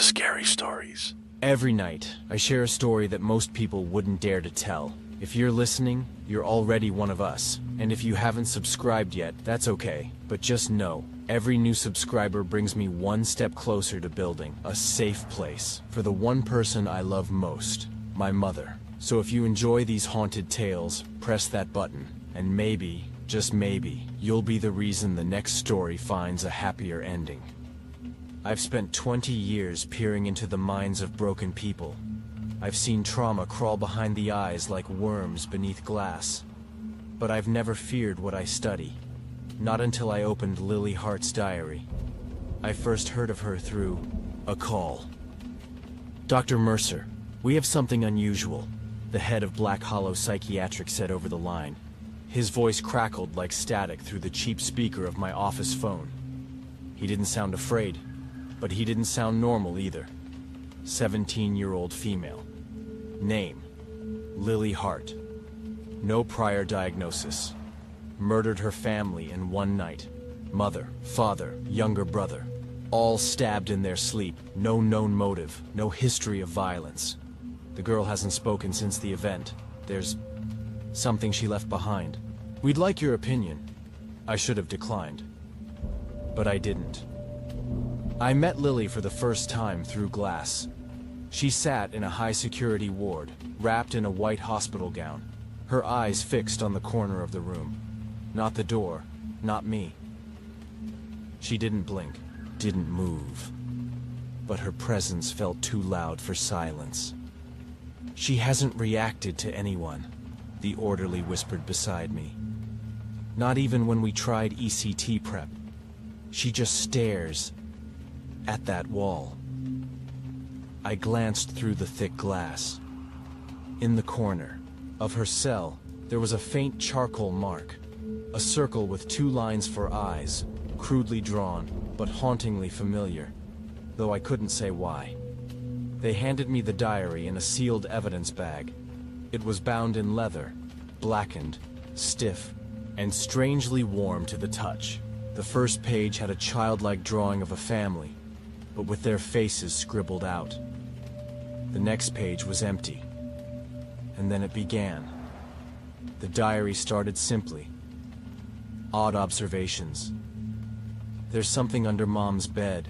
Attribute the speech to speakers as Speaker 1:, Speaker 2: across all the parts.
Speaker 1: scary stories.
Speaker 2: Every night, I share a story that most people wouldn't dare to tell. If you're listening, you're already one of us. And if you haven't subscribed yet, that's okay. But just know, every new subscriber brings me one step closer to building a safe place for the one person I love most, my mother. So if you enjoy these haunted tales, press that button, and maybe, just maybe, you'll be the reason the next story finds a happier ending. I've spent 20 years peering into the minds of broken people. I've seen trauma crawl behind the eyes like worms beneath glass. But I've never feared what I study. Not until I opened Lily Hart's diary. I first heard of her through a call. "Dr. Mercer, we have something unusual," the head of Black Hollow Psychiatric said over the line. His voice crackled like static through the cheap speaker of my office phone. He didn't sound afraid, but he didn't sound normal either. 17-year-old female. Name: Lily Hart. No prior diagnosis. Murdered her family in one night. Mother, father, younger brother. All stabbed in their sleep. No known motive. No history of violence. The girl hasn't spoken since the event. There's something she left behind. "We'd like your opinion." I should have declined. But I didn't. I met Lily for the first time through glass. She sat in a high-security ward, wrapped in a white hospital gown, her eyes fixed on the corner of the room. Not the door, not me. She didn't blink, didn't move. But her presence felt too loud for silence. "She hasn't reacted to anyone," the orderly whispered beside me. "Not even when we tried ECT prep. She just stares at that wall." I glanced through the thick glass. In the corner of her cell, there was a faint charcoal mark, a circle with 2 lines for eyes, crudely drawn, but hauntingly familiar, though I couldn't say why. They handed me the diary in a sealed evidence bag. It was bound in leather, blackened, stiff, and strangely warm to the touch. The first page had a childlike drawing of a family, but with their faces scribbled out. The next page was empty. And then it began. The diary started simply. Odd observations. "There's something under Mom's bed.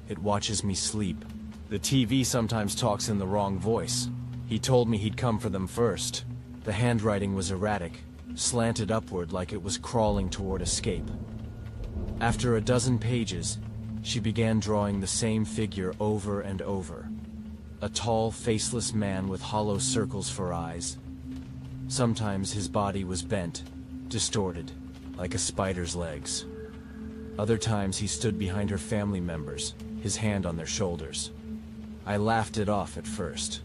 Speaker 2: It watches me sleep. The TV sometimes talks in the wrong voice. He told me he'd come for them first." The handwriting was erratic, slanted upward like it was crawling toward escape. After a dozen pages, she began drawing the same figure over and over. A tall, faceless man with hollow circles for eyes. Sometimes his body was bent, distorted, like a spider's legs. Other times he stood behind her family members, his hand on their shoulders. I laughed it off at first.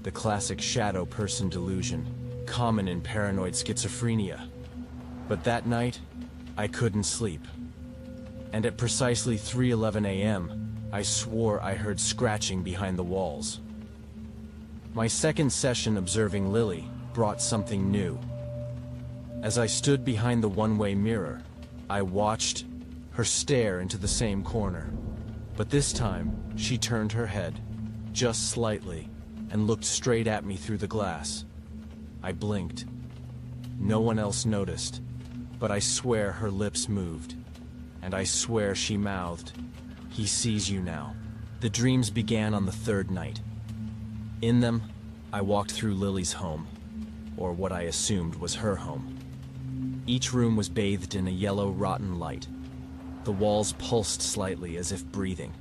Speaker 2: The classic shadow person delusion, common in paranoid schizophrenia. But that night, I couldn't sleep. And at precisely 3:11 a.m., I swore I heard scratching behind the walls. My second session observing Lily brought something new. As I stood behind the one-way mirror, I watched her stare into the same corner. But this time, she turned her head, just slightly, and looked straight at me through the glass. I blinked. No one else noticed, but I swear her lips moved. And I swear she mouthed, "He sees you now." The dreams began on the 3rd night. In them, I walked through Lily's home, or what I assumed was her home. Each room was bathed in a yellow, rotten light. The walls pulsed slightly as if breathing.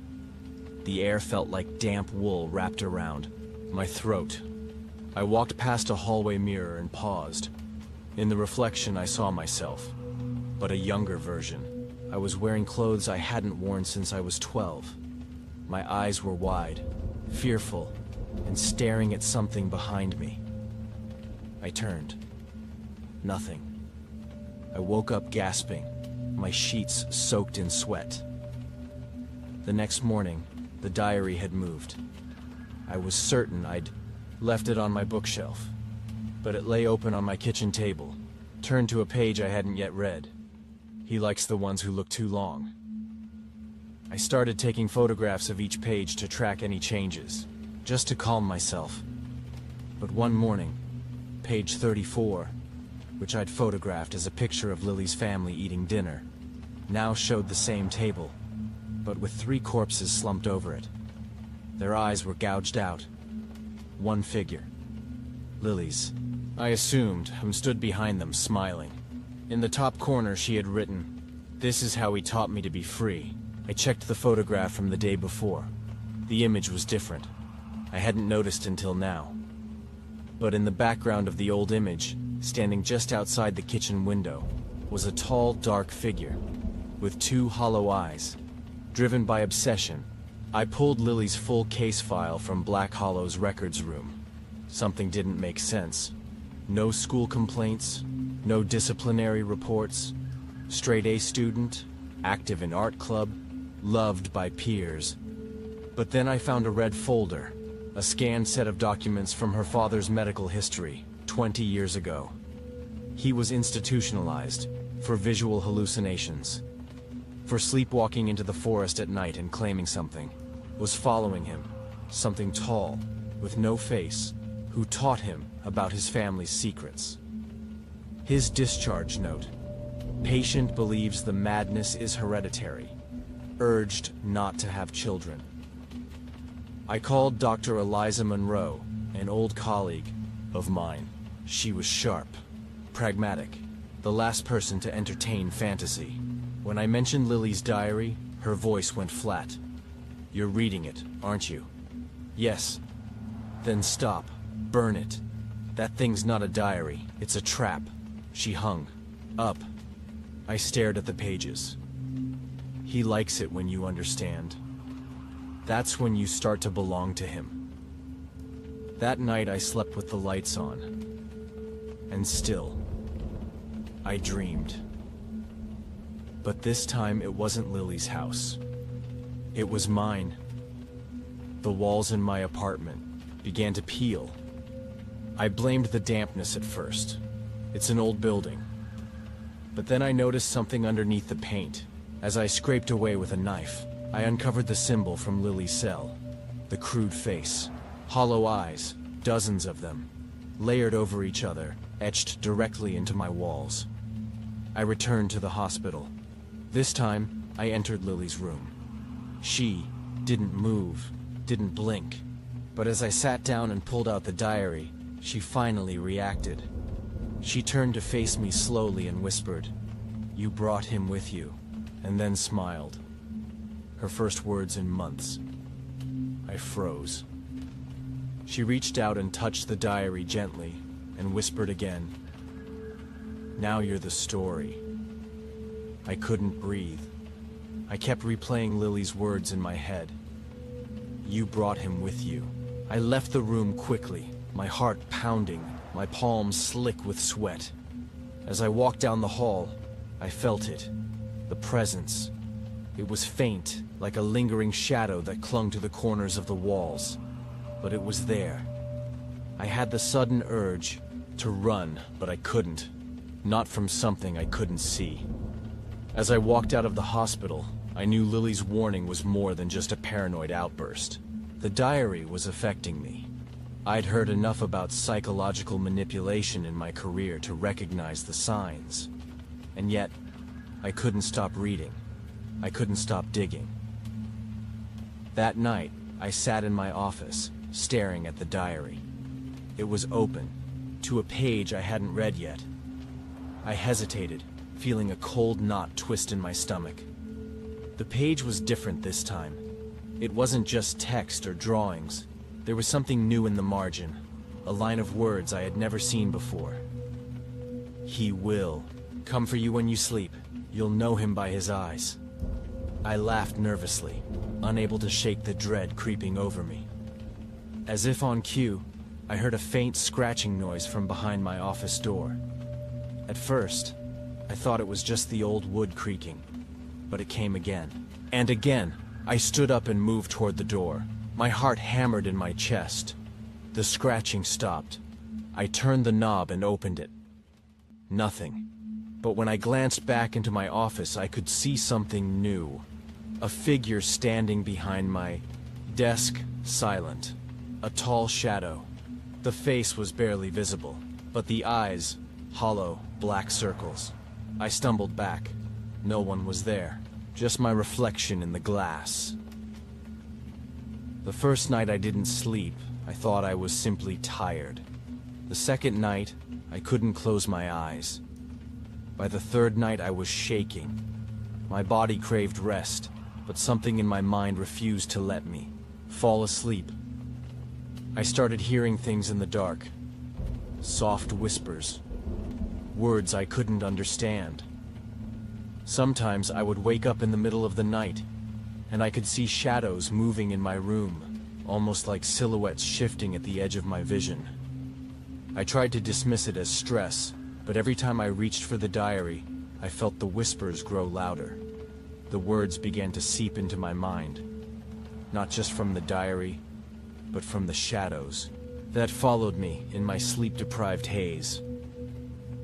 Speaker 2: The air felt like damp wool wrapped around my throat. I walked past a hallway mirror and paused. In the reflection, I saw myself, but a younger version. I was wearing clothes I hadn't worn since I was 12. My eyes were wide, fearful, and staring at something behind me. I turned. Nothing. I woke up gasping, my sheets soaked in sweat. The next morning, the diary had moved. I was certain I'd left it on my bookshelf, but it lay open on my kitchen table, turned to a page I hadn't yet read. He likes the ones who look too long. I started taking photographs of each page to track any changes, just to calm myself. But one morning, page 34, which I'd photographed as a picture of Lily's family eating dinner, now showed the same table, but with 3 corpses slumped over it. Their eyes were gouged out. One figure. Lily's. I assumed, and stood behind them, smiling. In the top corner she had written, "This is how he taught me to be free." I checked the photograph from the day before. The image was different. I hadn't noticed until now. But in the background of the old image, standing just outside the kitchen window, was a tall, dark figure, with 2 hollow eyes. Driven by obsession, I pulled Lily's full case file from Black Hollow's records room. Something didn't make sense. No school complaints, no disciplinary reports, straight A student, active in art club, loved by peers. But then I found a red folder, a scanned set of documents from her father's medical history, 20 years ago. He was institutionalized for visual hallucinations, for sleepwalking into the forest at night and claiming something was following him, something tall, with no face, who taught him about his family's secrets. His discharge note: patient believes the madness is hereditary, urged not to have children. I called Dr. Eliza Monroe, an old colleague of mine. She was sharp, pragmatic, the last person to entertain fantasy. When I mentioned Lily's diary, her voice went flat. "You're reading it, aren't you?" "Yes." "Then stop. Burn it. That thing's not a diary, it's a trap." She hung up. I stared at the pages. He likes it when you understand. That's when you start to belong to him. That night I slept with the lights on. And still, I dreamed. But this time it wasn't Lily's house. It was mine. The walls in my apartment began to peel. I blamed the dampness at first. It's an old building. But then I noticed something underneath the paint. As I scraped away with a knife, I uncovered the symbol from Lily's cell. The crude face, hollow eyes, dozens of them, layered over each other, etched directly into my walls. I returned to the hospital. This time, I entered Lily's room. She didn't move, didn't blink. But as I sat down and pulled out the diary, she finally reacted. She turned to face me slowly and whispered, "You brought him with you," and then smiled. Her first words in months. I froze. She reached out and touched the diary gently, and whispered again, "Now you're the story." I couldn't breathe. I kept replaying Lily's words in my head. "You brought him with you." I left the room quickly, my heart pounding, my palms slick with sweat. As I walked down the hall, I felt it, the presence. It was faint, like a lingering shadow that clung to the corners of the walls. But it was there. I had the sudden urge to run, but I couldn't. Not from something I couldn't see. As I walked out of the hospital, I knew Lily's warning was more than just a paranoid outburst. The diary was affecting me. I'd heard enough about psychological manipulation in my career to recognize the signs. And yet, I couldn't stop reading. I couldn't stop digging. That night, I sat in my office, staring at the diary. It was open, to a page I hadn't read yet. I hesitated, feeling a cold knot twist in my stomach. The page was different this time. It wasn't just text or drawings. There was something new in the margin, a line of words I had never seen before. "He will come for you when you sleep. You'll know him by his eyes." I laughed nervously, unable to shake the dread creeping over me. As if on cue, I heard a faint scratching noise from behind my office door. At first, I thought it was just the old wood creaking, but it came again. And again, I stood up and moved toward the door. My heart hammered in my chest. The scratching stopped. I turned the knob and opened it. Nothing. But when I glanced back into my office, I could see something new. A figure standing behind my desk, silent. A tall shadow. The face was barely visible, but the eyes, hollow, black circles. I stumbled back. No one was there, just my reflection in the glass. The first night I didn't sleep. I thought I was simply tired. The second night, I couldn't close my eyes. By the third night, I was shaking. My body craved rest, but something in my mind refused to let me fall asleep. I started hearing things in the dark. Soft whispers. Words I couldn't understand. Sometimes I would wake up in the middle of the night, and I could see shadows moving in my room, almost like silhouettes shifting at the edge of my vision. I tried to dismiss it as stress, but every time I reached for the diary, I felt the whispers grow louder. The words began to seep into my mind, not just from the diary, but from the shadows that followed me in my sleep-deprived haze.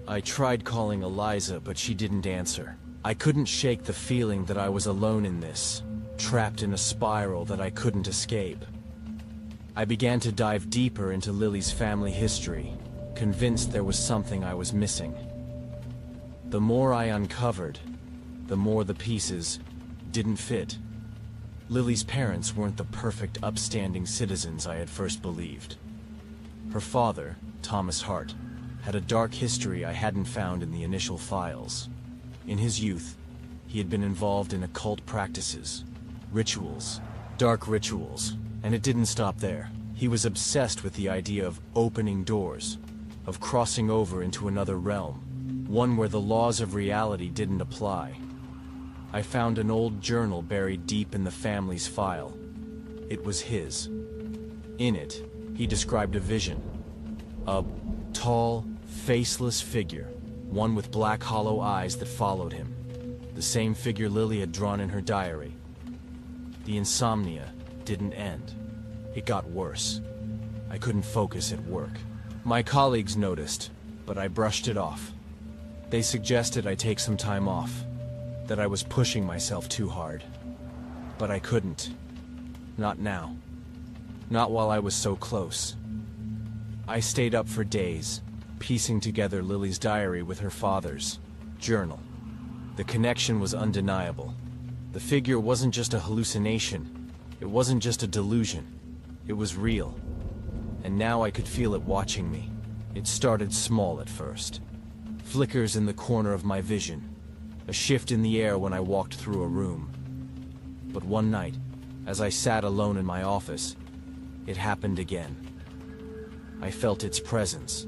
Speaker 2: I tried calling Eliza, but she didn't answer. I couldn't shake the feeling that I was alone in this, trapped in a spiral that I couldn't escape. I began to dive deeper into Lily's family history, convinced there was something I was missing. The more I uncovered, the more the pieces didn't fit. Lily's parents weren't the perfect, upstanding citizens I had first believed. Her father, Thomas Hart, had a dark history I hadn't found in the initial files. In his youth, he had been involved in occult practices, rituals, dark rituals, and it didn't stop there. He was obsessed with the idea of opening doors, of crossing over into another realm, one where the laws of reality didn't apply. I found an old journal buried deep in the family's file. It was his. In it, he described a vision. A tall, faceless figure, one with black hollow eyes that followed him. The same figure Lily had drawn in her diary. The insomnia didn't end. It got worse. I couldn't focus at work. My colleagues noticed, but I brushed it off. They suggested I take some time off, that I was pushing myself too hard. But I couldn't. Not now. Not while I was so close. I stayed up for days, piecing together Lily's diary with her father's journal. The connection was undeniable. The figure wasn't just a hallucination. It wasn't just a delusion. It was real. And now I could feel it watching me. It started small at first. Flickers in the corner of my vision. A shift in the air when I walked through a room. But one night, as I sat alone in my office, it happened again. I felt its presence.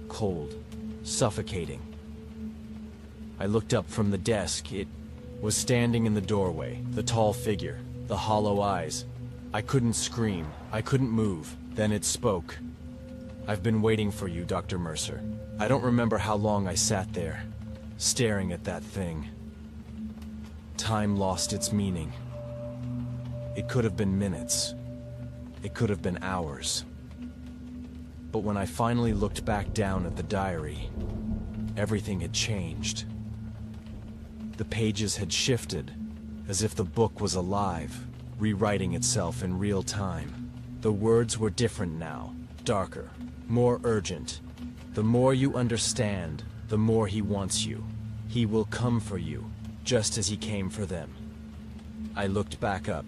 Speaker 2: Cold, suffocating. I looked up from the desk. It was standing in the doorway, the tall figure, the hollow eyes. I couldn't scream, I couldn't move. Then it spoke. "I've been waiting for you, Dr. Mercer." I don't remember how long I sat there, staring at that thing. Time lost its meaning. It could have been minutes. It could have been hours. But when I finally looked back down at the diary, everything had changed. The pages had shifted, as if the book was alive, rewriting itself in real time. The words were different now, darker, more urgent. The more you understand, the more he wants you. He will come for you, just as he came for them. I looked back up.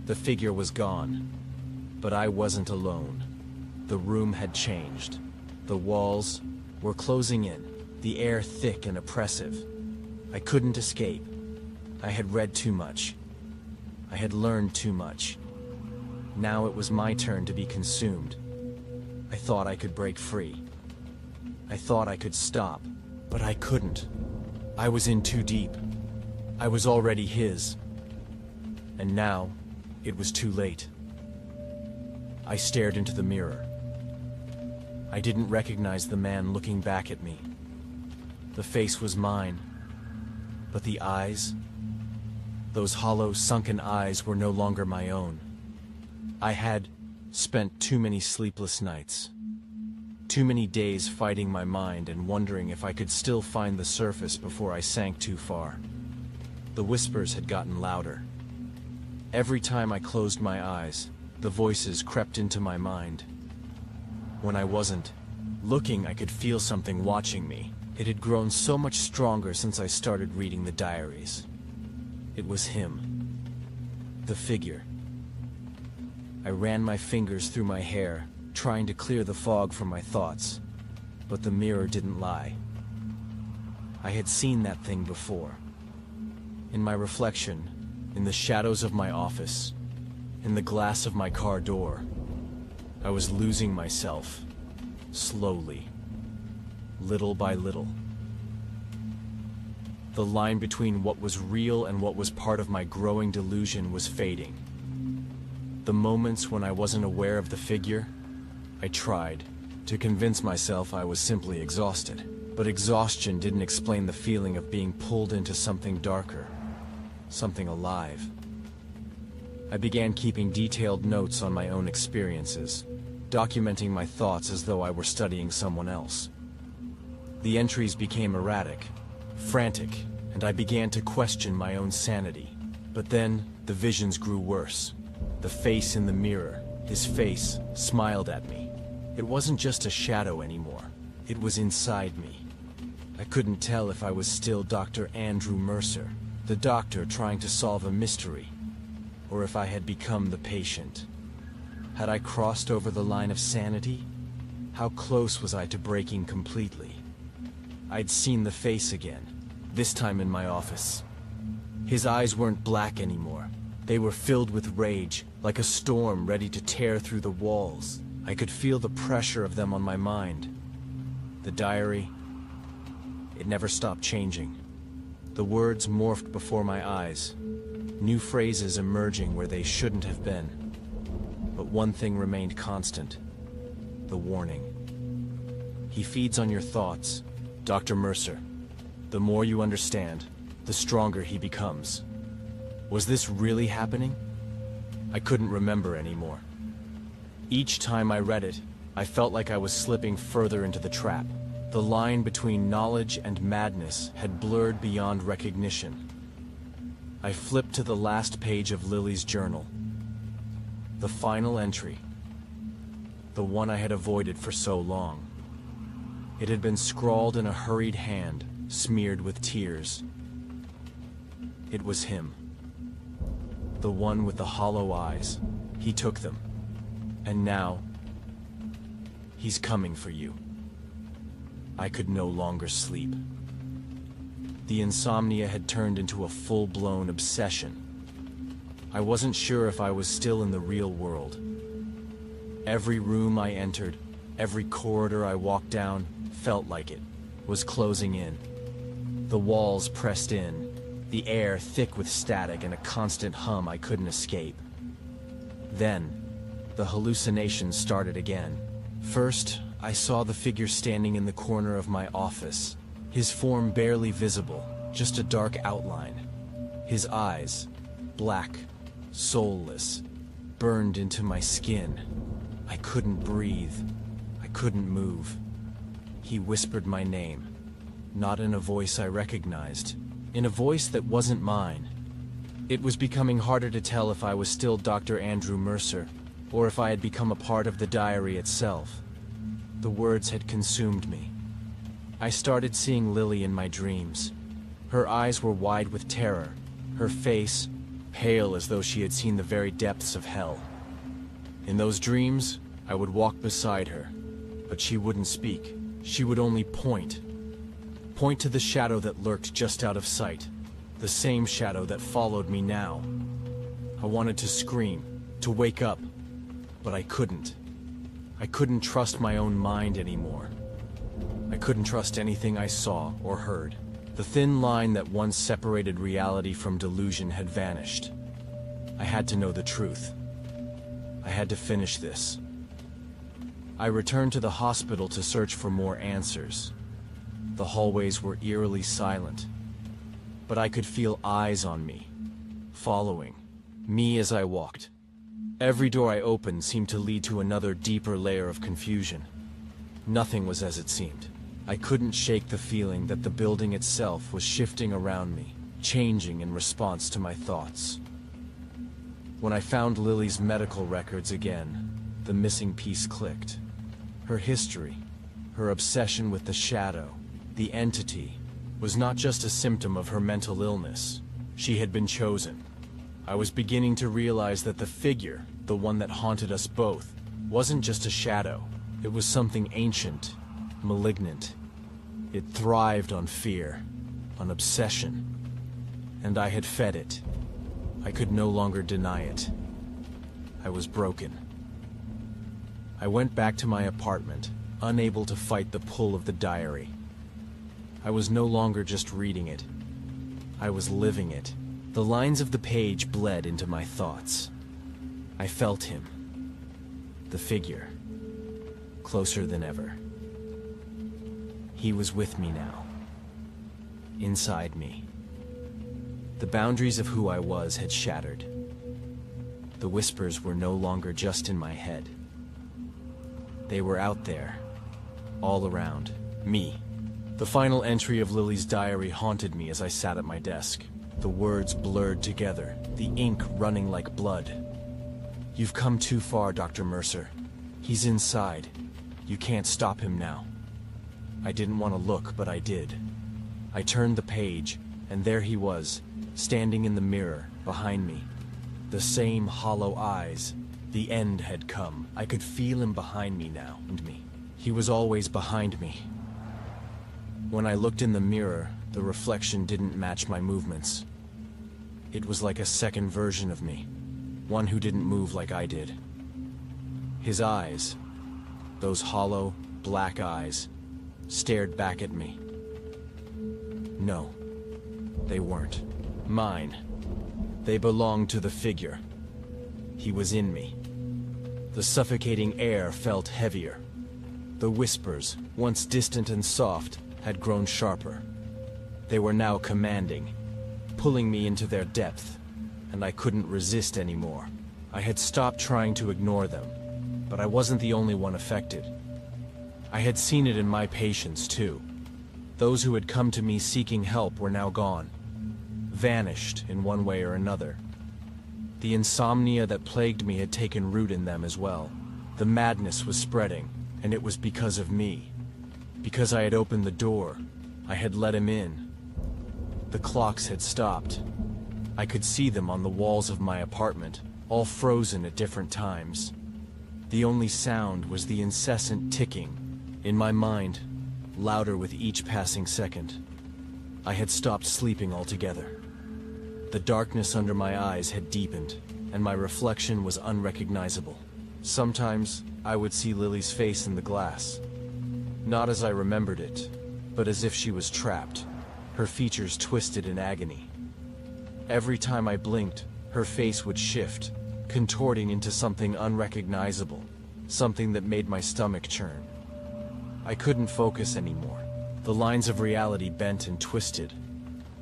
Speaker 2: The figure was gone. But I wasn't alone. The room had changed. The walls were closing in, the air thick and oppressive. I couldn't escape. I had read too much. I had learned too much. Now it was my turn to be consumed. I thought I could break free. I thought I could stop, but I couldn't. I was in too deep. I was already his. And now, it was too late. I stared into the mirror. I didn't recognize the man looking back at me. The face was mine, but the eyes, those hollow, sunken eyes were no longer my own. I had spent too many sleepless nights, too many days fighting my mind and wondering if I could still find the surface before I sank too far. The whispers had gotten louder. Every time I closed my eyes, the voices crept into my mind. When I wasn't looking, I could feel something watching me. It had grown so much stronger since I started reading the diaries. It was him. The figure. I ran my fingers through my hair, trying to clear the fog from my thoughts, but the mirror didn't lie. I had seen that thing before. In my reflection, in the shadows of my office, in the glass of my car door, I was losing myself, slowly, little by little. The line between what was real and what was part of my growing delusion was fading. The moments when I wasn't aware of the figure, I tried to convince myself I was simply exhausted. But exhaustion didn't explain the feeling of being pulled into something darker, something alive. I began keeping detailed notes on my own experiences, documenting my thoughts as though I were studying someone else. The entries became erratic, frantic, and I began to question my own sanity. But then, the visions grew worse. The face in the mirror, his face, smiled at me. It wasn't just a shadow anymore. It was inside me. I couldn't tell if I was still Dr. Andrew Mercer, the doctor trying to solve a mystery, or if I had become the patient. Had I crossed over the line of sanity? How close was I to breaking completely? I'd seen the face again, this time in my office. His eyes weren't black anymore. They were filled with rage, like a storm ready to tear through the walls. I could feel the pressure of them on my mind. The diary, it never stopped changing. The words morphed before my eyes, new phrases emerging where they shouldn't have been. But one thing remained constant: the warning. He feeds on your thoughts, Dr. Mercer. The more you understand, the stronger he becomes. Was this really happening? I couldn't remember anymore. Each time I read it, I felt like I was slipping further into the trap. The line between knowledge and madness had blurred beyond recognition. I flipped to the last page of Lily's journal. The final entry. The one I had avoided for so long. It had been scrawled in a hurried hand, smeared with tears. It was him. The one with the hollow eyes. He took them. And now, he's coming for you. I could no longer sleep. The insomnia had turned into a full-blown obsession. I wasn't sure if I was still in the real world. Every room I entered, every corridor I walked down, felt like it was closing in. The walls pressed in, the air thick with static and a constant hum I couldn't escape. Then, the hallucinations started again. First, I saw the figure standing in the corner of my office, his form barely visible, just a dark outline. His eyes, black, soulless, burned into my skin. I couldn't breathe. I couldn't move. He whispered my name, not in a voice I recognized, in a voice that wasn't mine. It was becoming harder to tell if I was still Dr. Andrew Mercer, or if I had become a part of the diary itself. The words had consumed me. I started seeing Lily in my dreams. Her eyes were wide with terror, her face pale as though she had seen the very depths of hell. In those dreams, I would walk beside her, but she wouldn't speak. She would only point to the shadow that lurked just out of sight, the same shadow that followed me now. I wanted to scream, to wake up, but I couldn't. I couldn't trust my own mind anymore. I couldn't trust anything I saw or heard. The thin line that once separated reality from delusion had vanished. I had to know the truth. I had to finish this. I returned to the hospital to search for more answers. The hallways were eerily silent, but I could feel eyes on me, following me as I walked. Every door I opened seemed to lead to another deeper layer of confusion. Nothing was as it seemed. I couldn't shake the feeling that the building itself was shifting around me, changing in response to my thoughts. When I found Lily's medical records again, the missing piece clicked. Her history, her obsession with the shadow, the entity, was not just a symptom of her mental illness. She had been chosen. I was beginning to realize that the figure, the one that haunted us both, wasn't just a shadow. It was something ancient, malignant. It thrived on fear, on obsession. And I had fed it. I could no longer deny it. I was broken. I went back to my apartment, unable to fight the pull of the diary. I was no longer just reading it. I was living it. The lines of the page bled into my thoughts. I felt him. The figure. Closer than ever. He was with me now. Inside me. The boundaries of who I was had shattered. The whispers were no longer just in my head. They were out there, all around me. The final entry of Lily's diary haunted me as I sat at my desk. The words blurred together, the ink running like blood. "You've come too far, Dr. Mercer. He's inside. You can't stop him now." I didn't want to look, but I did. I turned the page, and there he was, standing in the mirror, behind me. The same hollow eyes. The end had come. I could feel him behind me now, and me. He was always behind me. When I looked in the mirror, the reflection didn't match my movements. It was like a second version of me, one who didn't move like I did. His eyes, those hollow, black eyes, stared back at me. No, they weren't mine. They belonged to the figure. He was in me. The suffocating air felt heavier. The whispers, once distant and soft, had grown sharper. They were now commanding, pulling me into their depth, and I couldn't resist anymore. I had stopped trying to ignore them, but I wasn't the only one affected. I had seen it in my patients, too. Those who had come to me seeking help were now gone, vanished in one way or another. The insomnia that plagued me had taken root in them as well. The madness was spreading, and it was because of me. Because I had opened the door, I had let him in. The clocks had stopped. I could see them on the walls of my apartment, all frozen at different times. The only sound was the incessant ticking, in my mind, louder with each passing second. I had stopped sleeping altogether. The darkness under my eyes had deepened, and my reflection was unrecognizable. Sometimes, I would see Lily's face in the glass. Not as I remembered it, but as if she was trapped, her features twisted in agony. Every time I blinked, her face would shift, contorting into something unrecognizable, something that made my stomach churn. I couldn't focus anymore. The lines of reality bent and twisted.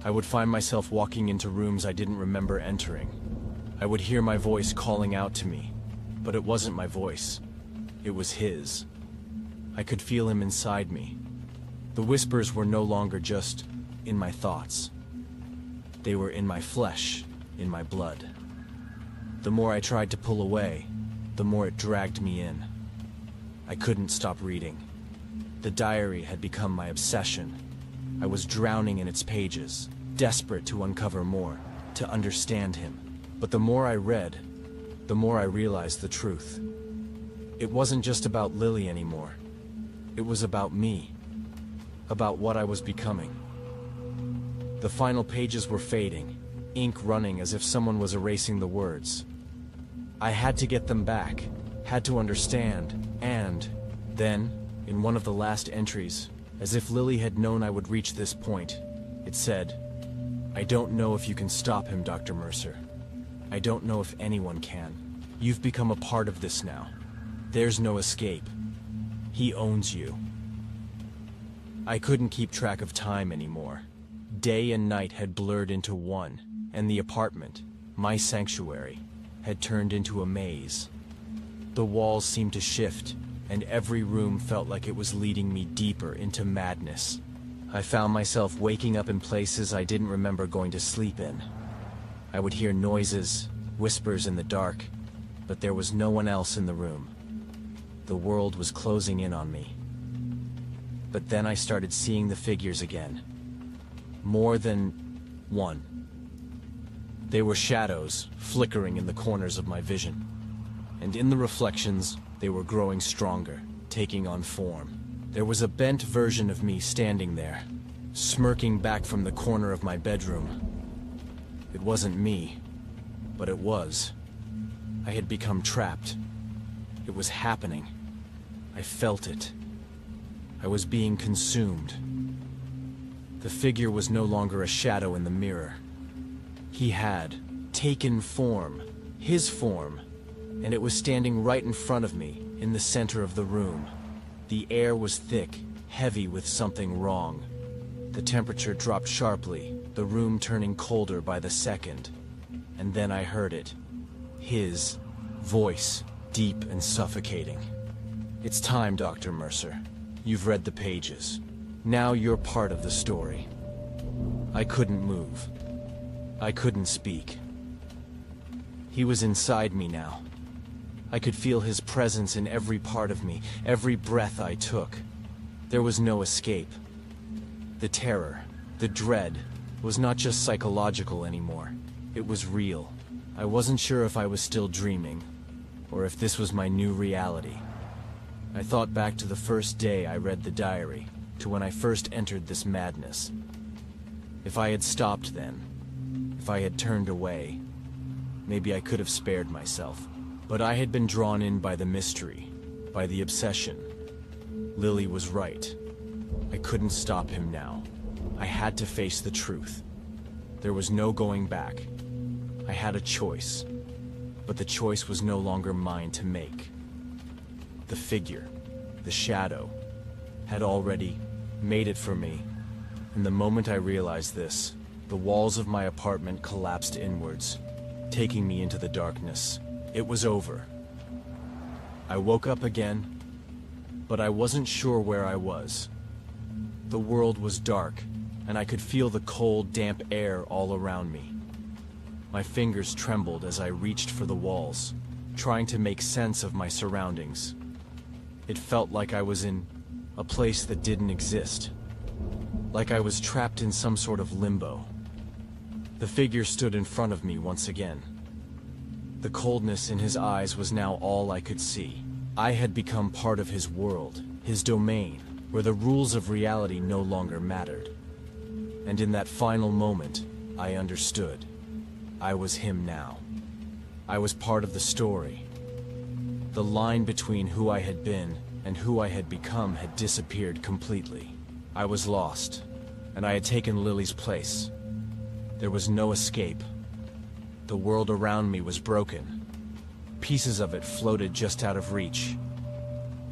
Speaker 2: I would find myself walking into rooms I didn't remember entering. I would hear my voice calling out to me, but it wasn't my voice. It was his. I could feel him inside me. The whispers were no longer just in my thoughts. They were in my flesh, in my blood. The more I tried to pull away, the more it dragged me in. I couldn't stop reading. The diary had become my obsession. I was drowning in its pages, desperate to uncover more, to understand him. But the more I read, the more I realized the truth. It wasn't just about Lily anymore. It was about me, about what I was becoming. The final pages were fading, ink running as if someone was erasing the words. I had to get them back, had to understand, and then, in one of the last entries, as if Lily had known I would reach this point, it said, "I don't know if you can stop him, Dr. Mercer. I don't know if anyone can. You've become a part of this now. There's no escape. He owns you." I couldn't keep track of time anymore. Day and night had blurred into one, and the apartment, my sanctuary, had turned into a maze. The walls seemed to shift, and every room felt like it was leading me deeper into madness. I found myself waking up in places I didn't remember going to sleep in. I would hear noises, whispers in the dark, but there was no one else in the room. The world was closing in on me. But then I started seeing the figures again. More than one. They were shadows, flickering in the corners of my vision. And in the reflections, they were growing stronger, taking on form. There was a bent version of me standing there, smirking back from the corner of my bedroom. It wasn't me, but it was. I had become trapped. It was happening. I felt it. I was being consumed. The figure was no longer a shadow in the mirror. He had taken form, his form, and it was standing right in front of me, in the center of the room. The air was thick, heavy with something wrong. The temperature dropped sharply, the room turning colder by the second. And then I heard it. His voice, deep and suffocating. "It's time, Dr. Mercer. You've read the pages. Now you're part of the story." I couldn't move. I couldn't speak. He was inside me now. I could feel his presence in every part of me, every breath I took. There was no escape. The terror, the dread, was not just psychological anymore. It was real. I wasn't sure if I was still dreaming, or if this was my new reality. I thought back to the first day I read the diary, to when I first entered this madness. If I had stopped then, if I had turned away, maybe I could have spared myself. But I had been drawn in by the mystery, by the obsession. Lily was right. I couldn't stop him now. I had to face the truth. There was no going back. I had a choice, but the choice was no longer mine to make. The figure, the shadow, had already made it for me, and the moment I realized this, the walls of my apartment collapsed inwards, taking me into the darkness. It was over. I woke up again, but I wasn't sure where I was. The world was dark, and I could feel the cold, damp air all around me. My fingers trembled as I reached for the walls, trying to make sense of my surroundings. It felt like I was in a place that didn't exist, like I was trapped in some sort of limbo. The figure stood in front of me once again. The coldness in his eyes was now all I could see. I had become part of his world, his domain, where the rules of reality no longer mattered. And in that final moment, I understood. I was him now. I was part of the story. The line between who I had been and who I had become had disappeared completely. I was lost, and I had taken Lily's place. There was no escape. The world around me was broken. Pieces of it floated just out of reach.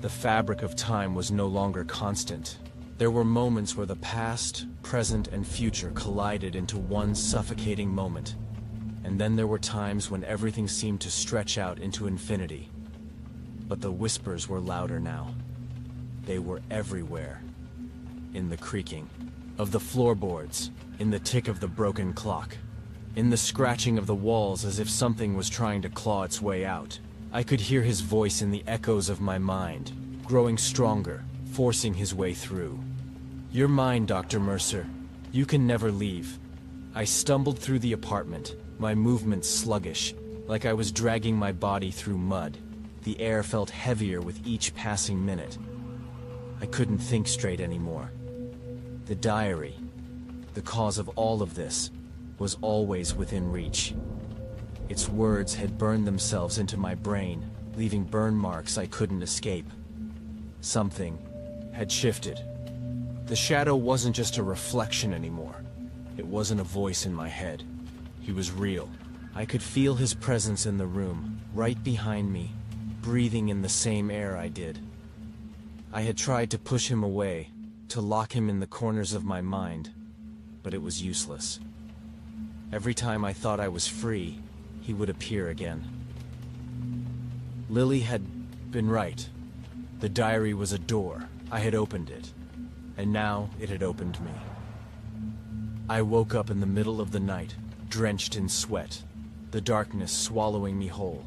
Speaker 2: The fabric of time was no longer constant. There were moments where the past, present, and future collided into one suffocating moment. And then there were times when everything seemed to stretch out into infinity. But the whispers were louder now. They were everywhere. In the creaking of the floorboards, in the tick of the broken clock, in the scratching of the walls as if something was trying to claw its way out. I could hear his voice in the echoes of my mind, growing stronger, forcing his way through. "You're mine, Dr. Mercer. You can never leave." I stumbled through the apartment, my movements sluggish, like I was dragging my body through mud. The air felt heavier with each passing minute. I couldn't think straight anymore. The diary, the cause of all of this, was always within reach. Its words had burned themselves into my brain, leaving burn marks I couldn't escape. Something had shifted. The shadow wasn't just a reflection anymore. It wasn't a voice in my head. He was real. I could feel his presence in the room, right behind me, breathing in the same air I did. I had tried to push him away, to lock him in the corners of my mind, but it was useless. Every time I thought I was free, he would appear again. Lily had been right. The diary was a door. I had opened it, and now it had opened me. I woke up in the middle of the night, drenched in sweat. the darkness swallowing me whole.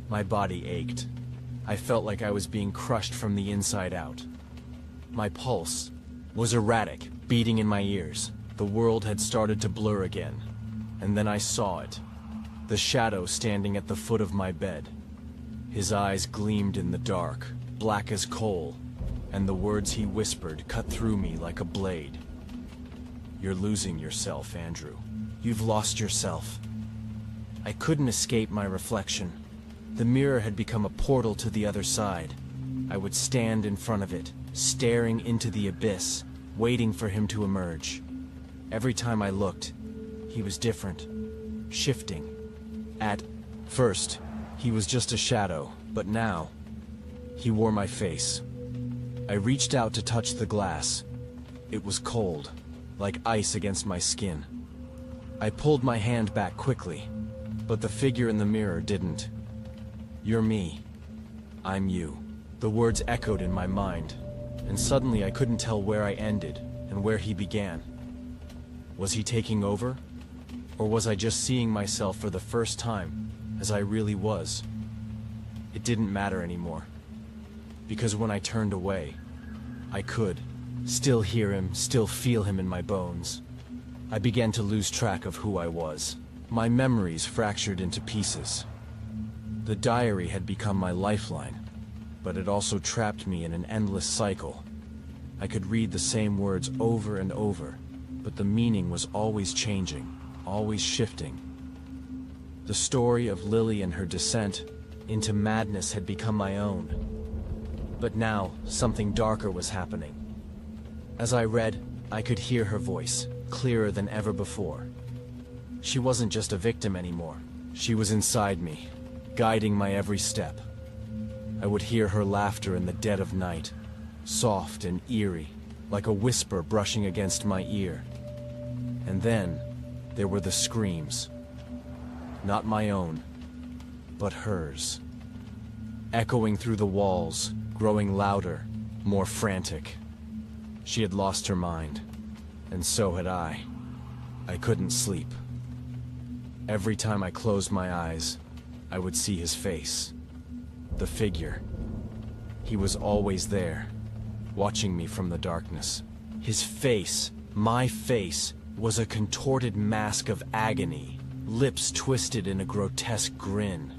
Speaker 2: My body ached. I felt like I was being crushed from the inside out. My pulse was erratic, beating in my ears. The world had started to blur again. And then I saw it. The shadow standing at the foot of my bed. His eyes gleamed in the dark, black as coal, and the words he whispered cut through me like a blade. "You're losing yourself, Andrew. You've lost yourself." I couldn't escape my reflection. The mirror had become a portal to the other side. I would stand in front of it, staring into the abyss, waiting for him to emerge. Every time I looked, he was different, shifting. At first, he was just a shadow, but now, he wore my face. I reached out to touch the glass. It was cold, like ice against my skin. I pulled my hand back quickly, but the figure in the mirror didn't. "You're me. I'm you." The words echoed in my mind, and suddenly I couldn't tell where I ended and where he began. Was he taking over? Or was I just seeing myself for the first time as I really was? It didn't matter anymore, because when I turned away, I could still hear him, still feel him in my bones. I began to lose track of who I was. My memories fractured into pieces. The diary had become my lifeline, but it also trapped me in an endless cycle. I could read the same words over and over, but the meaning was always changing, always shifting. The story of Lily and her descent into madness had become my own. But now, something darker was happening. As I read, I could hear her voice, clearer than ever before. She wasn't just a victim anymore. She was inside me, guiding my every step. I would hear her laughter in the dead of night, soft and eerie, like a whisper brushing against my ear. And then, there were the screams. Not my own, but hers. Echoing through the walls, growing louder, more frantic. She had lost her mind, and so had I. I couldn't sleep. Every time I closed my eyes, I would see his face. The figure. He was always there, watching me from the darkness. His face, my face, was a contorted mask of agony, lips twisted in a grotesque grin.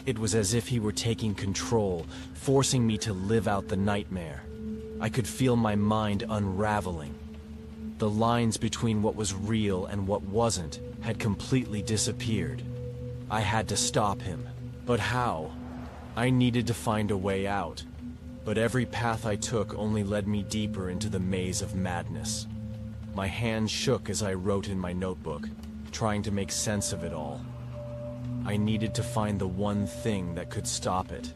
Speaker 2: It was as if he were taking control, forcing me to live out the nightmare. I could feel my mind unraveling. The lines between what was real and what wasn't had completely disappeared. I had to stop him. But how? I needed to find a way out. But every path I took only led me deeper into the maze of madness. My hands shook as I wrote in my notebook, trying to make sense of it all. I needed to find the one thing that could stop it.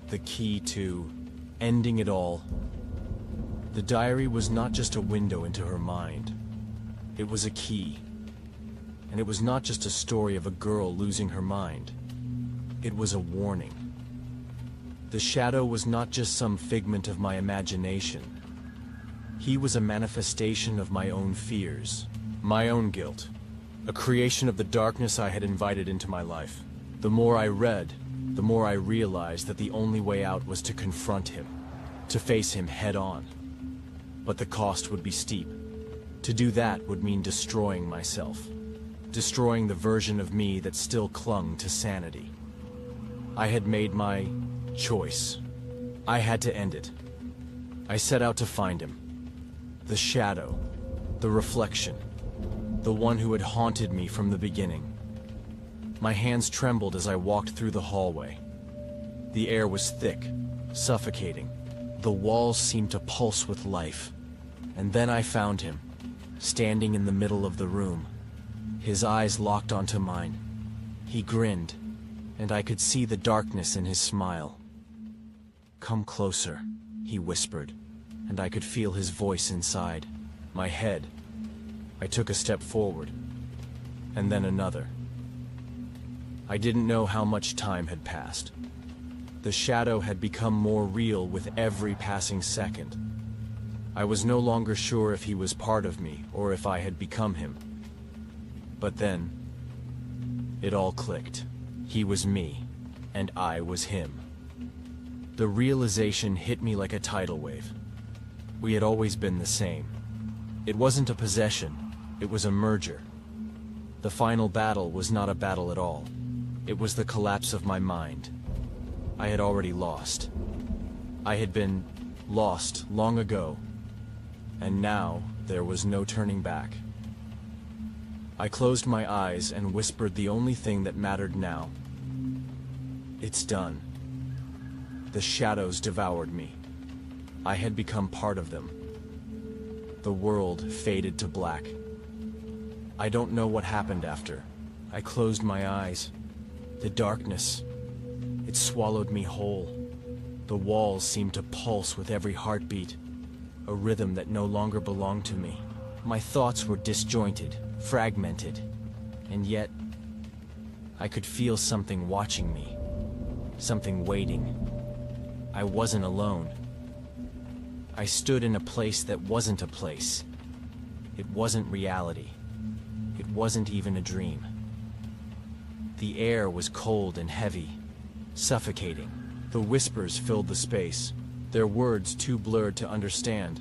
Speaker 2: The key to ending it all. The diary was not just a window into her mind. It was a key. And it was not just a story of a girl losing her mind. It was a warning. The shadow was not just some figment of my imagination. He was a manifestation of my own fears, my own guilt, a creation of the darkness I had invited into my life. The more I read, the more I realized that the only way out was to confront him, to face him head on. But the cost would be steep. To do that would mean destroying myself, destroying the version of me that still clung to sanity. I had made my choice. I had to end it. I set out to find him. The shadow, the reflection, the one who had haunted me from the beginning. My hands trembled as I walked through the hallway. The air was thick, suffocating. The walls seemed to pulse with life. And then I found him, standing in the middle of the room. His eyes locked onto mine. He grinned, and I could see the darkness in his smile. "Come closer," he whispered, and I could feel his voice inside my head. I took a step forward, and then another. I didn't know how much time had passed. The shadow had become more real with every passing second. I was no longer sure if he was part of me or if I had become him. But then, It all clicked. He was me, and I was him. The realization hit me like a tidal wave. We had always been the same. It wasn't a possession, it was a merger. The final battle was not a battle at all. It was the collapse of my mind. I had already lost. I had been lost long ago, and now there was no turning back. I closed my eyes and whispered the only thing that mattered now. It's done. The shadows devoured me. I had become part of them. The world faded to black. I don't know what happened after. I closed my eyes. The darkness, it swallowed me whole. The walls seemed to pulse with every heartbeat, a rhythm that no longer belonged to me. My thoughts were disjointed, fragmented, and yet I could feel something watching me, something waiting. I wasn't alone. I stood in a place that wasn't a place. It wasn't reality. It wasn't even a dream. The air was cold and heavy, suffocating. The whispers filled the space, their words too blurred to understand,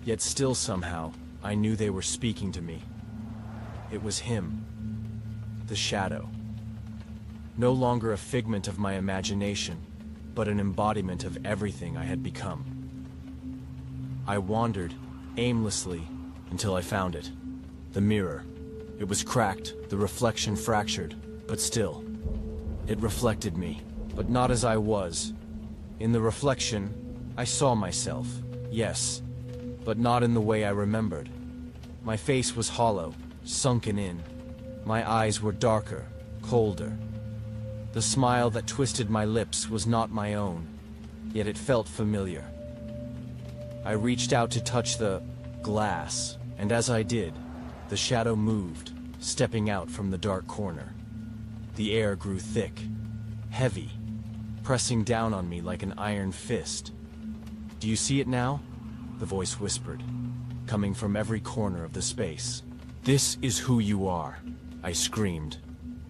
Speaker 2: yet still somehow I knew they were speaking to me. It was him, the shadow. No longer a figment of my imagination, but an embodiment of everything I had become. I wandered, aimlessly, until I found it. The mirror. It was cracked, the reflection fractured, but still. It reflected me, but not as I was. In the reflection, I saw myself, yes, but not in the way I remembered. My face was hollow, sunken in. My eyes were darker, colder. The smile that twisted my lips was not my own, yet it felt familiar. I reached out to touch the glass, and as I did, the shadow moved, stepping out from the dark corner. The air grew thick, heavy, pressing down on me like an iron fist. "Do you see it now?" the voice whispered, coming from every corner of the space. "This is who you are," I screamed,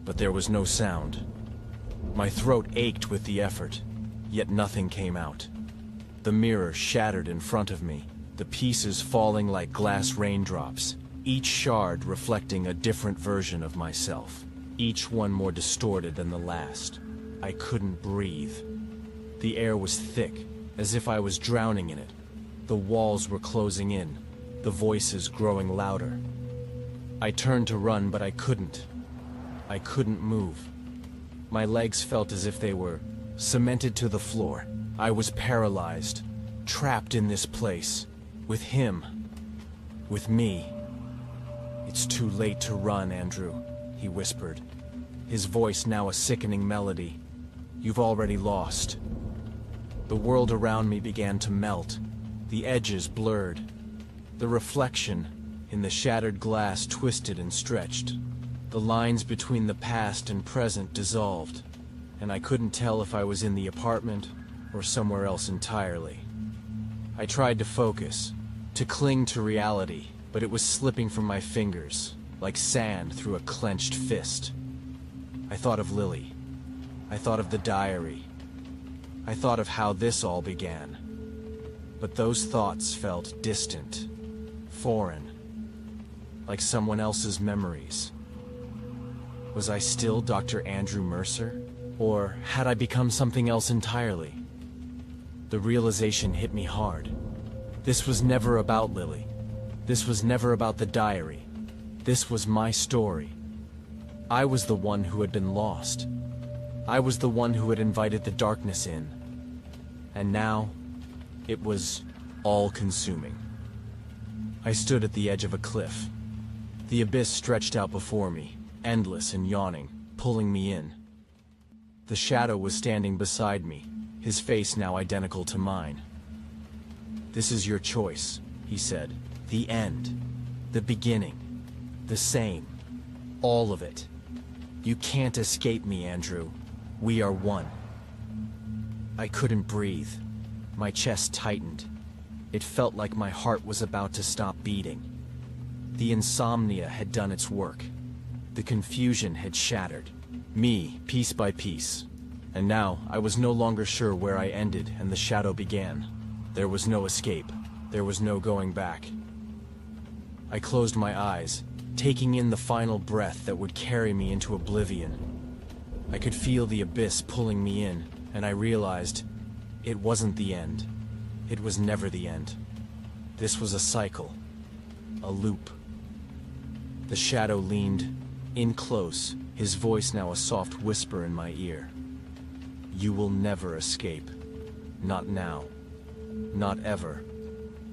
Speaker 2: but there was no sound. My throat ached with the effort, yet nothing came out. The mirror shattered in front of me, the pieces falling like glass raindrops, each shard reflecting a different version of myself, each one more distorted than the last. I couldn't breathe. The air was thick, as if I was drowning in it. The walls were closing in, the voices growing louder. I turned to run, but I couldn't. I couldn't move. My legs felt as if they were cemented to the floor. I was paralyzed, trapped in this place, with him, with me. "It's too late to run, Andrew," he whispered, his voice now a sickening melody. "You've already lost." The world around me began to melt, the edges blurred. The reflection in the shattered glass twisted and stretched. The lines between the past and present dissolved, and I couldn't tell if I was in the apartment or somewhere else entirely. I tried to focus, to cling to reality, but it was slipping from my fingers, like sand through a clenched fist. I thought of Lily. I thought of the diary. I thought of how this all began. But those thoughts felt distant, foreign, like someone else's memories. Was I still Dr. Andrew Mercer? Or had I become something else entirely? The realization hit me hard. This was never about Lily. This was never about the diary. This was my story. I was the one who had been lost. I was the one who had invited the darkness in. And now, it was all-consuming. I stood at the edge of a cliff. The abyss stretched out before me, endless and yawning, pulling me in. The shadow was standing beside me, his face now identical to mine. "This is your choice," he said. "The end. The beginning. The same. All of it. You can't escape me, Andrew. We are one." I couldn't breathe. My chest tightened. It felt like my heart was about to stop beating. The insomnia had done its work. The confusion had shattered. Me, piece by piece. And now, I was no longer sure where I ended and the shadow began. There was no escape. There was no going back. I closed my eyes, taking in the final breath that would carry me into oblivion. I could feel the abyss pulling me in, and I realized it wasn't the end. It was never the end. This was a cycle, a loop. The shadow leaned in close, his voice now a soft whisper in my ear. You will never escape. Not now. Not ever.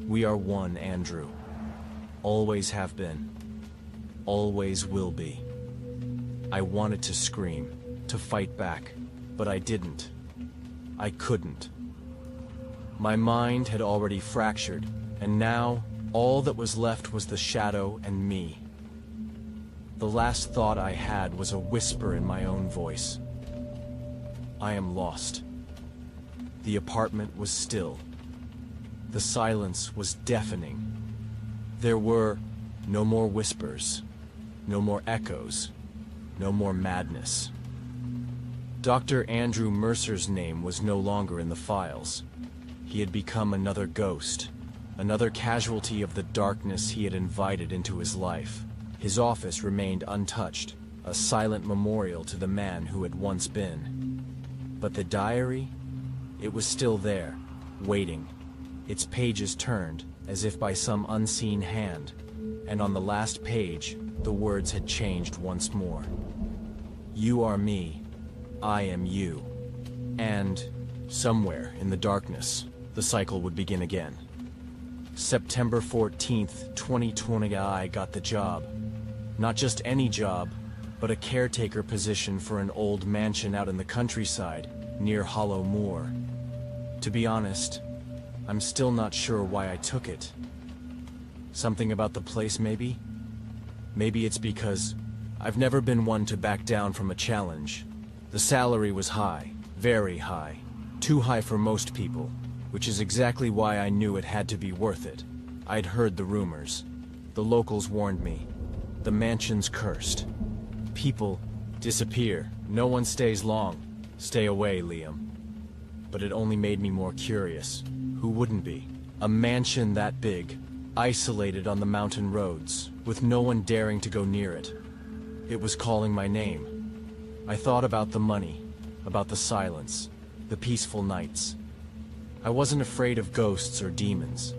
Speaker 2: We are one, Andrew. Always have been. Always will be. I wanted to scream, to fight back, but I didn't. I couldn't. My mind had already fractured, and now all that was left was the shadow and me. The last thought I had was a whisper in my own voice. I am lost. The apartment was still. The silence was deafening. There were no more whispers, no more echoes, no more madness. Dr. Andrew Mercer's name was no longer in the files. He had become another ghost, another casualty of the darkness he had invited into his life. His office remained untouched, a silent memorial to the man who had once been. But the diary? It was still there, waiting. Its pages turned, as if by some unseen hand, and on the last page, the words had changed once more. You are me, I am you. And, somewhere in the darkness, the cycle would begin again. September 14th, 2020, I got the job. Not just any job, but a caretaker position for an old mansion out in the countryside, near Hollow Moor. To be honest, I'm still not sure why I took it. Something about the place, maybe? Maybe it's because I've never been one to back down from a challenge. The salary was high, very high, too high for most people, which is exactly why I knew it had to be worth it. I'd heard the rumors. The locals warned me. The mansion's cursed. People disappear. No one stays long. Stay away, Liam. But it only made me more curious. Who wouldn't be? A mansion that big, isolated on the mountain roads, with no one daring to go near it. It was calling my name. I thought about the money, about the silence, the peaceful nights. I wasn't afraid of ghosts or demons.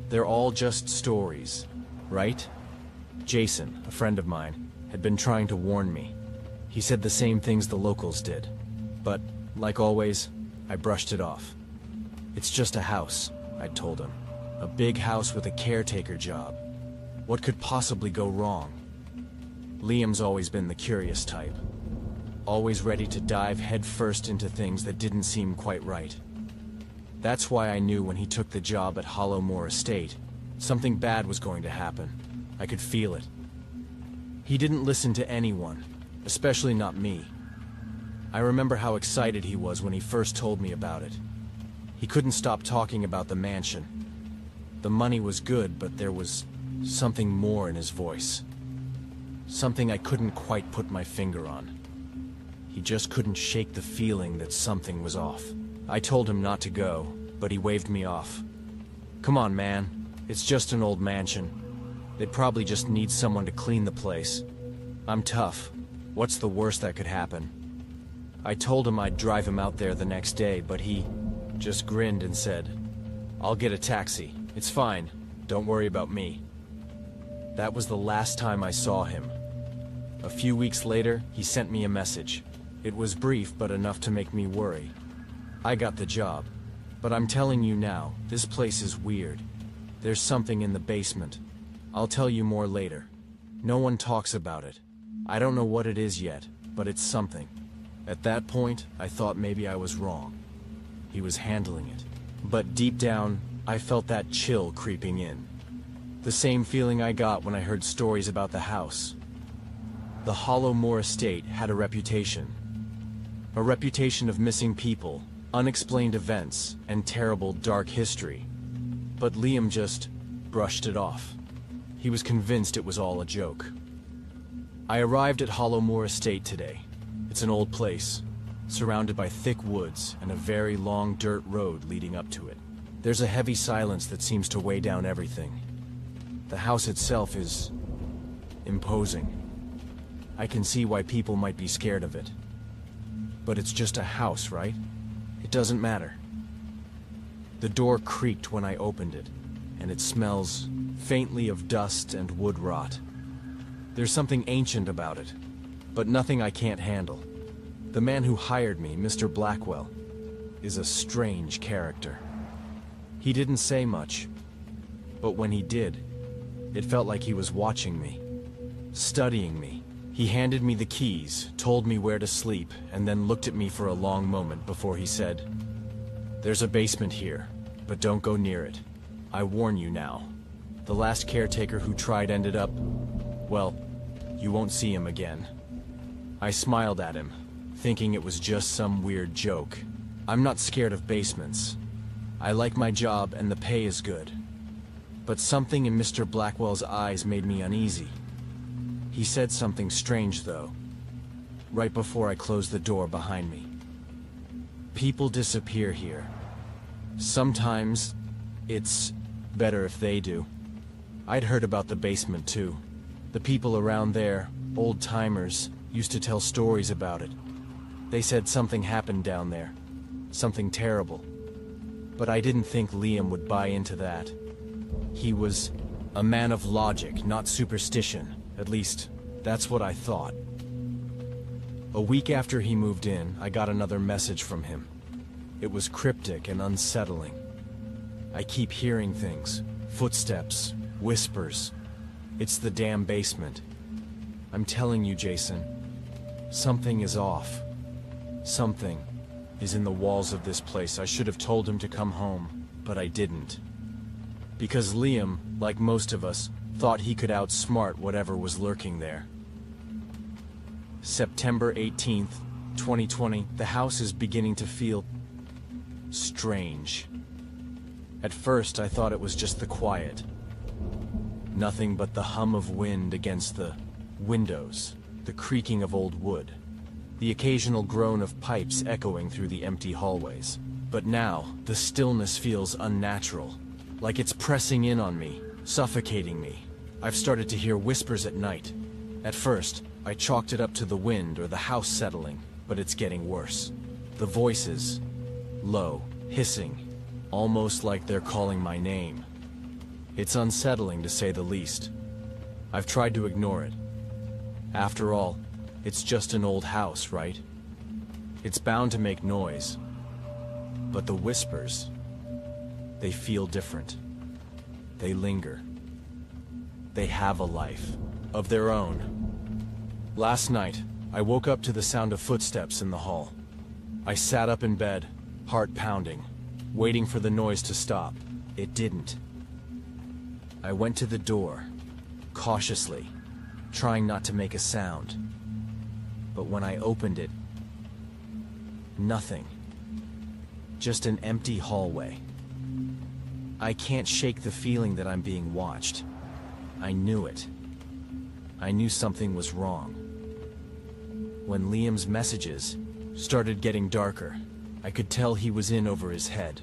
Speaker 2: They're all just stories, right? Jason, a friend of mine, had been trying to warn me. He said the same things the locals did. But, like always, I brushed it off. It's just a house, I'd told him. A big house with a caretaker job. What could possibly go wrong? Liam's always been the curious type. Always ready to dive headfirst into things that didn't seem quite right. That's why I knew when he took the job at Hollow Moor Estate, something bad was going to happen. I could feel it. He didn't listen to anyone, especially not me. I remember how excited he was when he first told me about it. He couldn't stop talking about the mansion. The money was good, but there was something more in his voice. Something I couldn't quite put my finger on. He just couldn't shake the feeling that something was off. I told him not to go, but he waved me off. Come on, man. It's just an old mansion. They'd probably just need someone to clean the place. I'm tough. What's the worst that could happen? I told him I'd drive him out there the next day, but he just grinned and said, I'll get a taxi. It's fine. Don't worry about me. That was the last time I saw him. A few weeks later, he sent me a message. It was brief, but enough to make me worry. I got the job. But I'm telling you now, this place is weird. There's something in the basement. I'll tell you more later. No one talks about it. I don't know what it is yet, but it's something. At that point, I thought maybe I was wrong. He was handling it. But deep down, I felt that chill creeping in. The same feeling I got when I heard stories about the house. The Hollow Moor Estate had a reputation. A reputation of missing people, unexplained events, and terrible dark history. But Liam just brushed it off. He was convinced it was all a joke. I arrived at Hollow Moor Estate today. It's an old place, surrounded by thick woods and a very long dirt road leading up to it. There's a heavy silence that seems to weigh down everything. The house itself is imposing. I can see why people might be scared of it. But it's just a house, right? It doesn't matter. The door creaked when I opened it, and it smells faintly of dust and wood rot. There's something ancient about it, but nothing I can't handle. The man who hired me, Mr. Blackwell, is a strange character. He didn't say much, but when he did, it felt like he was watching me, studying me. He handed me the keys, told me where to sleep, and then looked at me for a long moment before he said, "There's a basement here, but don't go near it. I warn you now. The last caretaker who tried ended up, well, you won't see him again." I smiled at him, thinking it was just some weird joke. I'm not scared of basements. I like my job and the pay is good. But something in Mr. Blackwell's eyes made me uneasy. He said something strange, though, right before I closed the door behind me. People disappear here. Sometimes it's better if they do. I'd heard about the basement, too. The people around there, old-timers, used to tell stories about it. They said something happened down there, something terrible. But I didn't think Liam would buy into that. He was a man of logic, not superstition. At least, that's what I thought. A week after he moved in, I got another message from him. It was cryptic and unsettling. I keep hearing things, footsteps, whispers. It's the damn basement. I'm telling you, Jason, something is off. Something is in the walls of this place. I should have told him to come home, but I didn't. Because Liam, like most of us, thought he could outsmart whatever was lurking there. September 18th, 2020, the house is beginning to feel strange. At first, I thought it was just the quiet. Nothing but the hum of wind against the windows, the creaking of old wood, the occasional groan of pipes echoing through the empty hallways. But now, the stillness feels unnatural, like it's pressing in on me, suffocating me. I've started to hear whispers at night. At first, I chalked it up to the wind or the house settling, but it's getting worse. The voices, low, hissing, almost like they're calling my name. It's unsettling to say the least. I've tried to ignore it. After all, it's just an old house, right? It's bound to make noise. But the whispers, they feel different. They linger. They have a life of their own. Last night, I woke up to the sound of footsteps in the hall. I sat up in bed, heart pounding, waiting for the noise to stop. It didn't. I went to the door, cautiously, trying not to make a sound. But when I opened it, nothing. Just an empty hallway. I can't shake the feeling that I'm being watched. I knew it. I knew something was wrong. When Liam's messages started getting darker, I could tell he was in over his head.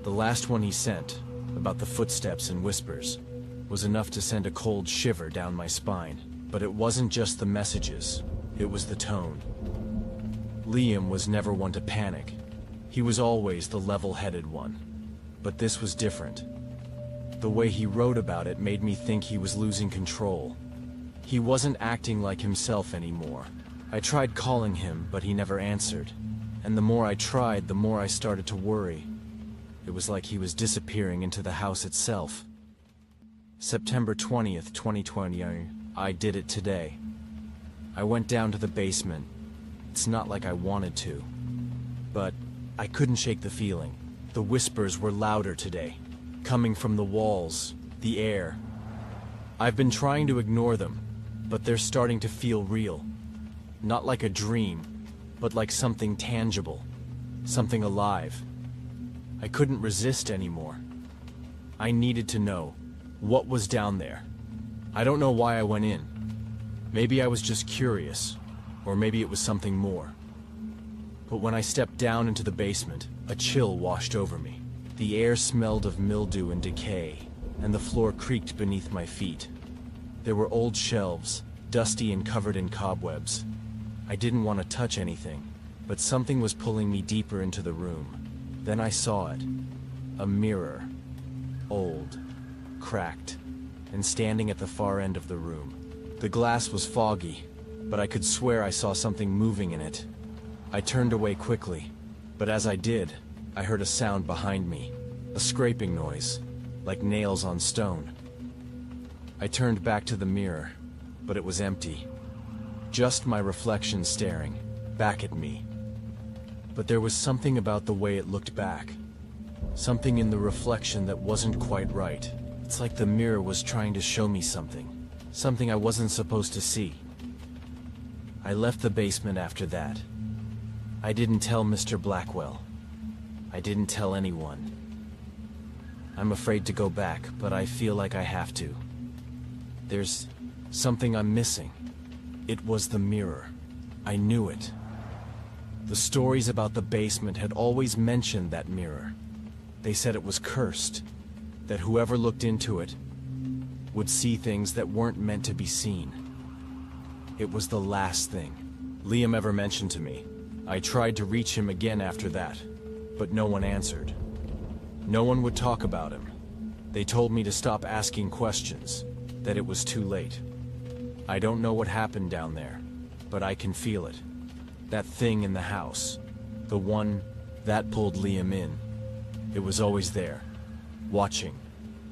Speaker 2: The last one he sent, about the footsteps and whispers, was enough to send a cold shiver down my spine. But it wasn't just the messages, it was the tone. Liam was never one to panic. He was always the level-headed one. But this was different. The way he wrote about it made me think he was losing control. He wasn't acting like himself anymore. I tried calling him, but he never answered. And the more I tried, the more I started to worry. It was like he was disappearing into the house itself. September 20th, 2020, I did it today. I went down to the basement. It's not like I wanted to. But I couldn't shake the feeling. The whispers were louder today, coming from the walls, the air. I've been trying to ignore them, but they're starting to feel real. Not like a dream, but like something tangible, something alive. I couldn't resist anymore. I needed to know what was down there. I don't know why I went in. Maybe I was just curious. or maybe it was something more. But when I stepped down into the basement, a chill washed over me. The air smelled of mildew and decay, and the floor creaked beneath my feet. There were old shelves, dusty and covered in cobwebs. I didn't want to touch anything, but something was pulling me deeper into the room. Then I saw it. A mirror. Old, cracked, and standing at the far end of the room. The glass was foggy, but I could swear I saw something moving in it. I turned away quickly, but as I did, I heard a sound behind me. A scraping noise, like nails on stone. I turned back to the mirror, but it was empty. Just my reflection staring back at me. But there was something about the way it looked back. Something in the reflection that wasn't quite right. It's like the mirror was trying to show me something. Something I wasn't supposed to see. I left the basement after that. I didn't tell Mr. Blackwell. I didn't tell anyone. I'm afraid to go back, but I feel like I have to. There's something I'm missing. It was the mirror. I knew it. The stories about the basement had always mentioned that mirror. They said it was cursed, that whoever looked into it would see things that weren't meant to be seen. It was the last thing Liam ever mentioned to me. I tried to reach him again after that, but no one answered. No one would talk about him. They told me to stop asking questions, that it was too late. I don't know what happened down there, but I can feel it. That thing in the house, the one that pulled Liam in. It was always there, watching,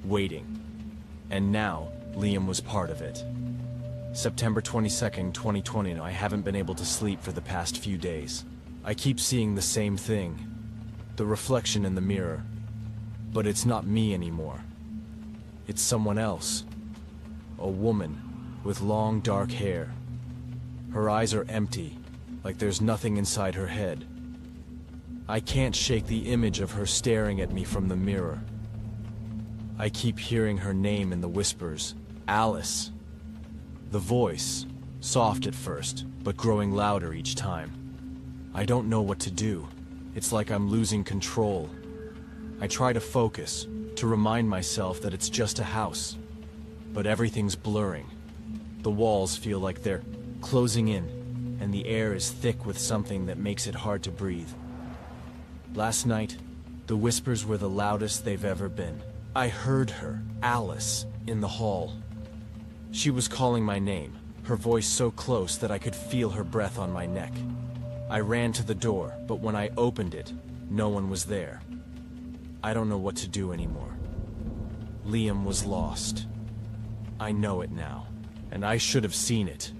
Speaker 2: waiting. And now, Liam was part of it. September 22nd, 2020, I haven't been able to sleep for the past few days. I keep seeing the same thing, the reflection in the mirror. But it's not me anymore. It's someone else. A woman with long dark hair. Her eyes are empty, like there's nothing inside her head. I can't shake the image of her staring at me from the mirror. I keep hearing her name in the whispers, Alice. The voice, soft at first, but growing louder each time. I don't know what to do. It's like I'm losing control. I try to focus, to remind myself that it's just a house. But everything's blurring. The walls feel like they're closing in, and the air is thick with something that makes it hard to breathe. Last night, the whispers were the loudest they've ever been. I heard her, Alice, in the hall. She was calling my name, her voice so close that I could feel her breath on my neck. I ran to the door, but when I opened it, no one was there. I don't know what to do anymore. Liam was lost. I know it now, and I should have seen it.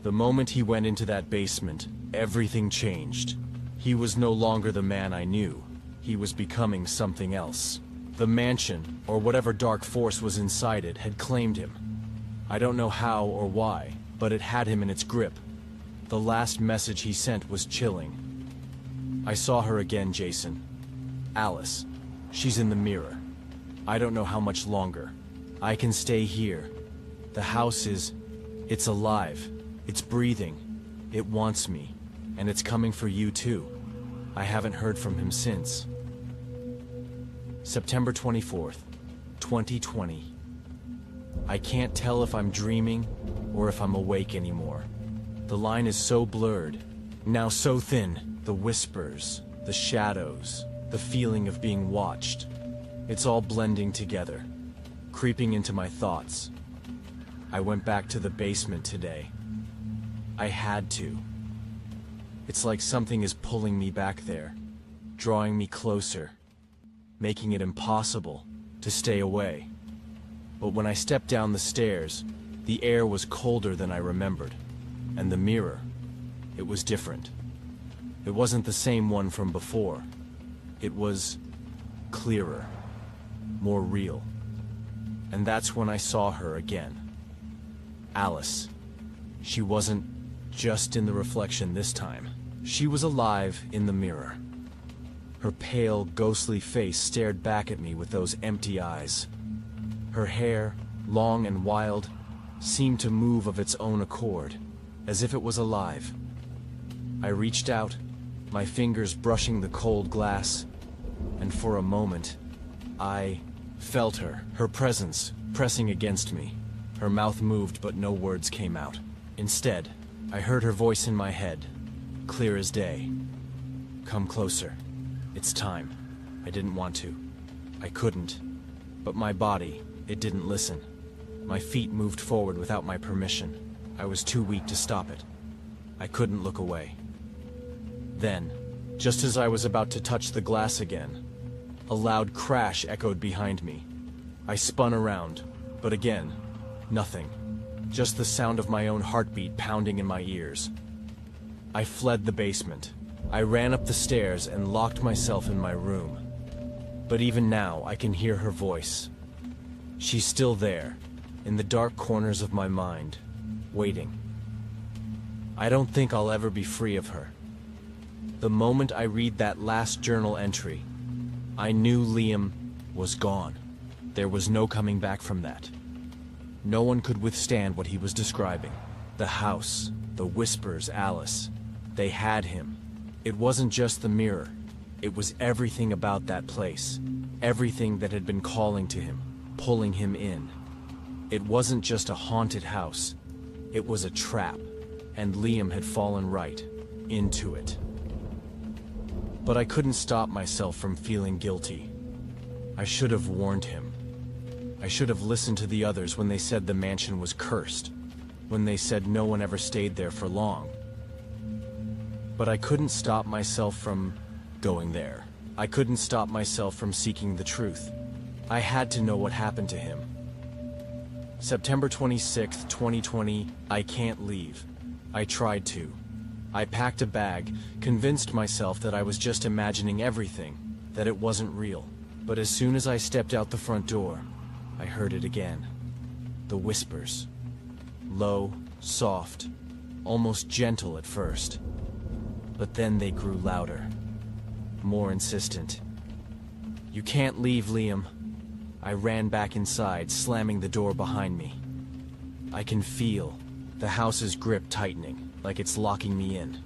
Speaker 2: The moment he went into that basement, everything changed. He was no longer the man I knew. He was becoming something else. The mansion, or whatever dark force was inside it, had claimed him. I don't know how or why, but it had him in its grip. The last message he sent was chilling. I saw her again, Jason. Alice. She's in the mirror. I don't know how much longer. I can stay here. The house it's alive. It's breathing. It wants me. And it's coming for you too. I haven't heard from him since. September 24th, 2020. I can't tell if I'm dreaming or if I'm awake anymore. The line is so blurred, now so thin. The whispers, the shadows, the feeling of being watched. It's all blending together, creeping into my thoughts. I went back to the basement today. I had to. It's like something is pulling me back there, drawing me closer, making it impossible to stay away. But when I stepped down the stairs, the air was colder than I remembered, and the mirror, it was different. It wasn't the same one from before. It was clearer, more real. And that's when I saw her again. Alice. She wasn't just in the reflection this time. She was alive in the mirror. Her pale, ghostly face stared back at me with those empty eyes. Her hair, long and wild, seemed to move of its own accord, as if it was alive. I reached out, my fingers brushing the cold glass, and for a moment, I felt her presence pressing against me. Her mouth moved, but no words came out. Instead, I heard her voice in my head, clear as day. "Come closer. It's time." I didn't want to. I couldn't. But my body, it didn't listen. My feet moved forward without my permission. I was too weak to stop it. I couldn't look away. Then, just as I was about to touch the glass again, a loud crash echoed behind me. I spun around, but again, nothing. Just the sound of my own heartbeat pounding in my ears. I fled the basement. I ran up the stairs and locked myself in my room. But even now, I can hear her voice. She's still there, in the dark corners of my mind, waiting. I don't think I'll ever be free of her. The moment I read that last journal entry, I knew Liam was gone. There was no coming back from that. No one could withstand what he was describing. The house, the whispers, Alice. They had him. It wasn't just the mirror. It was everything about that place. Everything that had been calling to him, pulling him in. It wasn't just a haunted house. It was a trap, and Liam had fallen right into it. But I couldn't stop myself from feeling guilty. I should have warned him. I should have listened to the others when they said the mansion was cursed, when they said no one ever stayed there for long. But I couldn't stop myself from going there. I couldn't stop myself from seeking the truth. I had to know what happened to him. September 26th, 2020, I can't leave. I tried to. I packed a bag, convinced myself that I was just imagining everything, that it wasn't real. But as soon as I stepped out the front door, I heard it again. The whispers. Low, soft, almost gentle at first. But then they grew louder, more insistent. "You can't leave, Liam." I ran back inside, slamming the door behind me. I can feel the house's grip tightening, like it's locking me in.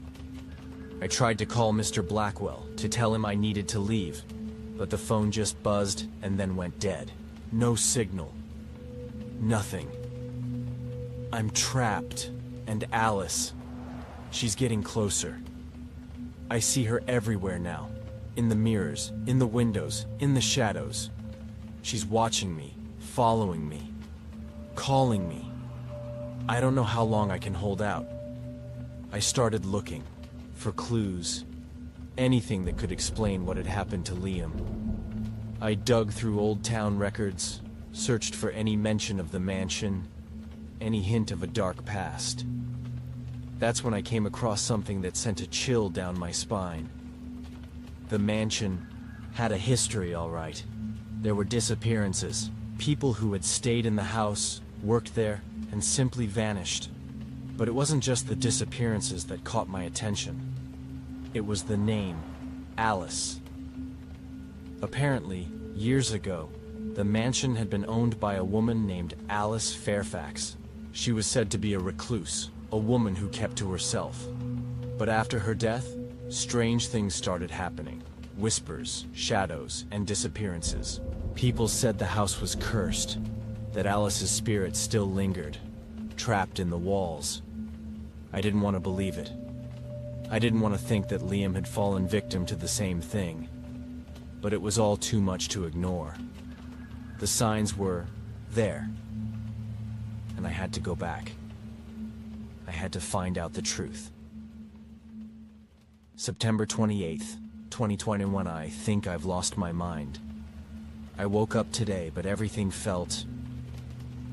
Speaker 2: I tried to call Mr. Blackwell to tell him I needed to leave, but the phone just buzzed and then went dead. No signal. Nothing. I'm trapped, and Alice, she's getting closer. I see her everywhere now, in the mirrors, in the windows, in the shadows. She's watching me, following me, calling me. I don't know how long I can hold out. I started looking for clues, anything that could explain what had happened to Liam. I dug through old town records, searched for any mention of the mansion, any hint of a dark past. That's when I came across something that sent a chill down my spine. The mansion had a history, all right. There were disappearances, people who had stayed in the house, worked there, and simply vanished. But it wasn't just the disappearances that caught my attention. It was the name, Alice. Apparently, years ago, the mansion had been owned by a woman named Alice Fairfax. She was said to be a recluse, a woman who kept to herself. But after her death, strange things started happening. Whispers, shadows, and disappearances. People said the house was cursed, that Alice's spirit still lingered, trapped in the walls. I didn't want to believe it. I didn't want to think that Liam had fallen victim to the same thing. But it was all too much to ignore. The signs were there. And I had to go back. I had to find out the truth. September 28th, 2021. I think I've lost my mind. I woke up today, but everything felt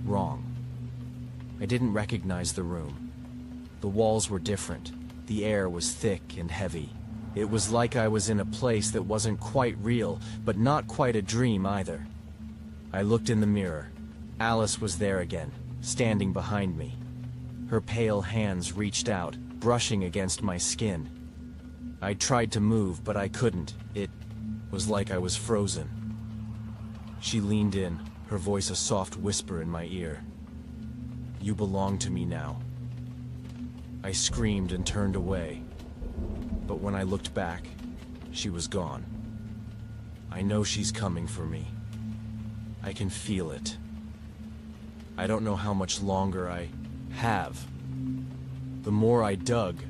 Speaker 2: wrong. I didn't recognize the room. The walls were different. The air was thick and heavy. It was like I was in a place that wasn't quite real, but not quite a dream either. I looked in the mirror. Alice was there again, standing behind me. Her pale hands reached out, brushing against my skin. I tried to move, but I couldn't. It was like I was frozen. She leaned in, her voice a soft whisper in my ear. "You belong to me now." I screamed and turned away. But when I looked back, she was gone. I know she's coming for me. I can feel it. I don't know how much longer I have. The more I dug,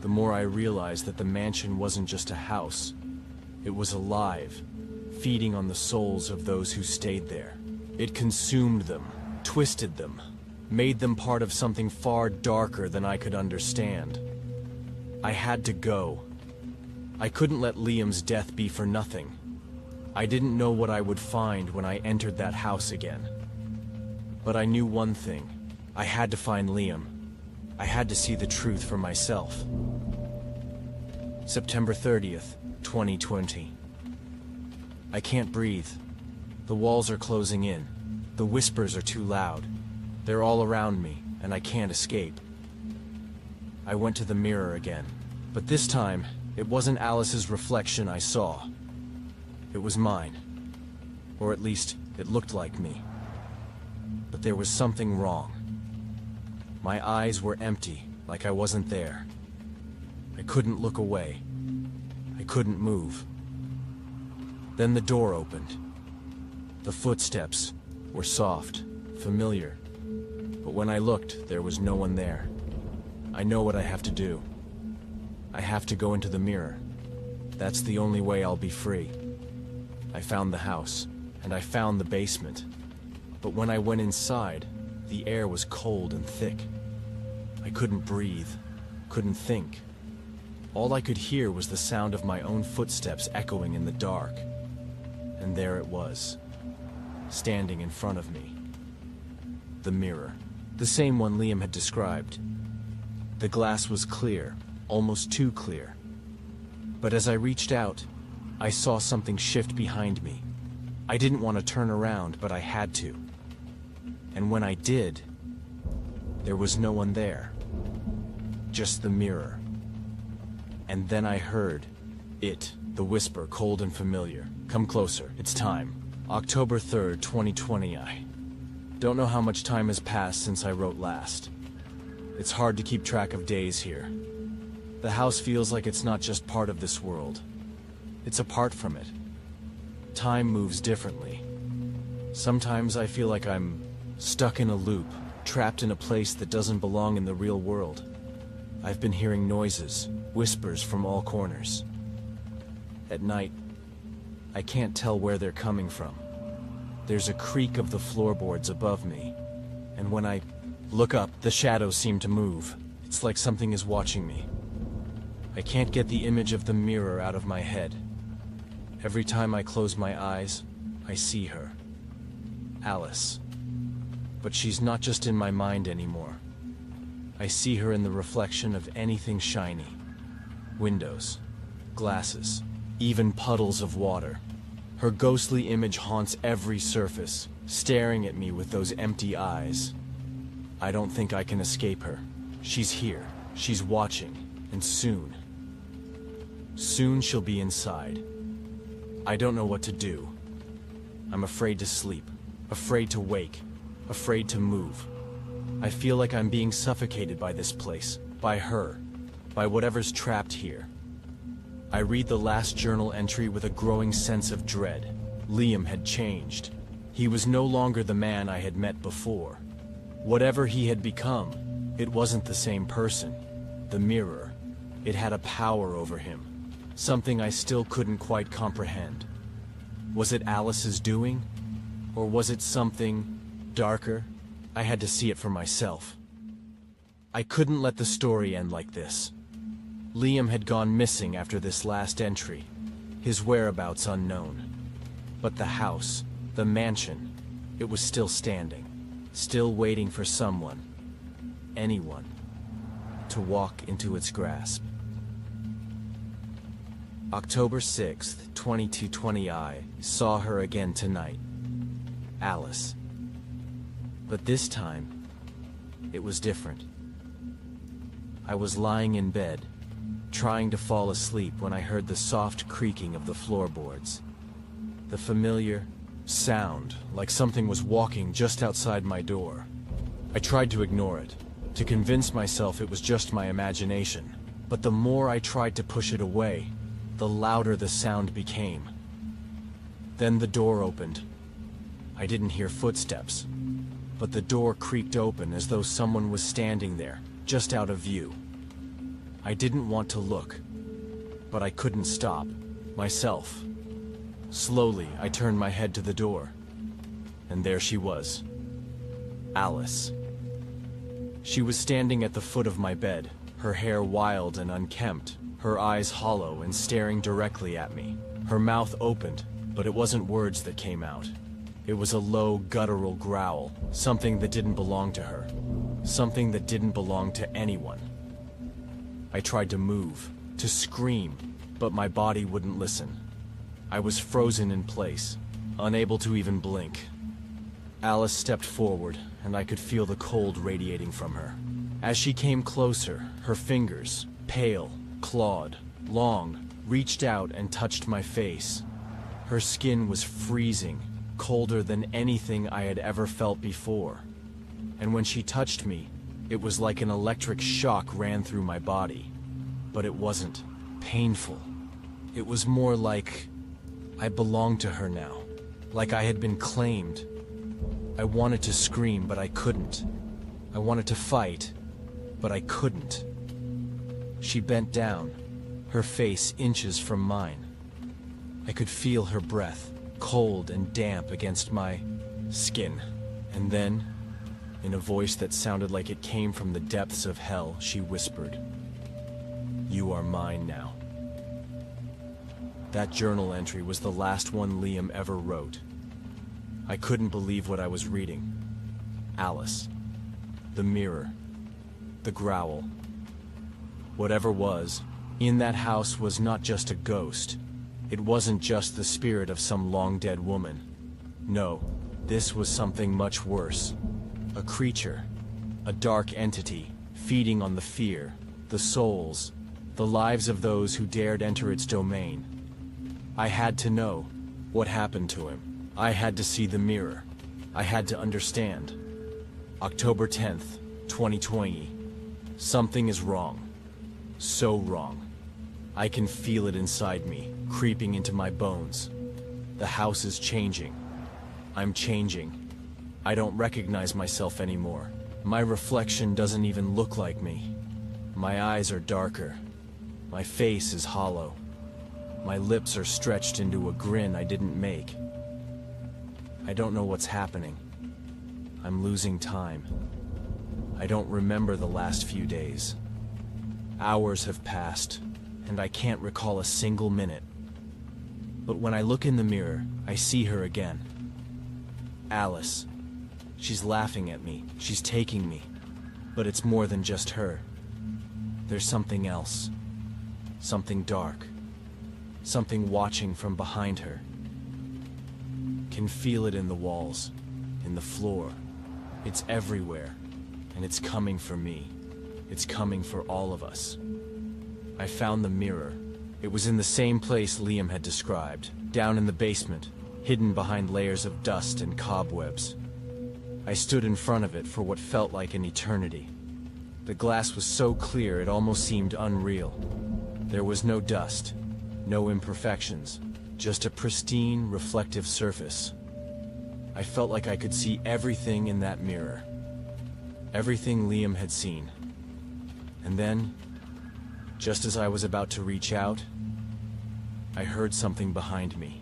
Speaker 2: the more I realized that the mansion wasn't just a house. It was alive, feeding on the souls of those who stayed there. It consumed them, twisted them, made them part of something far darker than I could understand. I had to go. I couldn't let Liam's death be for nothing. I didn't know what I would find when I entered that house again. But I knew one thing. I had to find Liam. I had to see the truth for myself. September 30th, 2020. I can't breathe. The walls are closing in. The whispers are too loud. They're all around me, and I can't escape. I went to the mirror again, but this time, it wasn't Alice's reflection I saw. It was mine. Or at least, it looked like me. But there was something wrong. My eyes were empty, like I wasn't there. I couldn't look away. I couldn't move. Then the door opened. The footsteps were soft, familiar. But when I looked, there was no one there. I know what I have to do. I have to go into the mirror. That's the only way I'll be free. I found the house, and I found the basement. But when I went inside, the air was cold and thick. I couldn't breathe, couldn't think. All I could hear was the sound of my own footsteps echoing in the dark. And there it was, standing in front of me. The mirror, the same one Liam had described. The glass was clear, almost too clear. But as I reached out, I saw something shift behind me. I didn't want to turn around, but I had to. And when I did, there was no one there. Just the mirror. And then I heard it, the whisper, cold and familiar. Come closer, it's time. October 3rd, 2020. I don't know how much time has passed since I wrote last. It's hard to keep track of days here. The house feels like it's not just part of this world. It's apart from it. Time moves differently. Sometimes I feel like I'm stuck in a loop, trapped in a place that doesn't belong in the real world. I've been hearing noises, whispers from all corners. At night, I can't tell where they're coming from. There's a creak of the floorboards above me, and when I look up, the shadows seem to move. It's like something is watching me. I can't get the image of the mirror out of my head. Every time I close my eyes, I see her. Alice. But she's not just in my mind anymore. I see her in the reflection of anything shiny. Windows, glasses, even puddles of water. Her ghostly image haunts every surface, staring at me with those empty eyes. I don't think I can escape her. She's here, she's watching, and soon she'll be inside. I don't know what to do. I'm afraid to sleep, afraid to wake, afraid to move. I feel like I'm being suffocated by this place, by her, by whatever's trapped here. I read the last journal entry with a growing sense of dread. Liam had changed. He was no longer the man I had met before. Whatever he had become, it wasn't the same person. The mirror, it had a power over him. Something I still couldn't quite comprehend. Was it Alice's doing? Or was it something darker? I had to see it for myself. I couldn't let the story end like this. Liam had gone missing after this last entry, his whereabouts unknown. But the house, the mansion, it was still standing, still waiting for someone, anyone, to walk into its grasp. October 6th, 2220. I saw her again tonight. Alice. But this time, it was different. I was lying in bed, trying to fall asleep when I heard the soft creaking of the floorboards. The familiar sound, like something was walking just outside my door. I tried to ignore it, to convince myself it was just my imagination. But the more I tried to push it away, the louder the sound became. Then the door opened. I didn't hear footsteps, but the door creaked open as though someone was standing there, just out of view. I didn't want to look, but I couldn't stop myself. Slowly, I turned my head to the door, and there she was. Alice. She was standing at the foot of my bed, her hair wild and unkempt, her eyes hollow and staring directly at me. Her mouth opened, but it wasn't words that came out. It was a low, guttural growl, something that didn't belong to her, something that didn't belong to anyone. I tried to move, to scream, but my body wouldn't listen. I was frozen in place, unable to even blink. Alice stepped forward, and I could feel the cold radiating from her. As she came closer, her fingers, pale, clawed, long, reached out and touched my face. Her skin was freezing, colder than anything I had ever felt before. And when she touched me, it was like an electric shock ran through my body. But it wasn't painful. It was more like I belonged to her now, like I had been claimed. I wanted to scream, but I couldn't. I wanted to fight, but I couldn't. She bent down, her face inches from mine. I could feel her breath, cold and damp against my skin. And then, in a voice that sounded like it came from the depths of hell, she whispered, "You are mine now." That journal entry was the last one Liam ever wrote. I couldn't believe what I was reading. Alice. The mirror. The growl. Whatever was, in that house was not just a ghost. It wasn't just the spirit of some long-dead woman. No, this was something much worse. A creature. A dark entity, feeding on the fear, the souls, the lives of those who dared enter its domain. I had to know what happened to him. I had to see the mirror. I had to understand. October 10th, 2020. Something is wrong. So wrong. I can feel it inside me, creeping into my bones. The house is changing. I'm changing. I don't recognize myself anymore. My reflection doesn't even look like me. My eyes are darker. My face is hollow. My lips are stretched into a grin I didn't make. I don't know what's happening. I'm losing time. I don't remember the last few days. Hours have passed, and I can't recall a single minute. But when I look in the mirror, I see her again. Alice. She's laughing at me. She's taking me. But it's more than just her. There's something else. Something dark. Something watching from behind her. Can feel it in the walls, in the floor. It's everywhere, and it's coming for me. It's coming for all of us. I found the mirror. It was in the same place Liam had described, down in the basement, hidden behind layers of dust and cobwebs. I stood in front of it for what felt like an eternity. The glass was so clear it almost seemed unreal. There was no dust, no imperfections, just a pristine, reflective surface. I felt like I could see everything in that mirror. Everything Liam had seen. And then, just as I was about to reach out, I heard something behind me.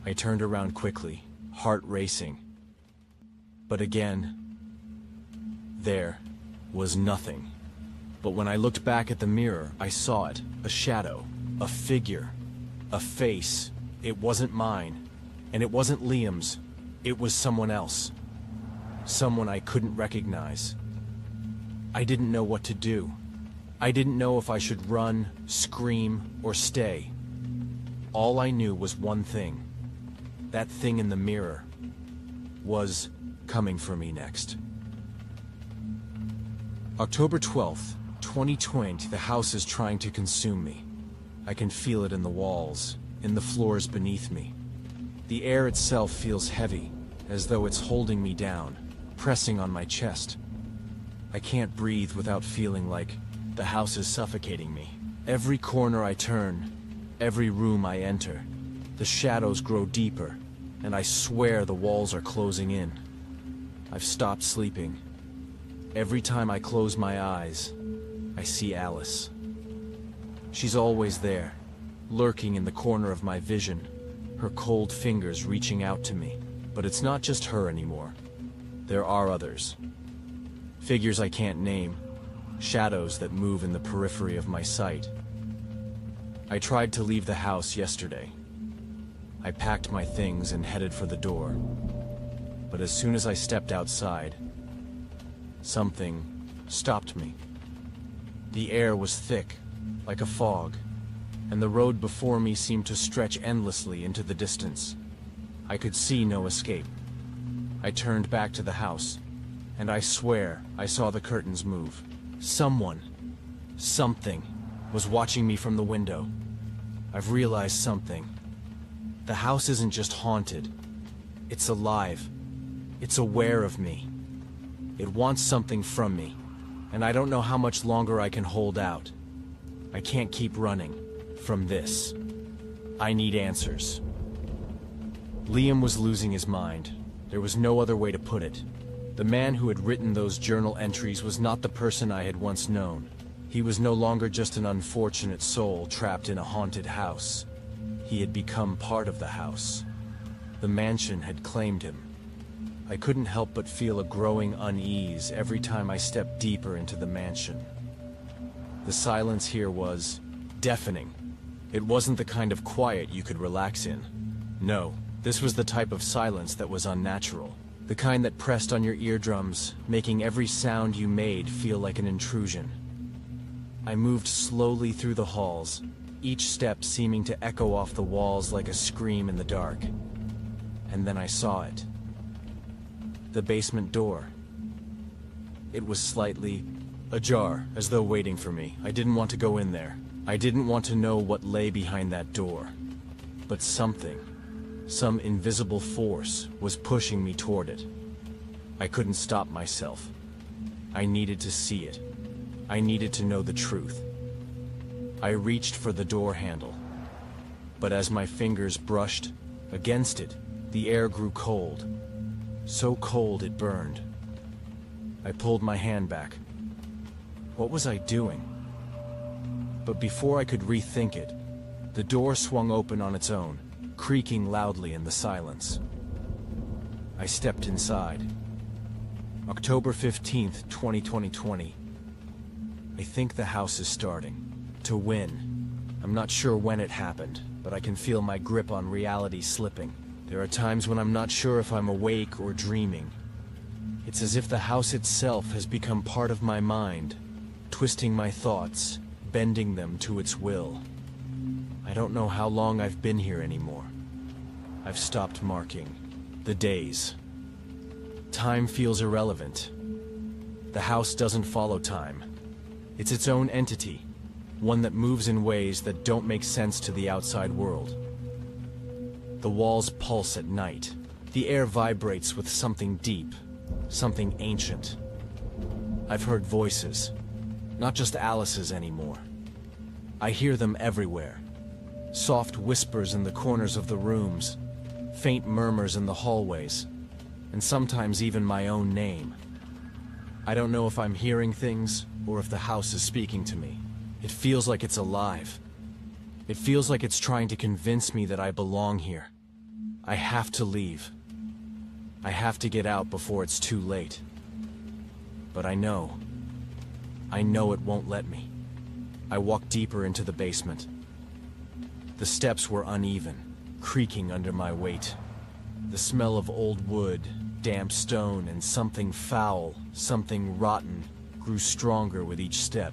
Speaker 2: I turned around quickly, heart racing. But again, there was nothing. But when I looked back at the mirror, I saw it, a shadow, a figure, a face. It wasn't mine, and it wasn't Liam's. It was someone else. Someone I couldn't recognize. I didn't know what to do. I didn't know if I should run, scream, or stay. All I knew was one thing. That thing in the mirror was coming for me next. October 12th, 2020, the house is trying to consume me. I can feel it in the walls, in the floors beneath me. The air itself feels heavy, as though it's holding me down, pressing on my chest. I can't breathe without feeling like The house is suffocating me. Every corner I turn, every room I enter, the shadows grow deeper, and I swear the walls are closing in. I've stopped sleeping. Every time I close my eyes, I see Alice. She's always there, lurking in the corner of my vision, her cold fingers reaching out to me. But it's not just her anymore. There are others. Figures I can't name, shadows that move in the periphery of my sight. I tried to leave the house yesterday. I packed my things and headed for the door. But as soon as I stepped outside, something stopped me. The air was thick, like a fog, and the road before me seemed to stretch endlessly into the distance. I could see no escape. I turned back to the house, and I swear I saw the curtains move. Someone, something, was watching me from the window. I've realized something. The house isn't just haunted. It's alive. It's aware of me. It wants something from me, and I don't know how much longer I can hold out. I can't keep running from this. I need answers. Liam was losing his mind. There was no other way to put it. The man who had written those journal entries was not the person I had once known. He was no longer just an unfortunate soul trapped in a haunted house. He had become part of the house. The mansion had claimed him. I couldn't help but feel a growing unease every time I stepped deeper into the mansion. The silence here was deafening. It wasn't the kind of quiet you could relax in. No, this was the type of silence that was unnatural. The kind that pressed on your eardrums, making every sound you made feel like an intrusion. I moved slowly through the halls, each step seeming to echo off the walls like a scream in the dark. And then I saw it. The basement door. It was slightly ajar, as though waiting for me. I didn't want to go in there. I didn't want to know what lay behind that door. But something, some invisible force, was pushing me toward it. I couldn't stop myself. I needed to see it. I needed to know the truth. I reached for the door handle. But as my fingers brushed against it, the air grew cold. So cold it burned. I pulled my hand back. What was I doing? But before I could rethink it, the door swung open on its own, creaking loudly in the silence. I stepped inside. October 15th, 2020. I think the house is starting to win. I'm not sure when it happened, but I can feel my grip on reality slipping. There are times when I'm not sure if I'm awake or dreaming. It's as if the house itself has become part of my mind, twisting my thoughts, bending them to its will. I don't know how long I've been here anymore. I've stopped marking the days. Time feels irrelevant. The house doesn't follow time. It's its own entity, one that moves in ways that don't make sense to the outside world. The walls pulse at night. The air vibrates with something deep, something ancient. I've heard voices, not just Alice's anymore. I hear them everywhere. Soft whispers in the corners of the rooms, faint murmurs in the hallways, and sometimes even my own name. I don't know if I'm hearing things or if the house is speaking to me. It feels like it's alive. It feels like it's trying to convince me that I belong here. I have to leave. I have to get out before it's too late. But I know it won't let me. I walked deeper into the basement. The steps were uneven, creaking under my weight. The smell of old wood, damp stone, and something foul, something rotten, grew stronger with each step.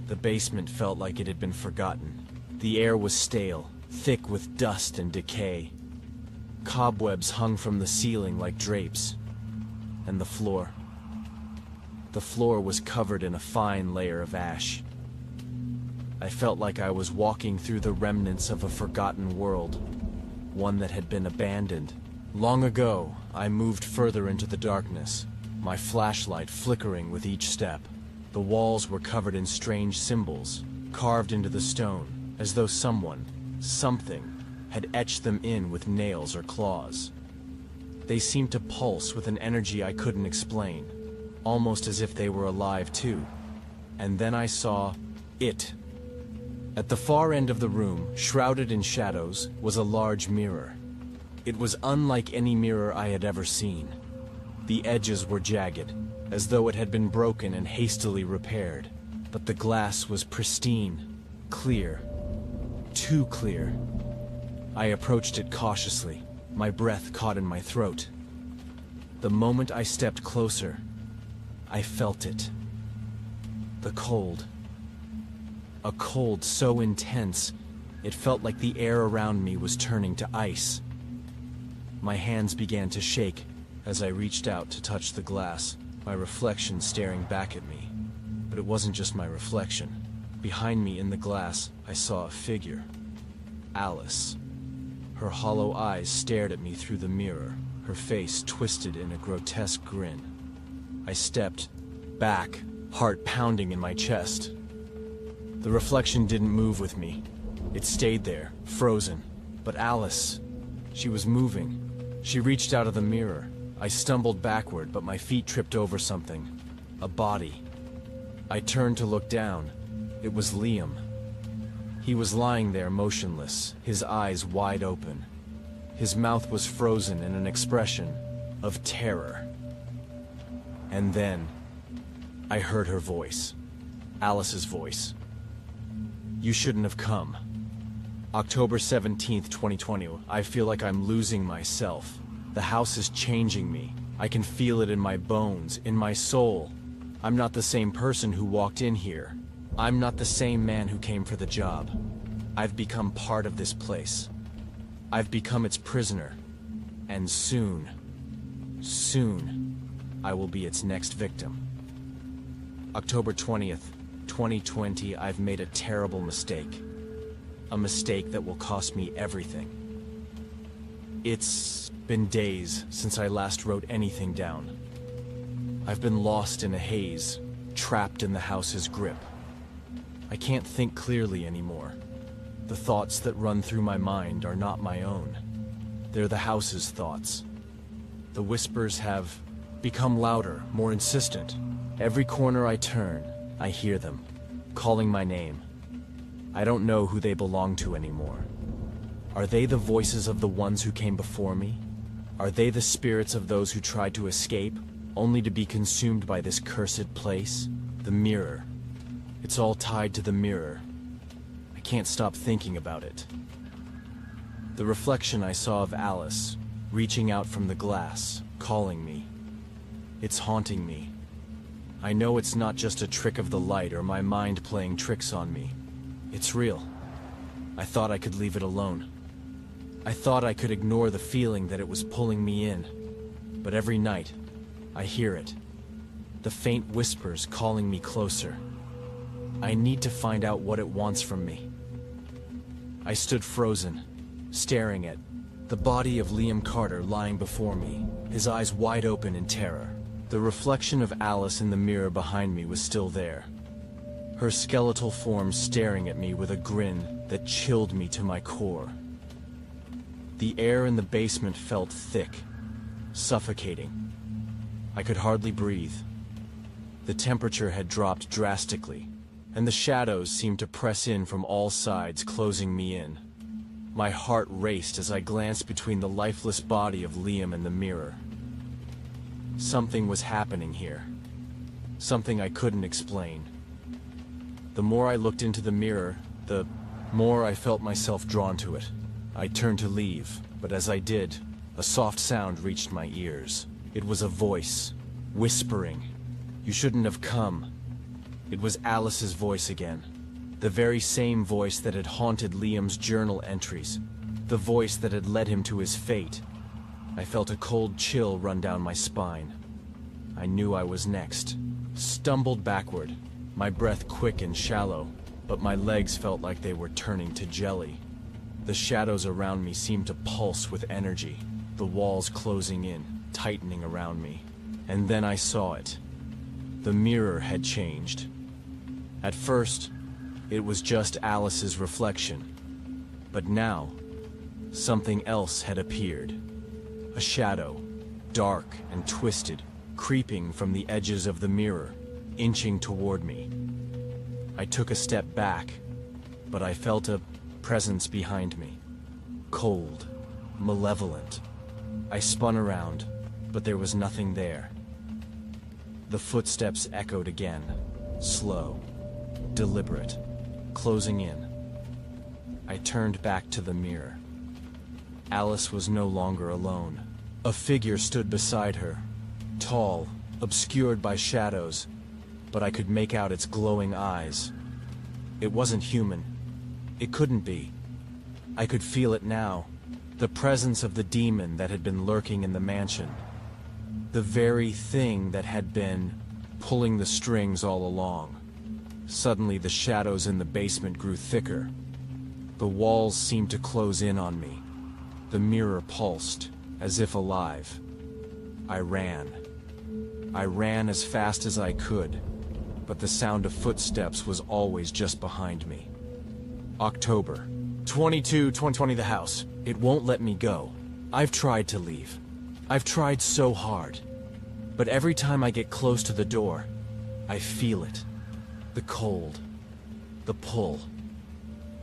Speaker 2: The basement felt like it had been forgotten. The air was stale, thick with dust and decay. Cobwebs hung from the ceiling like drapes. And the floor was covered in a fine layer of ash. I felt like I was walking through the remnants of a forgotten world, one that had been abandoned. Long ago, I moved further into the darkness, my flashlight flickering with each step. The walls were covered in strange symbols, carved into the stone, as though someone, something, had etched them in with nails or claws. They seemed to pulse with an energy I couldn't explain, almost as if they were alive too. And then I saw it. At the far end of the room, shrouded in shadows, was a large mirror. It was unlike any mirror I had ever seen. The edges were jagged, as though it had been broken and hastily repaired. But the glass was pristine, clear, too clear. I approached it cautiously, my breath caught in my throat. The moment I stepped closer, I felt it. The cold. A cold so intense, it felt like the air around me was turning to ice. My hands began to shake as I reached out to touch the glass, my reflection staring back at me. But it wasn't just my reflection. Behind me in the glass, I saw a figure. Alice. Her hollow eyes stared at me through the mirror, her face twisted in a grotesque grin. I stepped back, heart pounding in my chest. The reflection didn't move with me. It stayed there, frozen. But Alice, she was moving. She reached out of the mirror. I stumbled backward, but my feet tripped over something. A body. I turned to look down. It was Liam. He was lying there motionless, his eyes wide open. His mouth was frozen in an expression of terror. And then, I heard her voice. Alice's voice. You shouldn't have come. October 17th, 2020. I feel like I'm losing myself. The house is changing me. I can feel it in my bones, in my soul. I'm not the same person who walked in here. I'm not the same man who came for the job. I've become part of this place. I've become its prisoner. And soon, I will be its next victim. October 20th, 2020, I've made a terrible mistake. A mistake that will cost me everything. It's been days since I last wrote anything down. I've been lost in a haze, trapped in the house's grip. I can't think clearly anymore. The thoughts that run through my mind are not my own. They're the house's thoughts. The whispers have become louder, more insistent. Every corner I turn, I hear them, calling my name. I don't know who they belong to anymore. Are they the voices of the ones who came before me? Are they the spirits of those who tried to escape, only to be consumed by this cursed place? The mirror. It's all tied to the mirror. I can't stop thinking about it. The reflection I saw of Alice, reaching out from the glass, calling me. It's haunting me. I know it's not just a trick of the light or my mind playing tricks on me. It's real. I thought I could leave it alone. I thought I could ignore the feeling that it was pulling me in. But every night, I hear it. The faint whispers calling me closer. I need to find out what it wants from me. I stood frozen, staring at the body of Liam Carter lying before me, his eyes wide open in terror. The reflection of Alice in the mirror behind me was still there, her skeletal form staring at me with a grin that chilled me to my core. The air in the basement felt thick, suffocating. I could hardly breathe. The temperature had dropped drastically, and the shadows seemed to press in from all sides, closing me in. My heart raced as I glanced between the lifeless body of Liam and the mirror. Something was happening here. Something I couldn't explain. The more I looked into the mirror, the more I felt myself drawn to it. I turned to leave, but as I did, a soft sound reached my ears. It was a voice, whispering, "You shouldn't have come." It was Alice's voice again. The very same voice that had haunted Liam's journal entries. The voice that had led him to his fate. I felt a cold chill run down my spine. I knew I was next. Stumbled backward, my breath quick and shallow, but my legs felt like they were turning to jelly. The shadows around me seemed to pulse with energy, the walls closing in, tightening around me. And then I saw it. The mirror had changed. At first, it was just Alice's reflection. But now, something else had appeared. A shadow, dark and twisted, creeping from the edges of the mirror, inching toward me. I took a step back, but I felt a presence behind me. Cold, malevolent. I spun around, but there was nothing there. The footsteps echoed again, slow, deliberate, closing in. I turned back to the mirror. Alice was no longer alone. A figure stood beside her, tall, obscured by shadows, but I could make out its glowing eyes. It wasn't human. It couldn't be. I could feel it now, the presence of the demon that had been lurking in the mansion. The very thing that had been pulling the strings all along. Suddenly the shadows in the basement grew thicker. The walls seemed to close in on me. The mirror pulsed, as if alive. I ran. I ran as fast as I could, but the sound of footsteps was always just behind me. October 22, 2020, the house. It won't let me go. I've tried to leave. I've tried so hard. But every time I get close to the door, I feel it. The cold. The pull.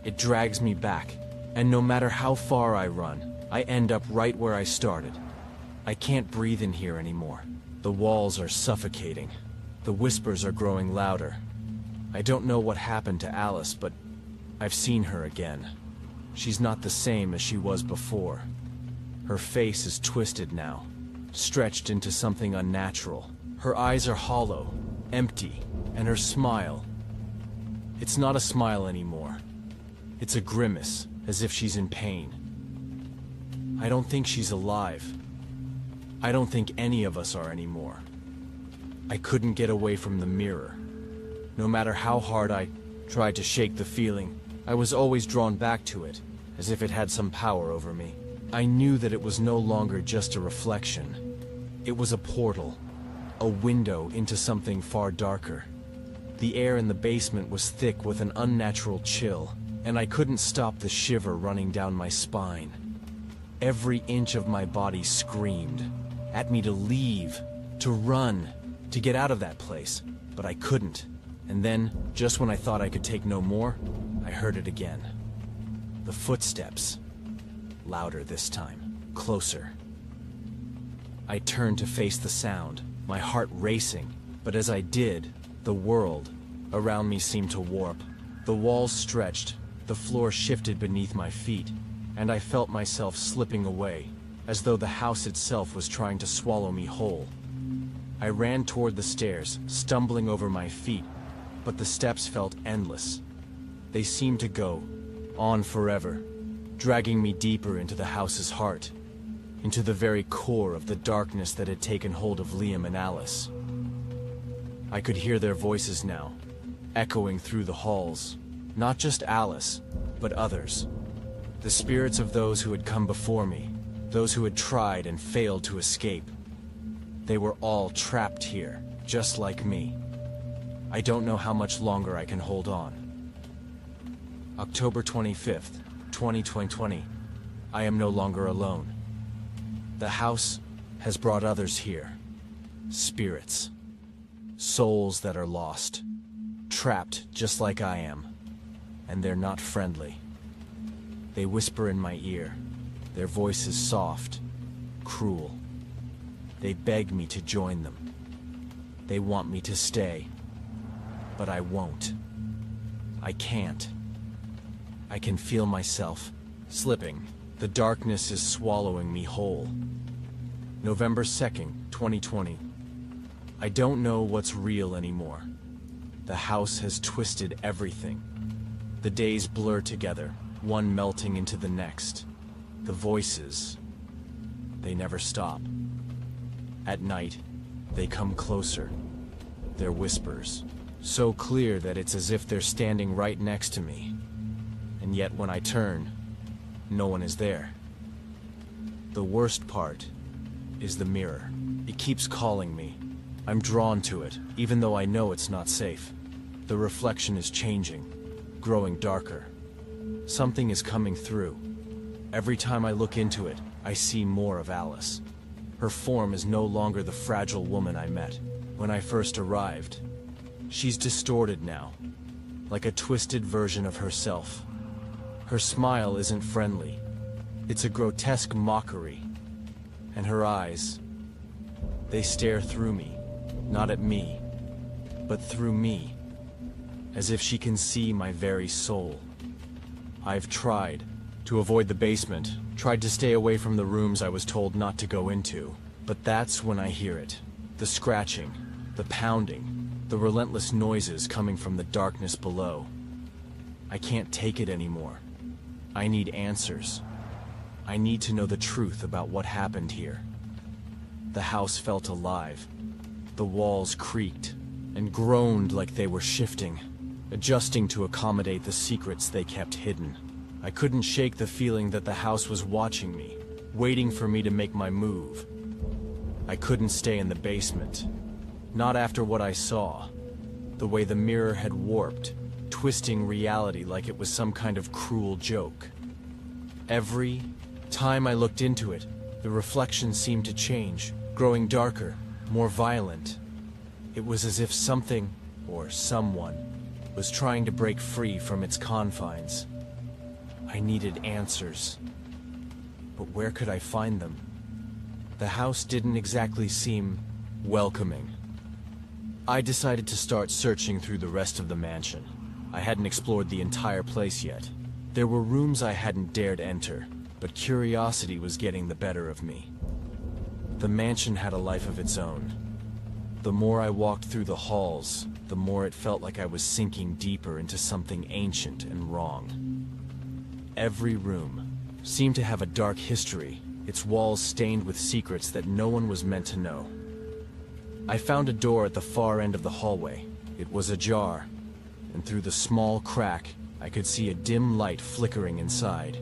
Speaker 2: It drags me back, and no matter how far I run, I end up right where I started. I can't breathe in here anymore. The walls are suffocating. The whispers are growing louder. I don't know what happened to Alice, but I've seen her again. She's not the same as she was before. Her face is twisted now, stretched into something unnatural. Her eyes are hollow, empty, and her smile. It's not a smile anymore. It's a grimace, as if she's in pain. I don't think she's alive. I don't think any of us are anymore. I couldn't get away from the mirror. No matter how hard I tried to shake the feeling, I was always drawn back to it, as if it had some power over me. I knew that it was no longer just a reflection. It was a portal, a window into something far darker. The air in the basement was thick with an unnatural chill, and I couldn't stop the shiver running down my spine. Every inch of my body screamed at me to leave, to run, to get out of that place, but I couldn't. And then, just when I thought I could take no more, I heard it again. The footsteps. Louder this time. Closer. I turned to face the sound, my heart racing, but as I did, the world around me seemed to warp. The walls stretched, the floor shifted beneath my feet, and I felt myself slipping away, as though the house itself was trying to swallow me whole. I ran toward the stairs, stumbling over my feet, but the steps felt endless. They seemed to go on forever, dragging me deeper into the house's heart, into the very core of the darkness that had taken hold of Liam and Alice. I could hear their voices now, echoing through the halls, not just Alice, but others. The spirits of those who had come before me, those who had tried and failed to escape. They were all trapped here, just like me. I don't know how much longer I can hold on. October 25th, 2020. I am no longer alone. The house has brought others here. Spirits. Souls that are lost. Trapped just like I am. And they're not friendly. They whisper in my ear. Their voices soft, cruel. They beg me to join them. They want me to stay. But I won't. I can't. I can feel myself slipping. The darkness is swallowing me whole. November 2nd, 2020. I don't know what's real anymore. The house has twisted everything. The days blur together, one melting into the next. The voices, they never stop. At night, they come closer. Their whispers, so clear that it's as if they're standing right next to me. And yet when I turn, no one is there. The worst part is the mirror. It keeps calling me, I'm drawn to it, even though I know it's not safe. The reflection is changing, growing darker. Something is coming through. Every time I look into it, I see more of Alice. Her form is no longer the fragile woman I met when I first arrived. She's distorted now, like a twisted version of herself. Her smile isn't friendly. It's a grotesque mockery. And her eyes, they stare through me, not at me, but through me, as if she can see my very soul. I've tried to avoid the basement, tried to stay away from the rooms I was told not to go into, but that's when I hear it. The scratching, the pounding, the relentless noises coming from the darkness below. I can't take it anymore. I need answers. I need to know the truth about what happened here. The house felt alive. The walls creaked and groaned like they were shifting, adjusting to accommodate the secrets they kept hidden. I couldn't shake the feeling that the house was watching me, waiting for me to make my move. I couldn't stay in the basement. Not after what I saw. The way the mirror had warped, twisting reality like it was some kind of cruel joke. Every time I looked into it, the reflection seemed to change, growing darker, more violent. It was as if something, or someone, was trying to break free from its confines. I needed answers. But where could I find them? The house didn't exactly seem welcoming. I decided to start searching through the rest of the mansion. I hadn't explored the entire place yet. There were rooms I hadn't dared enter, but curiosity was getting the better of me. The mansion had a life of its own. The more I walked through the halls, the more it felt like I was sinking deeper into something ancient and wrong. Every room seemed to have a dark history, its walls stained with secrets that no one was meant to know. I found a door at the far end of the hallway. It was ajar, and through the small crack, I could see a dim light flickering inside.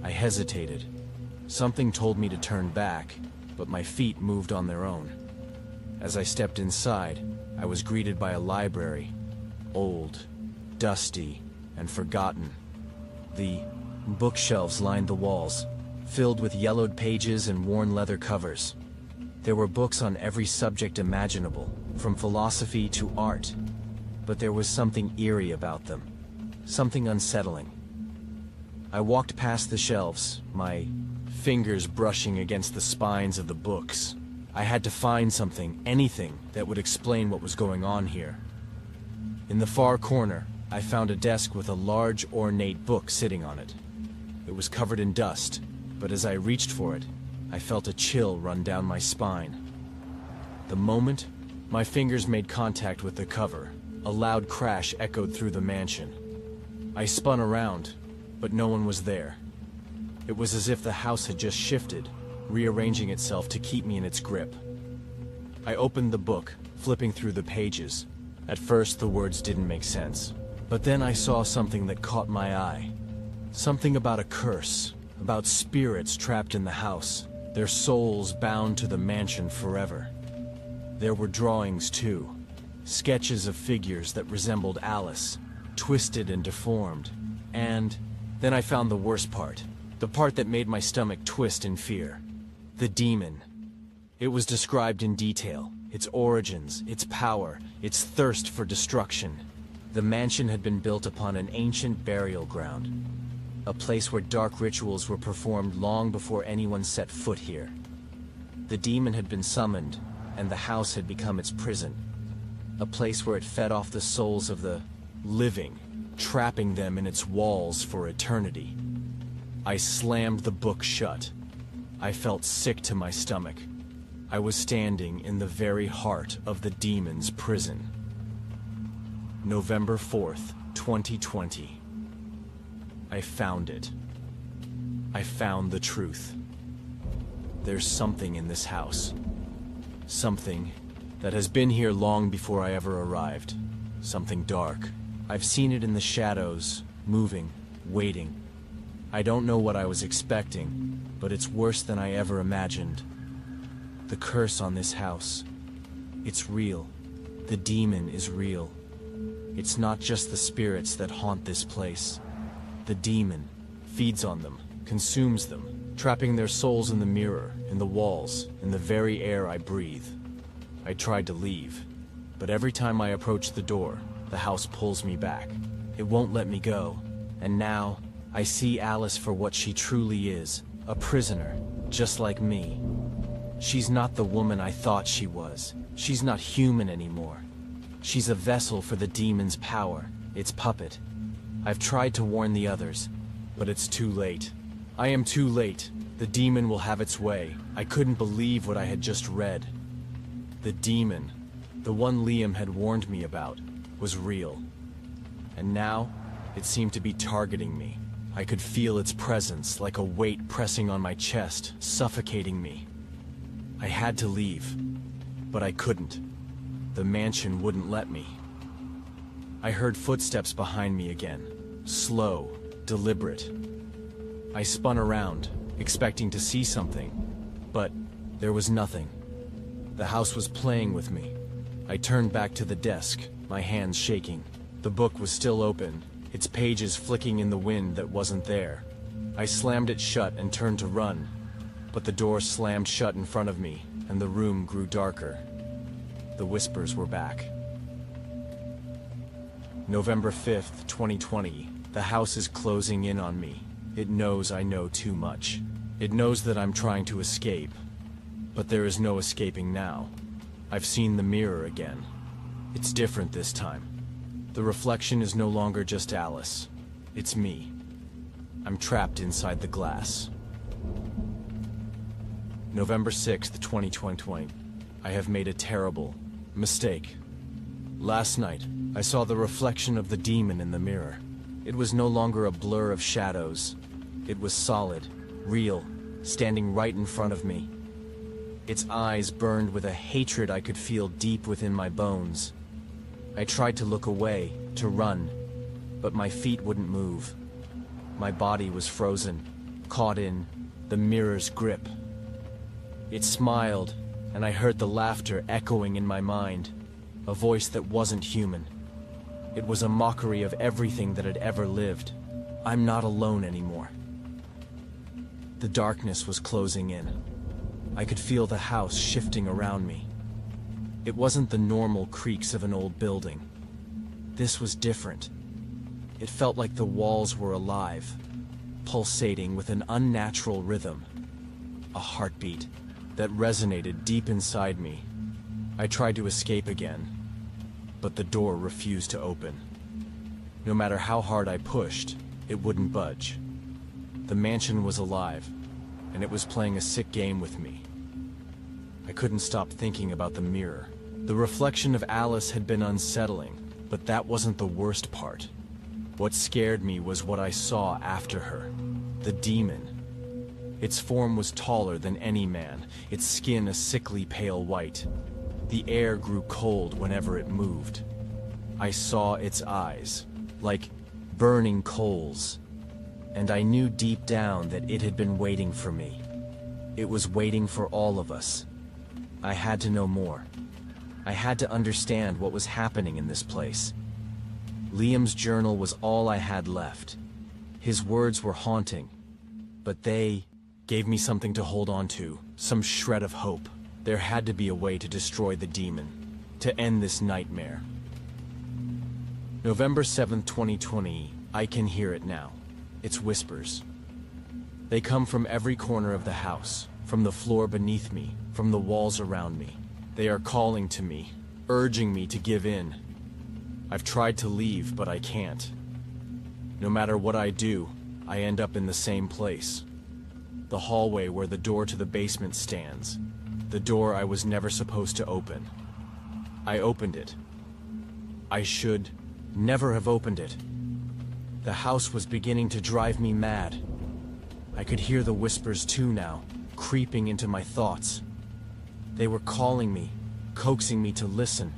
Speaker 2: I hesitated. Something told me to turn back, but my feet moved on their own. As I stepped inside, I was greeted by a library, old, dusty, and forgotten. The bookshelves lined the walls, filled with yellowed pages and worn leather covers. There were books on every subject imaginable, from philosophy to art, but there was something eerie about them, something unsettling. I walked past the shelves, my fingers brushing against the spines of the books. I had to find something, anything, that would explain what was going on here. In the far corner, I found a desk with a large, ornate book sitting on it. It was covered in dust, but as I reached for it, I felt a chill run down my spine. The moment my fingers made contact with the cover, a loud crash echoed through the mansion. I spun around, but no one was there. It was as if the house had just shifted, rearranging itself to keep me in its grip. I opened the book, flipping through the pages. At first, the words didn't make sense, but then I saw something that caught my eye. Something about a curse, about spirits trapped in the house, their souls bound to the mansion forever. There were drawings too, sketches of figures that resembled Alice, twisted and deformed. And then I found the worst part, the part that made my stomach twist in fear. The demon. It was described in detail, its origins, its power, its thirst for destruction. The mansion had been built upon an ancient burial ground, a place where dark rituals were performed long before anyone set foot here. The demon had been summoned, and the house had become its prison, a place where it fed off the souls of the living, trapping them in its walls for eternity. I slammed the book shut. I felt sick to my stomach. I was standing in the very heart of the demon's prison. November 4th, 2020. I found it. I found the truth. There's something in this house. Something that has been here long before I ever arrived. Something dark. I've seen it in the shadows, moving, waiting. I don't know what I was expecting, but it's worse than I ever imagined. The curse on this house. It's real. The demon is real. It's not just the spirits that haunt this place. The demon feeds on them, consumes them, trapping their souls in the mirror, in the walls, in the very air I breathe. I tried to leave, but every time I approach the door, the house pulls me back. It won't let me go. And now, I see Alice for what she truly is, a prisoner, just like me. She's not the woman I thought she was. She's not human anymore. She's a vessel for the demon's power, its puppet. I've tried to warn the others, but it's too late. I am too late. The demon will have its way. I couldn't believe what I had just read. The demon, the one Liam had warned me about, was real. And now, it seemed to be targeting me. I could feel its presence, like a weight pressing on my chest, suffocating me. I had to leave, but I couldn't. The mansion wouldn't let me. I heard footsteps behind me again, slow, deliberate. I spun around, expecting to see something, but there was nothing. The house was playing with me. I turned back to the desk, my hands shaking. The book was still open, its pages flicking in the wind that wasn't there. I slammed it shut and turned to run, but the door slammed shut in front of me, and the room grew darker. The whispers were back. November 5th, 2020. The house is closing in on me. It knows I know too much. It knows that I'm trying to escape, but there is no escaping now. I've seen the mirror again. It's different this time. The reflection is no longer just Alice. It's me. I'm trapped inside the glass. November 6th, 2020. I have made a terrible mistake. Last night, I saw the reflection of the demon in the mirror. It was no longer a blur of shadows. It was solid, real, standing right in front of me. Its eyes burned with a hatred I could feel deep within my bones. I tried to look away, to run, but my feet wouldn't move. My body was frozen, caught in the mirror's grip. It smiled, and I heard the laughter echoing in my mind, a voice that wasn't human. It was a mockery of everything that had ever lived. I'm not alone anymore. The darkness was closing in. I could feel the house shifting around me. It wasn't the normal creaks of an old building. This was different. It felt like the walls were alive, pulsating with an unnatural rhythm. A heartbeat that resonated deep inside me. I tried to escape again, but the door refused to open. No matter how hard I pushed, it wouldn't budge. The mansion was alive, and it was playing a sick game with me. I couldn't stop thinking about the mirror. The reflection of Alice had been unsettling, but that wasn't the worst part. What scared me was what I saw after her. The demon. Its form was taller than any man, its skin a sickly pale white. The air grew cold whenever it moved. I saw its eyes, like burning coals, and I knew deep down that it had been waiting for me. It was waiting for all of us. I had to know more. I had to understand what was happening in this place. Liam's journal was all I had left. His words were haunting, but they gave me something to hold on to, some shred of hope. There had to be a way to destroy the demon, to end this nightmare. November 7th, 2020, I can hear it now. It's whispers. They come from every corner of the house, from the floor beneath me, from the walls around me. They are calling to me, urging me to give in. I've tried to leave, but I can't. No matter what I do, I end up in the same place. The hallway where the door to the basement stands. The door I was never supposed to open. I opened it. I should never have opened it. The house was beginning to drive me mad. I could hear the whispers too now, creeping into my thoughts. They were calling me, coaxing me to listen,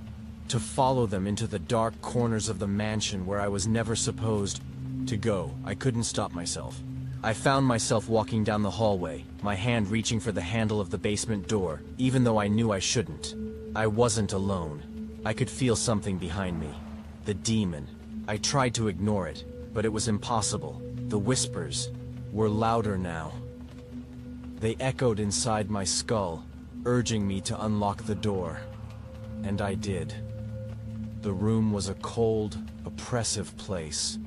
Speaker 2: to follow them into the dark corners of the mansion where I was never supposed to go. I couldn't stop myself. I found myself walking down the hallway, my hand reaching for the handle of the basement door, even though I knew I shouldn't. I wasn't alone. I could feel something behind me. The demon. I tried to ignore it, but it was impossible. The whispers were louder now. They echoed inside my skull, urging me to unlock the door. And I did. The room was a cold, oppressive place.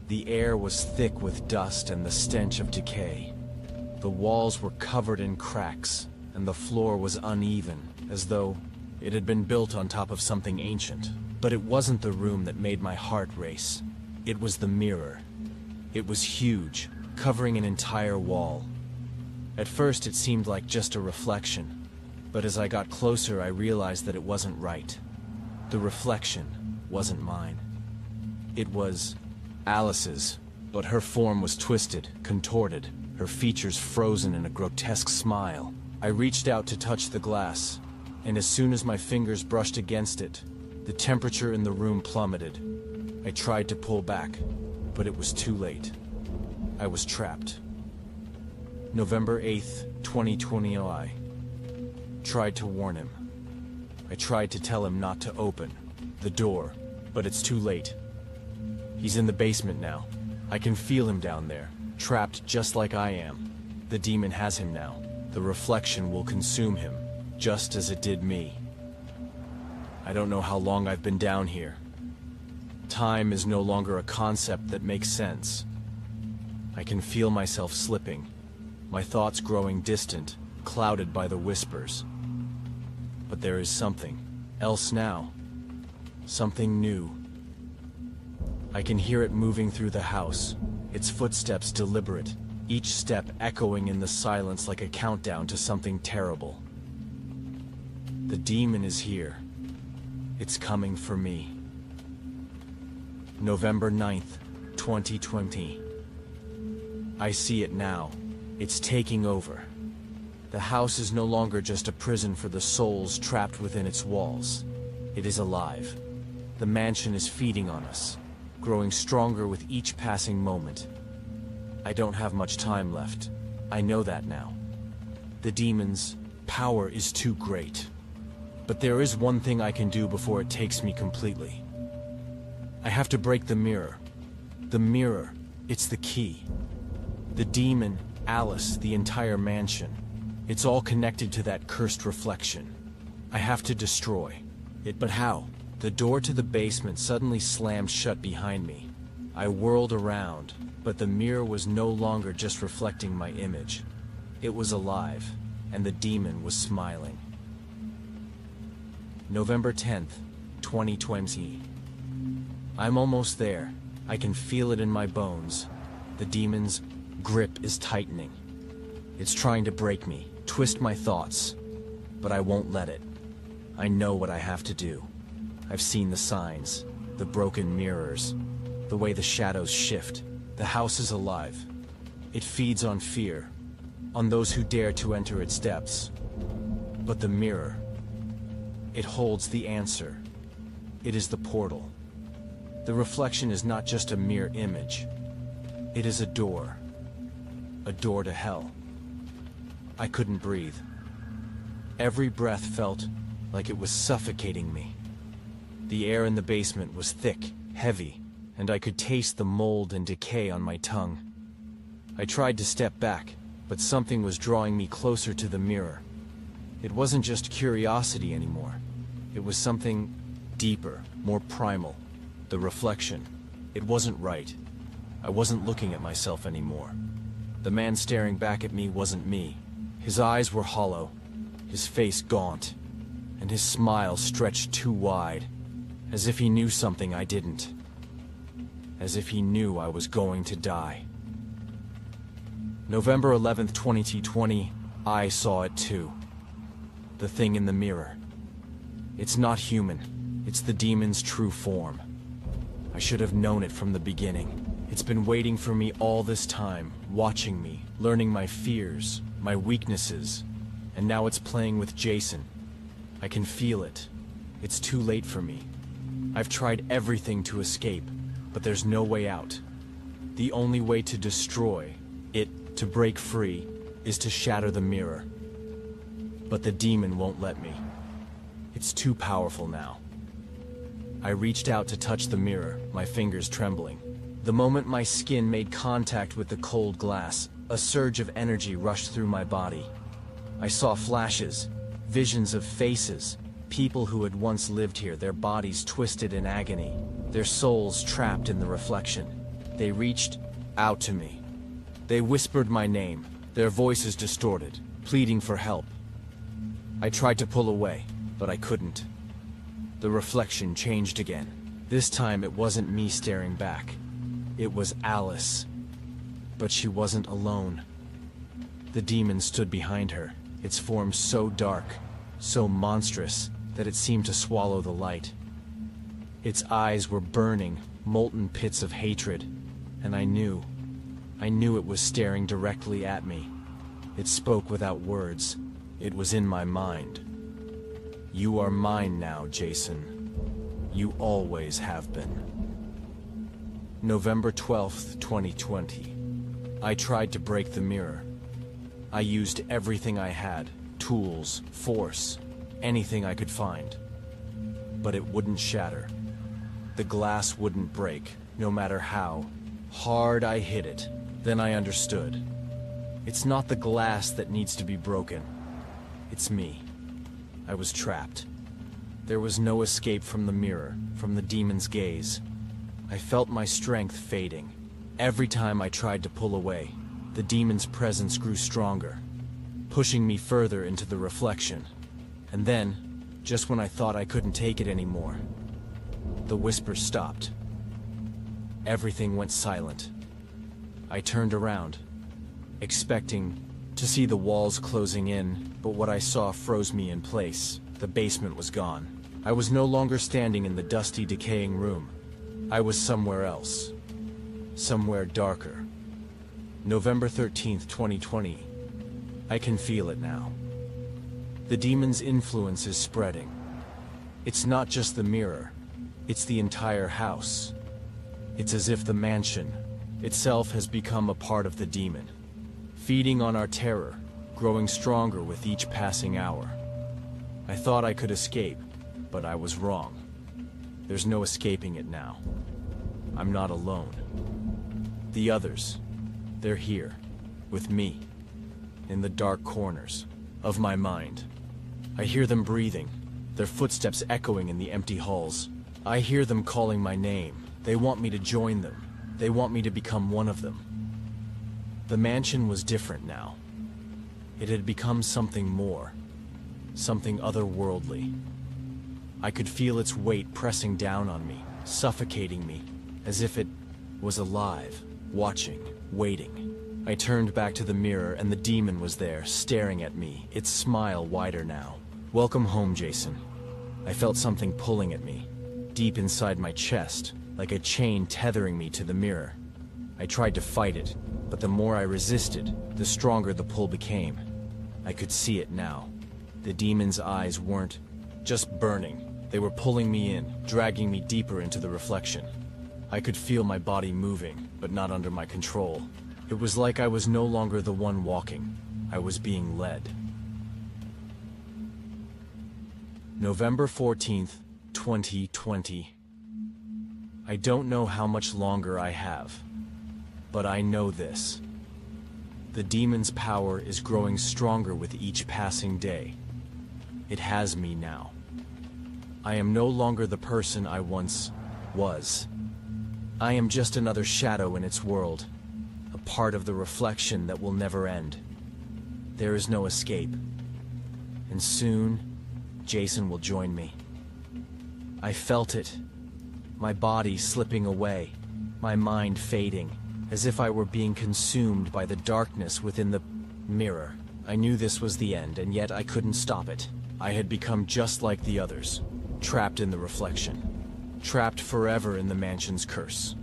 Speaker 2: The air was thick with dust and the stench of decay. The walls were covered in cracks, and the floor was uneven, as though it had been built on top of something ancient. But it wasn't the room that made my heart race. It was the mirror. It was huge, covering an entire wall. At first it seemed like just a reflection, but as I got closer I realized that it wasn't right. The reflection wasn't mine. It was Alice's, but her form was twisted, contorted, her features frozen in a grotesque smile. I reached out to touch the glass, and as soon as my fingers brushed against it, the temperature in the room plummeted. I tried to pull back, but it was too late. I was trapped. November 8th, 2020. I tried to warn him. I tried to tell him not to open the door, but it's too late. He's in the basement now. I can feel him down there, trapped just like I am. The demon has him now. The reflection will consume him, just as it did me. I don't know how long I've been down here. Time is no longer a concept that makes sense. I can feel myself slipping, my thoughts growing distant, clouded by the whispers. But there is something else now. Something new. I can hear it moving through the house, its footsteps deliberate, each step echoing in the silence like a countdown to something terrible. The demon is here. It's coming for me. November 9th, 2020. I see it now. It's taking over. The house is no longer just a prison for the souls trapped within its walls. It is alive. The mansion is feeding on us, growing stronger with each passing moment. I don't have much time left. I know that now. The demon's power is too great. But there is one thing I can do before it takes me completely. I have to break the mirror. The mirror, it's the key. The demon, Alice, the entire mansion. It's all connected to that cursed reflection. I have to destroy it, but how? The door to the basement suddenly slammed shut behind me. I whirled around, but the mirror was no longer just reflecting my image. It was alive, and the demon was smiling. November 10th, 2020. I'm almost there. I can feel it in my bones. The demon's grip is tightening. It's trying to break me, twist my thoughts, but I won't let it. I know what I have to do. I've seen the signs, the broken mirrors, the way the shadows shift. The house is alive. It feeds on fear, on those who dare to enter its depths. But the mirror, it holds the answer. It is the portal. The reflection is not just a mere image. It is a door to hell. I couldn't breathe. Every breath felt like it was suffocating me. The air in the basement was thick, heavy, and I could taste the mold and decay on my tongue. I tried to step back, but something was drawing me closer to the mirror. It wasn't just curiosity anymore. It was something deeper, more primal. The reflection. It wasn't right. I wasn't looking at myself anymore. The man staring back at me wasn't me. His eyes were hollow, his face gaunt, and his smile stretched too wide, as if he knew something I didn't. As if he knew I was going to die. November 11th, 2020, I saw it too. The thing in the mirror. It's not human. It's the demon's true form. I should have known it from the beginning. It's been waiting for me all this time, watching me, learning my fears, my weaknesses, and now it's playing with Jason. I can feel it. It's too late for me. I've tried everything to escape, but there's no way out. The only way to destroy it, to break free, is to shatter the mirror. But the demon won't let me. It's too powerful now. I reached out to touch the mirror, my fingers trembling. The moment my skin made contact with the cold glass, a surge of energy rushed through my body. I saw flashes, visions of faces, people who had once lived here, their bodies twisted in agony, their souls trapped in the reflection. They reached out to me. They whispered my name, their voices distorted, pleading for help. I tried to pull away, but I couldn't. The reflection changed again. This time it wasn't me staring back. It was Alice. But she wasn't alone. The demon stood behind her, its form so dark, so monstrous, that it seemed to swallow the light. Its eyes were burning, molten pits of hatred, and I knew it was staring directly at me. It spoke without words. It was in my mind. You are mine now, Jason. You always have been. November 12th, 2020. I tried to break the mirror. I used everything I had, tools, force, anything I could find. But it wouldn't shatter. The glass wouldn't break, no matter how hard I hit it. Then I understood. It's not the glass that needs to be broken. It's me. I was trapped. There was no escape from the mirror, from the demon's gaze. I felt my strength fading. Every time I tried to pull away, the demon's presence grew stronger, pushing me further into the reflection. And then, just when I thought I couldn't take it anymore, the whisper stopped. Everything went silent. I turned around, expecting to see the walls closing in, but what I saw froze me in place. The basement was gone. I was no longer standing in the dusty, decaying room. I was somewhere else. Somewhere darker. November 13th, 2020. I can feel it now. The demon's influence is spreading. It's not just the mirror. It's the entire house. It's as if the mansion itself has become a part of the demon, feeding on our terror, growing stronger with each passing hour. I thought I could escape, but I was wrong. There's no escaping it now. I'm not alone. The others, they're here, with me, in the dark corners of my mind. I hear them breathing, their footsteps echoing in the empty halls. I hear them calling my name. They want me to join them. They want me to become one of them. The mansion was different now. It had become something more, something otherworldly. I could feel its weight pressing down on me, suffocating me, as if it was alive, watching, waiting. I turned back to the mirror and the demon was there, staring at me, its smile wider now. Welcome home, Jason. I felt something pulling at me, deep inside my chest, like a chain tethering me to the mirror. I tried to fight it, but the more I resisted, the stronger the pull became. I could see it now. The demon's eyes weren't just burning. They were pulling me in, dragging me deeper into the reflection. I could feel my body moving, but not under my control. It was like I was no longer the one walking. I was being led. November 14th, 2020. I don't know how much longer I have, but I know this. The demon's power is growing stronger with each passing day. It has me now. I am no longer the person I once was. I am just another shadow in its world, a part of the reflection that will never end. There is no escape. And soon, Jason will join me. I felt it. My body slipping away, my mind fading, as if I were being consumed by the darkness within the mirror. I knew this was the end, and yet I couldn't stop it. I had become just like the others, trapped in the reflection, trapped forever in the mansion's curse.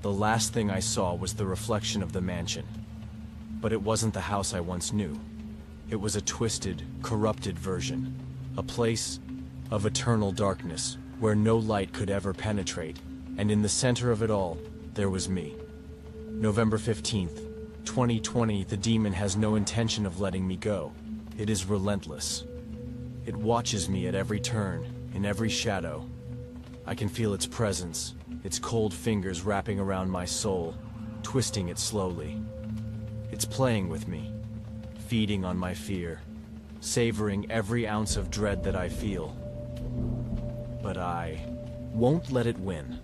Speaker 2: The last thing I saw was the reflection of the mansion. But it wasn't the house I once knew. It was a twisted, corrupted version, a place of eternal darkness, where no light could ever penetrate, and in the center of it all, there was me. November 15th, 2020, the demon has no intention of letting me go. It is relentless. It watches me at every turn, in every shadow. I can feel its presence, its cold fingers wrapping around my soul, twisting it slowly. It's playing with me, feeding on my fear, savoring every ounce of dread that I feel. But I won't let it win.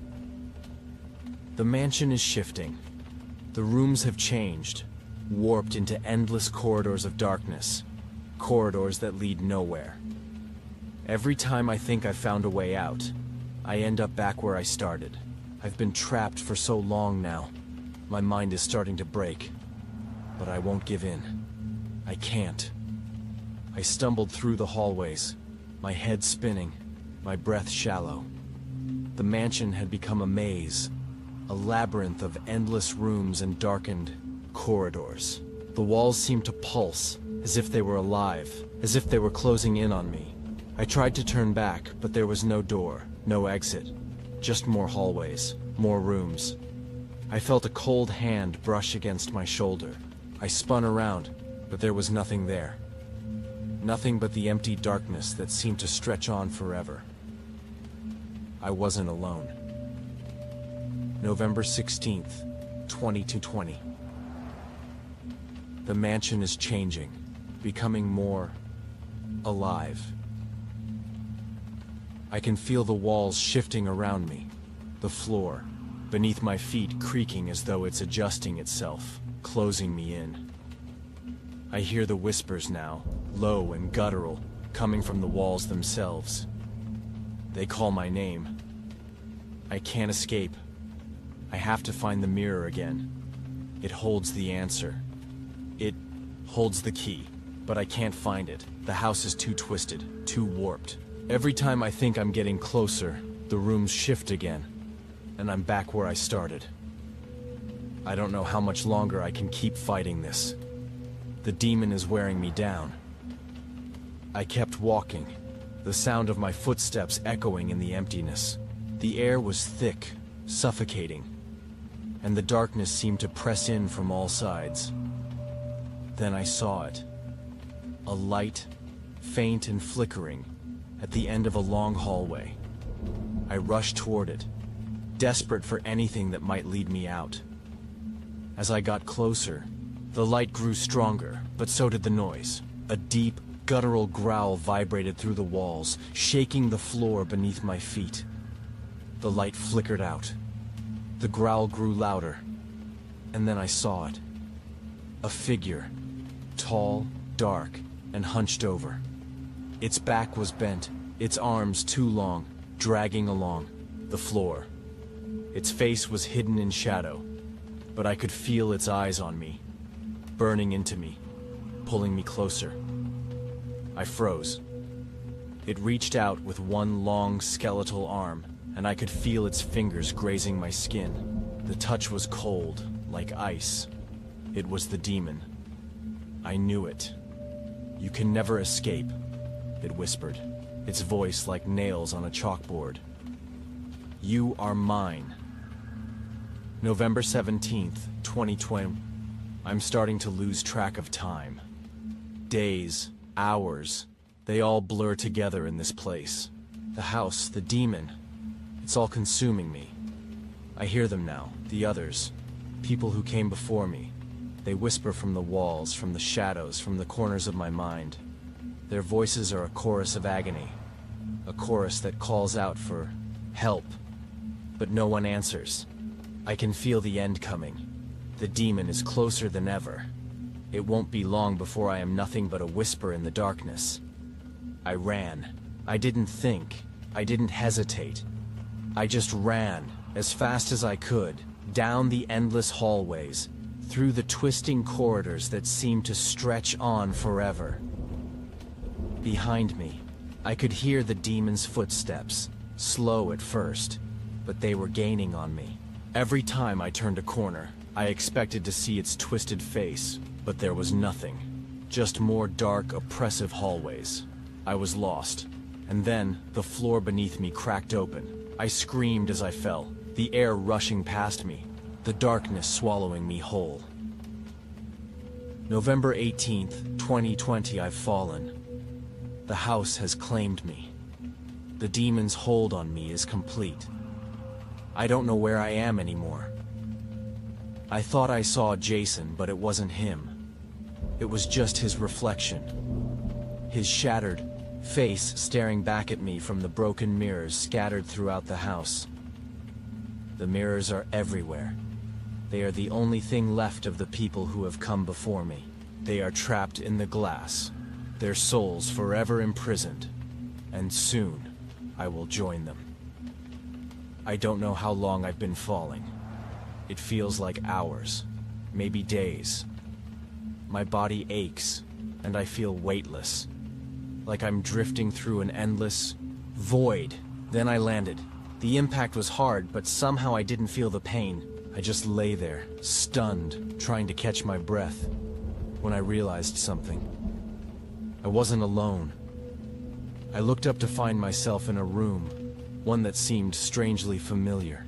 Speaker 2: The mansion is shifting. The rooms have changed, warped into endless corridors of darkness, corridors that lead nowhere. Every time I think I've found a way out, I end up back where I started. I've been trapped for so long now. My mind is starting to break, but I won't give in. I can't. I stumbled through the hallways, my head spinning, my breath shallow. The mansion had become a maze, a labyrinth of endless rooms and darkened corridors. The walls seemed to pulse, as if they were alive, as if they were closing in on me. I tried to turn back, but there was no door, no exit, just more hallways, more rooms. I felt a cold hand brush against my shoulder. I spun around, but there was nothing there. Nothing but the empty darkness that seemed to stretch on forever. I wasn't alone. November 16th, 2020. The mansion is changing, becoming more alive. I can feel the walls shifting around me, the floor beneath my feet creaking as though it's adjusting itself, closing me in. I hear the whispers now, low and guttural, coming from the walls themselves. They call my name. I can't escape. I have to find the mirror again. It holds the answer. It holds the key, but I can't find it. The house is too twisted, too warped. Every time I think I'm getting closer, the rooms shift again, and I'm back where I started. I don't know how much longer I can keep fighting this. The demon is wearing me down. I kept walking, the sound of my footsteps echoing in the emptiness. The air was thick, suffocating, and the darkness seemed to press in from all sides. Then I saw it. A light, faint and flickering, at the end of a long hallway. I rushed toward it, desperate for anything that might lead me out. As I got closer, the light grew stronger, but so did the noise. A deep, guttural growl vibrated through the walls, shaking the floor beneath my feet. The light flickered out. The growl grew louder, and then I saw it. A figure, tall, dark, and hunched over. Its back was bent, its arms too long, dragging along the floor. Its face was hidden in shadow, but I could feel its eyes on me, burning into me, pulling me closer. I froze. It reached out with one long skeletal arm, and I could feel its fingers grazing my skin. The touch was cold, like ice. It was the demon. I knew it. "You can never escape," it whispered, its voice like nails on a chalkboard. "You are mine." November 17th, 2020. I'm starting to lose track of time. Days, hours, they all blur together in this place. The house, the demon, it's all consuming me. I hear them now, the others, people who came before me. They whisper from the walls, from the shadows, from the corners of my mind. Their voices are a chorus of agony, a chorus that calls out for help, but no one answers. I can feel the end coming. The demon is closer than ever. It won't be long before I am nothing but a whisper in the darkness. I ran. I didn't think. I didn't hesitate. I just ran, as fast as I could, down the endless hallways, through the twisting corridors that seemed to stretch on forever. Behind me, I could hear the demon's footsteps, slow at first, but they were gaining on me. Every time I turned a corner, I expected to see its twisted face, but there was nothing. Just more dark, oppressive hallways. I was lost. And then, the floor beneath me cracked open. I screamed as I fell, the air rushing past me, the darkness swallowing me whole. November 18th, 2020, I've fallen. The house has claimed me. The demon's hold on me is complete. I don't know where I am anymore. I thought I saw Jason, but it wasn't him. It was just his reflection. His shattered face staring back at me from the broken mirrors scattered throughout the house. The mirrors are everywhere. They are the only thing left of the people who have come before me. They are trapped in the glass, their souls forever imprisoned, and soon I will join them. I don't know how long I've been falling. It feels like hours, maybe days. My body aches, and I feel weightless, like I'm drifting through an endless void. Then I landed. The impact was hard, but somehow I didn't feel the pain. I just lay there, stunned, trying to catch my breath, when I realized something. I wasn't alone. I looked up to find myself in a room, one that seemed strangely familiar.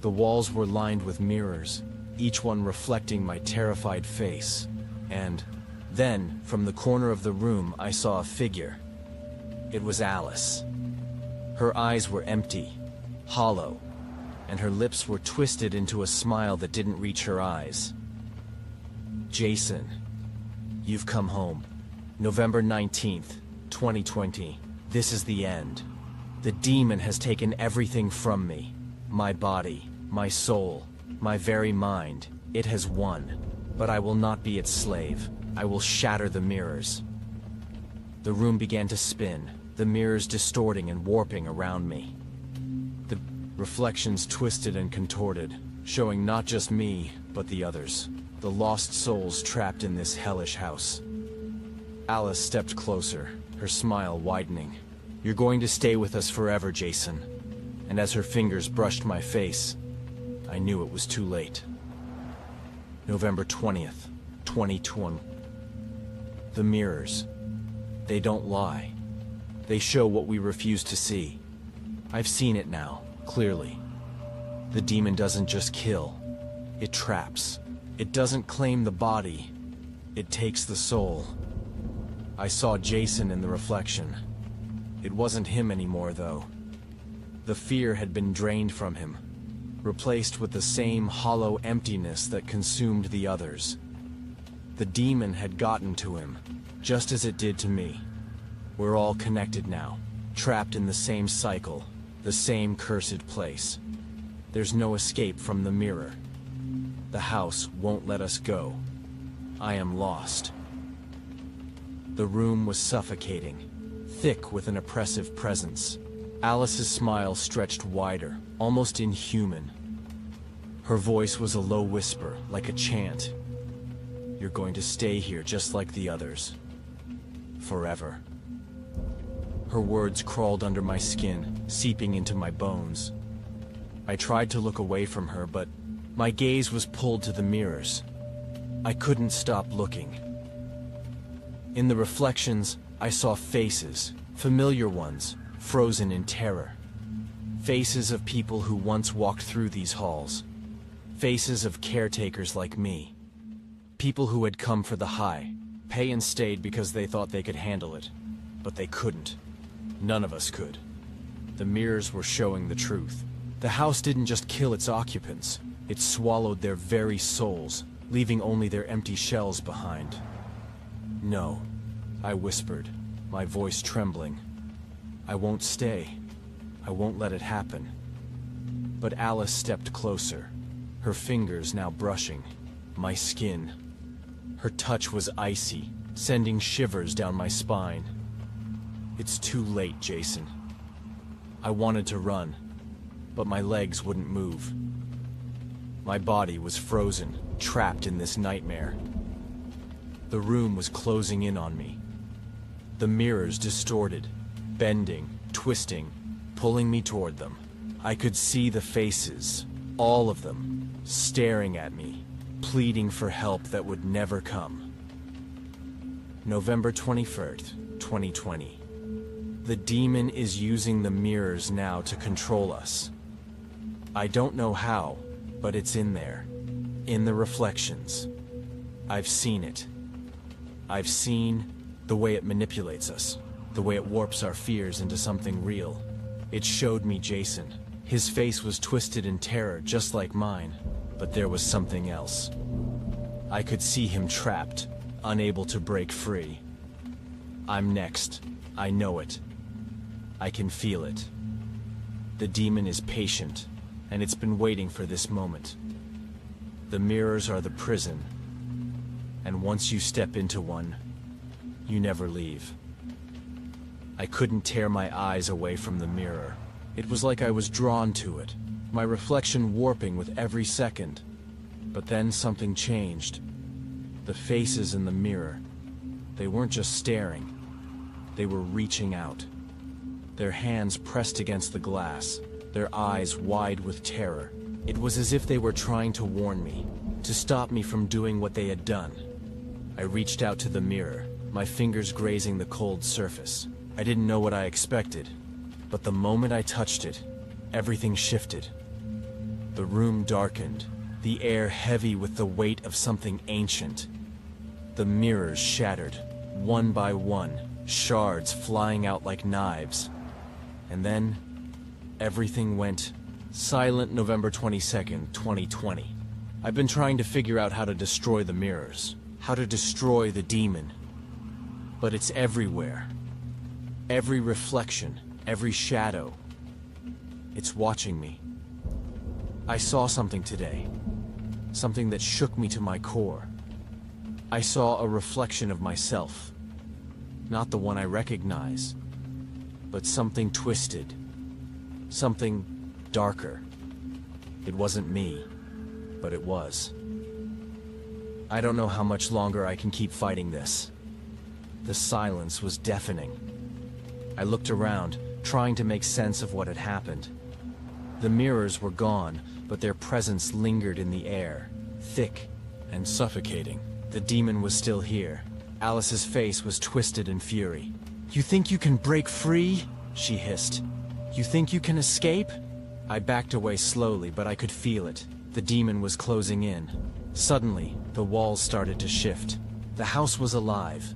Speaker 2: The walls were lined with mirrors, each one reflecting my terrified face. And then, from the corner of the room, I saw a figure. It was Alice. Her eyes were empty, hollow, and her lips were twisted into a smile that didn't reach her eyes. Jason, you've come home. November 19th, 2020. This is the end. The demon has taken everything from me. My body, my soul, my very mind. It has won. But I will not be its slave. I will shatter the mirrors. The room began to spin, the mirrors distorting and warping around me. The reflections twisted and contorted, showing not just me, but the others, the lost souls trapped in this hellish house. Alice stepped closer, her smile widening. You're going to stay with us forever, Jason. And as her fingers brushed my face, I knew it was too late. November 20th, 2020. The mirrors. They don't lie. They show what we refuse to see. I've seen it now, clearly. The demon doesn't just kill. It traps. It doesn't claim the body. It takes the soul. I saw Jason in the reflection. It wasn't him anymore, though. The fear had been drained from him, replaced with the same hollow emptiness that consumed the others. The demon had gotten to him, just as it did to me. We're all connected now, trapped in the same cycle, the same cursed place. There's no escape from the mirror. The house won't let us go. I am lost. The room was suffocating, thick with an oppressive presence. Alice's smile stretched wider, almost inhuman. Her voice was a low whisper, like a chant. You're going to stay here just like the others. Forever. Her words crawled under my skin, seeping into my bones. I tried to look away from her, but my gaze was pulled to the mirrors. I couldn't stop looking. In the reflections, I saw faces, familiar ones, frozen in terror. Faces of people who once walked through these halls. Faces of caretakers like me. People who had come for the high, pay and stayed because they thought they could handle it. But they couldn't. None of us could. The mirrors were showing the truth. The house didn't just kill its occupants. It swallowed their very souls, leaving only their empty shells behind. No, I whispered, my voice trembling. I won't stay. I won't let it happen. But Alice stepped closer, her fingers now brushing my skin. Her touch was icy, sending shivers down my spine. It's too late, Jason. I wanted to run, but my legs wouldn't move. My body was frozen, trapped in this nightmare. The room was closing in on me. The mirrors distorted, bending, twisting, pulling me toward them. I could see the faces, all of them, staring at me, pleading for help that would never come. November 21st, 2020. The demon is using the mirrors now to control us. I don't know how, but it's in there, in the reflections. I've seen it. I've seen The way it manipulates us. The way it warps our fears into something real. It showed me Jason. His face was twisted in terror, just like mine. But there was something else. I could see him trapped, unable to break free. I'm next. I know it. I can feel it. The demon is patient, and it's been waiting for this moment. The mirrors are the prison, and once you step into one, you never leave. I couldn't tear my eyes away from the mirror. It was like I was drawn to it, my reflection warping with every second. But then something changed. The faces in the mirror, they weren't just staring. They were reaching out. Their hands pressed against the glass, their eyes wide with terror. It was as if they were trying to warn me, to stop me from doing what they had done. I reached out to the mirror, my fingers grazing the cold surface. I didn't know what I expected, but the moment I touched it, everything shifted. The room darkened, the air heavy with the weight of something ancient. The mirrors shattered, one by one, shards flying out like knives. And then, everything went silent. November 22nd, 2020. I've been trying to figure out how to destroy the mirrors, how to destroy the demon. But it's everywhere. Every reflection, every shadow. It's watching me. I saw something today. Something that shook me to my core. I saw a reflection of myself. Not the one I recognize, but something twisted. Something darker. It wasn't me, but it was. I don't know how much longer I can keep fighting this. The silence was deafening. I looked around, trying to make sense of what had happened. The mirrors were gone, but their presence lingered in the air, thick and suffocating. The demon was still here. Alice's face was twisted in fury. "You think you can break free?" she hissed. "You think you can escape?" I backed away slowly, but I could feel it. The demon was closing in. Suddenly, the walls started to shift. The house was alive.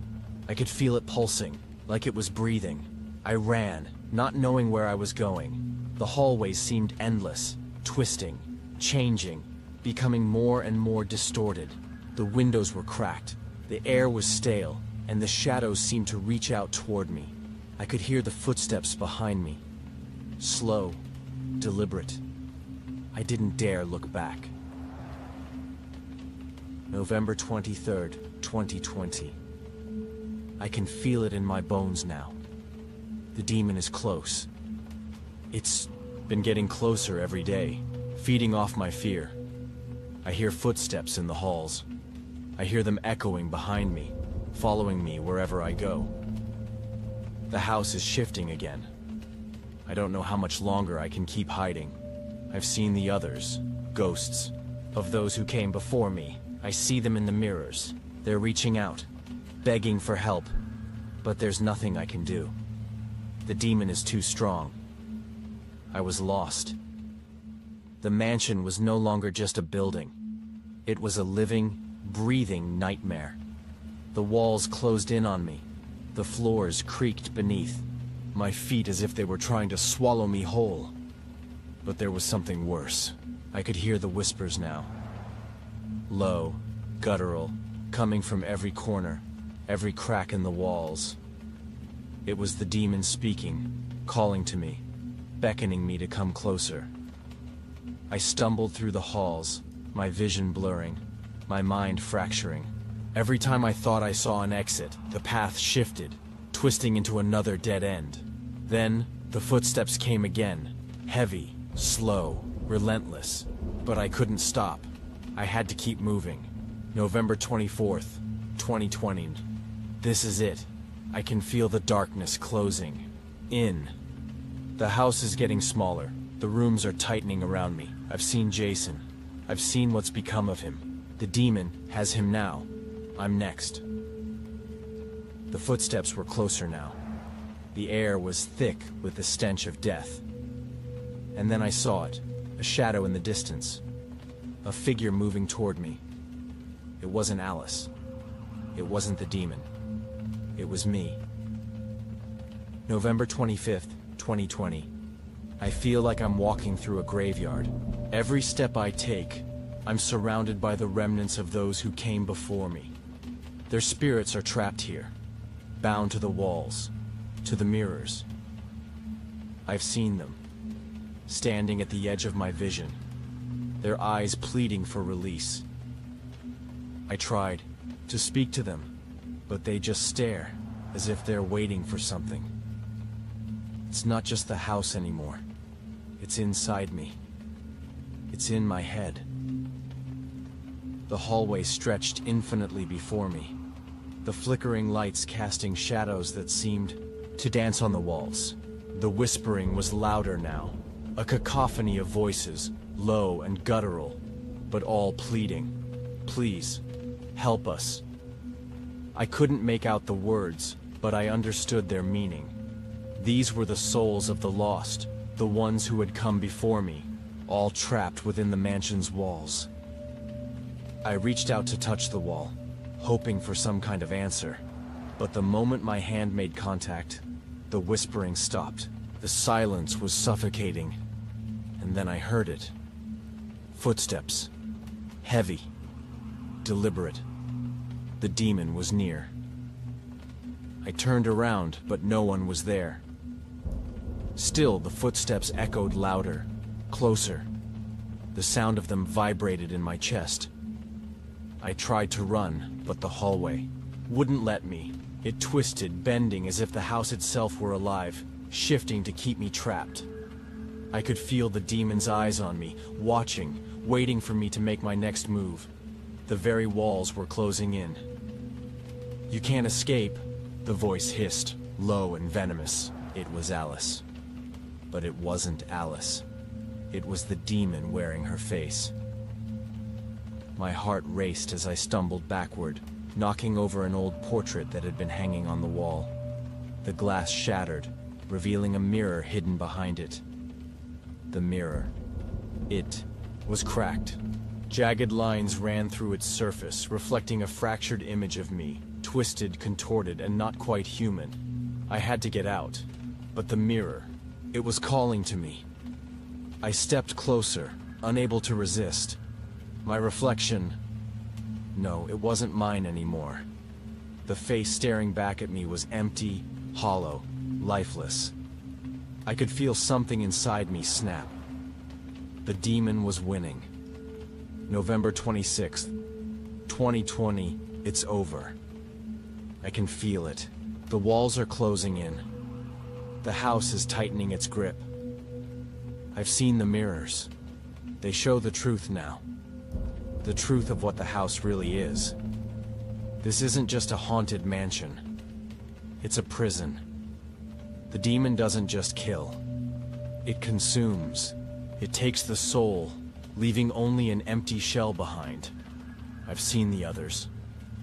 Speaker 2: I could feel it pulsing, like it was breathing. I ran, not knowing where I was going. The hallways seemed endless, twisting, changing, becoming more and more distorted. The windows were cracked, the air was stale, and the shadows seemed to reach out toward me. I could hear the footsteps behind me. Slow, deliberate. I didn't dare look back. November 23rd, 2020. I can feel it in my bones now. The demon is close. It's been getting closer every day, feeding off my fear. I hear footsteps in the halls. I hear them echoing behind me, following me wherever I go. The house is shifting again. I don't know how much longer I can keep hiding. I've seen the others, ghosts, of those who came before me. I see them in the mirrors. They're reaching out, begging for help, but there's nothing I can do. The demon is too strong. I was lost. The mansion was no longer just a building. It was a living, breathing nightmare. The walls closed in on me. The floors creaked beneath, my feet as if they were trying to swallow me whole. But there was something worse. I could hear the whispers now. Low, guttural, coming from every corner, every crack in the walls. It was the demon speaking, calling to me, beckoning me to come closer. I stumbled through the halls, my vision blurring, my mind fracturing. Every time I thought I saw an exit, the path shifted, twisting into another dead end. Then, the footsteps came again, heavy, slow, relentless. But I couldn't stop. I had to keep moving. November 24th, 2020. This is it. I can feel the darkness closing in. The house is getting smaller. The rooms are tightening around me. I've seen Jason. I've seen what's become of him. The demon has him now. I'm next. The footsteps were closer now. The air was thick with the stench of death. And then I saw it, a shadow in the distance. A figure moving toward me. It wasn't Alice. It wasn't the demon. It was me. November 25th, 2020. I feel like I'm walking through a graveyard. Every step I take, I'm surrounded by the remnants of those who came before me. Their spirits are trapped here, bound to the walls, to the mirrors. I've seen them, standing at the edge of my vision, their eyes pleading for release. I tried to speak to them, but they just stare, as if they're waiting for something. It's not just the house anymore. It's inside me. It's in my head. The hallway stretched infinitely before me, the flickering lights casting shadows that seemed to dance on the walls. The whispering was louder now, a cacophony of voices, low and guttural, but all pleading, "Please, help us." I couldn't make out the words, but I understood their meaning. These were the souls of the lost, the ones who had come before me, all trapped within the mansion's walls. I reached out to touch the wall, hoping for some kind of answer. But the moment my hand made contact, the whispering stopped. The silence was suffocating. And then I heard it. Footsteps. Heavy. Deliberate. The demon was near. I turned around, but no one was there. Still, the footsteps echoed louder, closer. The sound of them vibrated in my chest. I tried to run, but the hallway wouldn't let me. It twisted, bending as if the house itself were alive, shifting to keep me trapped. I could feel the demon's eyes on me, watching, waiting for me to make my next move. The very walls were closing in. "You can't escape," the voice hissed, low and venomous. It was Alice. But it wasn't Alice. It was the demon wearing her face. My heart raced as I stumbled backward, knocking over an old portrait that had been hanging on the wall. The glass shattered, revealing a mirror hidden behind it. The mirror. It was cracked. Jagged lines ran through its surface, reflecting a fractured image of me, twisted, contorted, and not quite human. I had to get out. But the mirror, it was calling to me. I stepped closer, unable to resist. My reflection... No, it wasn't mine anymore. The face staring back at me was empty, hollow, lifeless. I could feel something inside me snap. The demon was winning. November 26th, 2020, it's over. I can feel it. The walls are closing in. The house is tightening its grip. I've seen the mirrors. They show the truth now. The truth of what the house really is. This isn't just a haunted mansion. It's a prison. The demon doesn't just kill. It consumes. It takes the soul, leaving only an empty shell behind. I've seen the others.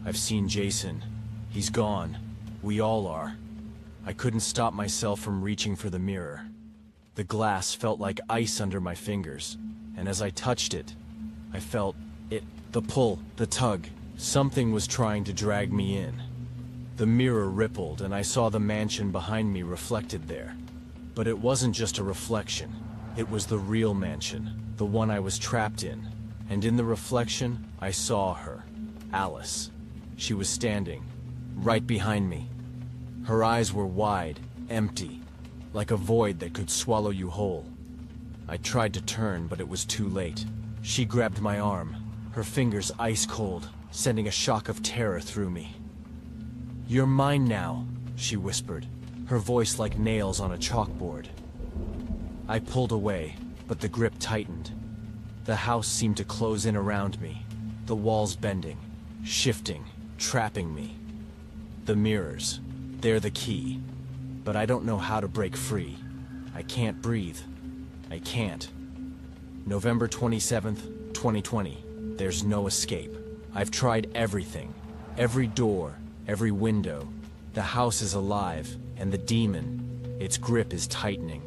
Speaker 2: I've seen Jason. He's gone. We all are. I couldn't stop myself from reaching for the mirror. The glass felt like ice under my fingers, and as I touched it, I felt it, the pull, the tug. Something was trying to drag me in. The mirror rippled, and I saw the mansion behind me reflected there. But it wasn't just a reflection. It was the real mansion, the one I was trapped in. And in the reflection, I saw her, Alice. She was standing, right behind me. Her eyes were wide, empty, like a void that could swallow you whole. I tried to turn, but it was too late. She grabbed my arm, her fingers ice cold, sending a shock of terror through me. "You're mine now," she whispered, her voice like nails on a chalkboard. I pulled away, but the grip tightened. The house seemed to close in around me, the walls bending, shifting, trapping me. The mirrors, they're the key, but I don't know how to break free. I can't breathe. I can't. November 27th, 2020. There's no escape. I've tried everything. Every door, every window. The house is alive, and the demon, its grip is tightening.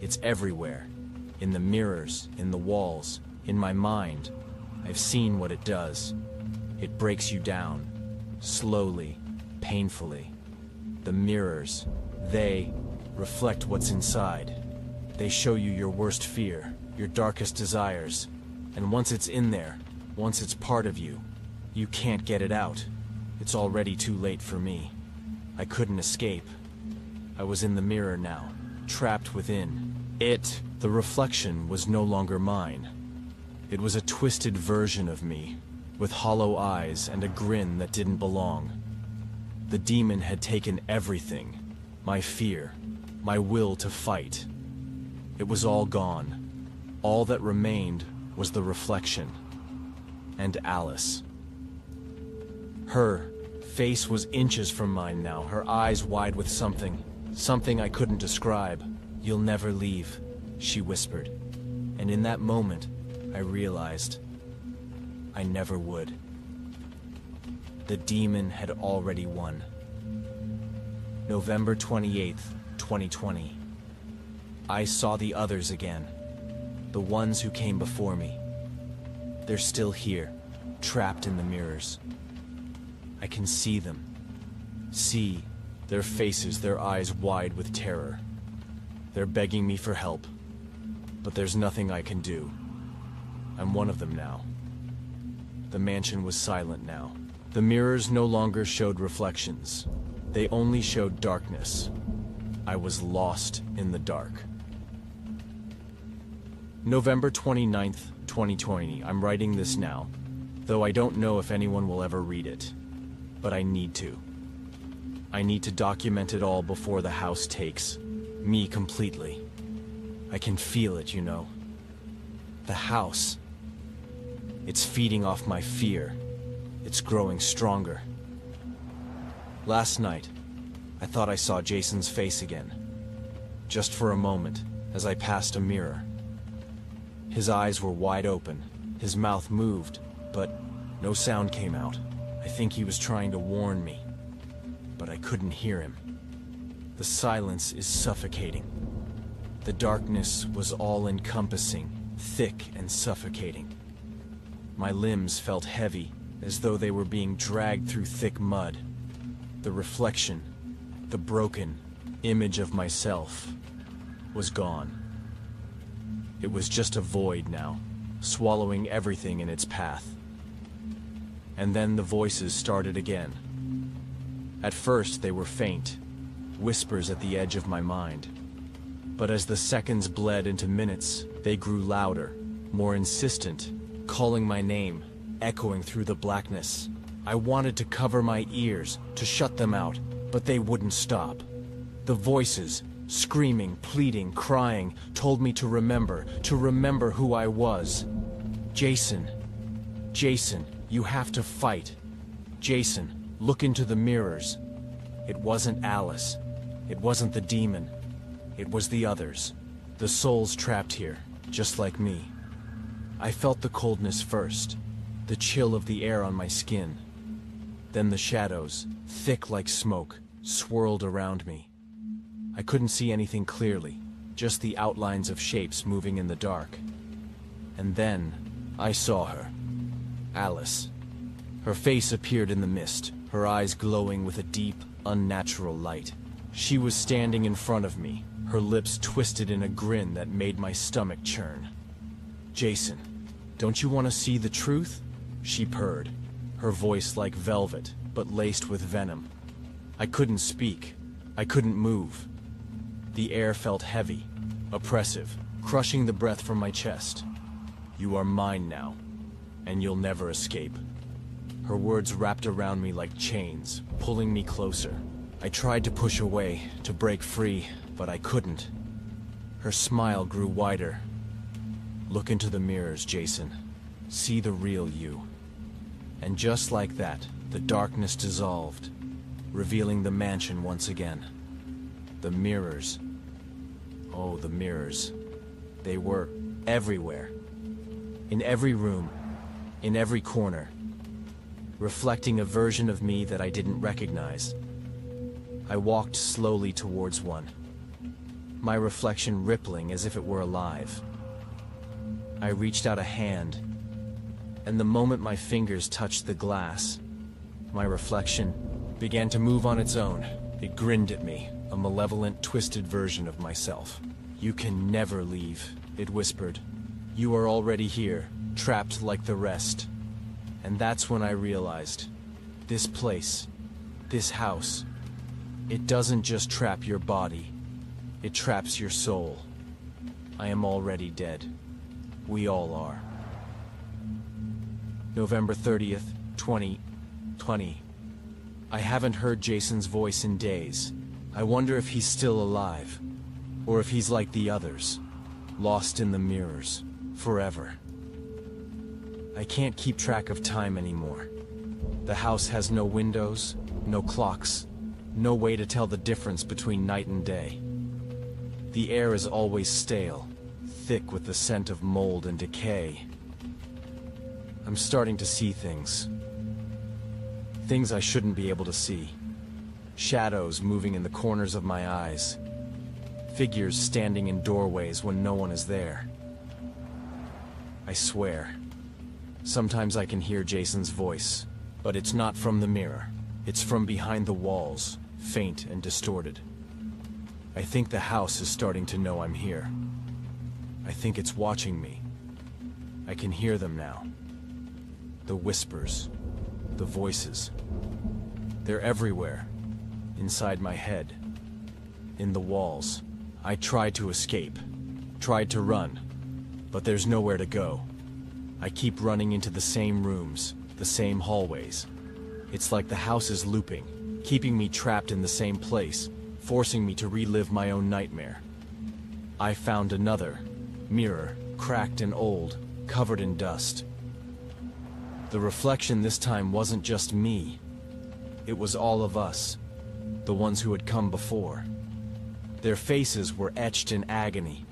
Speaker 2: It's everywhere. In the mirrors, in the walls, in my mind. I've seen what it does. It breaks you down. Slowly, painfully. The mirrors, they reflect what's inside. They show you your worst fear, your darkest desires. And once it's in there, once it's part of you, you can't get it out. It's already too late for me. I couldn't escape. I was in the mirror now, trapped within. It, the reflection, was no longer mine. It was a twisted version of me, with hollow eyes and a grin that didn't belong. The demon had taken everything, my fear, my will to fight. It was all gone. All that remained was the reflection. And Alice. Her face was inches from mine now, her eyes wide with something I couldn't describe. "You'll never leave," she whispered. And in that moment, I realized I never would. The demon had already won. November 28th, 2020. I saw the others again. The ones who came before me. They're still here, trapped in the mirrors. I can see them. See their faces, their eyes wide with terror. They're begging me for help, but there's nothing I can do. I'm one of them now. The mansion was silent now. The mirrors no longer showed reflections. They only showed darkness. I was lost in the dark. November 29th, 2020. I'm writing this now, though I don't know if anyone will ever read it. But I need to. I need to document it all before the house takes me completely. I can feel it, you know. The house. It's feeding off my fear. It's growing stronger. Last night, I thought I saw Jason's face again. Just for a moment, as I passed a mirror. His eyes were wide open. His mouth moved, but no sound came out. I think he was trying to warn me, but I couldn't hear him. The silence is suffocating. The darkness was all-encompassing, thick and suffocating. My limbs felt heavy, as though they were being dragged through thick mud. The reflection, the broken image of myself, was gone. It was just a void now, swallowing everything in its path. And then the voices started again. At first they were faint, whispers at the edge of my mind. But as the seconds bled into minutes, they grew louder, more insistent, calling my name, echoing through the blackness. I wanted to cover my ears, to shut them out, but they wouldn't stop. The voices, screaming, pleading, crying, told me to remember who I was. Jason, you have to fight. Jason, look into the mirrors. It wasn't Alice. It wasn't the demon. It was the others. The souls trapped here, just like me. I felt the coldness first, the chill of the air on my skin. Then the shadows, thick like smoke, swirled around me. I couldn't see anything clearly, just the outlines of shapes moving in the dark. And then, I saw her. Alice. Her face appeared in the mist, her eyes glowing with a deep, unnatural light. She was standing in front of me, her lips twisted in a grin that made my stomach churn. Jason, don't you want to see the truth? She purred, her voice like velvet, but laced with venom. I couldn't speak. I couldn't move. The air felt heavy, oppressive, crushing the breath from my chest. You are mine now, and you'll never escape. Her words wrapped around me like chains, pulling me closer. I tried to push away, to break free, but I couldn't. Her smile grew wider. Look into the mirrors, Jason. See the real you. And just like that, the darkness dissolved, revealing the mansion once again. The mirrors. Oh, the mirrors. They were everywhere. In every room, in every corner, reflecting a version of me that I didn't recognize. I walked slowly towards one, my reflection rippling as if it were alive. I reached out a hand, and the moment my fingers touched the glass, my reflection began to move on its own, It grinned at me, a malevolent, twisted version of myself. "You can never leave," it whispered. "You are already here, trapped like the rest." And that's when I realized, this place, this house, it doesn't just trap your body, it traps your soul. I am already dead. We all are. November 30th, 2020. I haven't heard Jason's voice in days. I wonder if he's still alive, or if he's like the others, lost in the mirrors, forever. I can't keep track of time anymore. The house has no windows, no clocks, no way to tell the difference between night and day. The air is always stale, thick with the scent of mold and decay. I'm starting to see things. Things I shouldn't be able to see. Shadows moving in the corners of my eyes. Figures standing in doorways when no one is there. I swear, sometimes I can hear Jason's voice, but it's not from the mirror. It's from behind the walls, faint and distorted. I think the house is starting to know I'm here. I think it's watching me. I can hear them now. The whispers, the voices. They're everywhere. Inside my head. In the walls. I tried to escape. Tried to run. But there's nowhere to go. I keep running into the same rooms, the same hallways. It's like the house is looping, keeping me trapped in the same place, forcing me to relive my own nightmare. I found another mirror, cracked and old, covered in dust. The reflection this time wasn't just me. It was all of us, the ones who had come before. Their faces were etched in agony,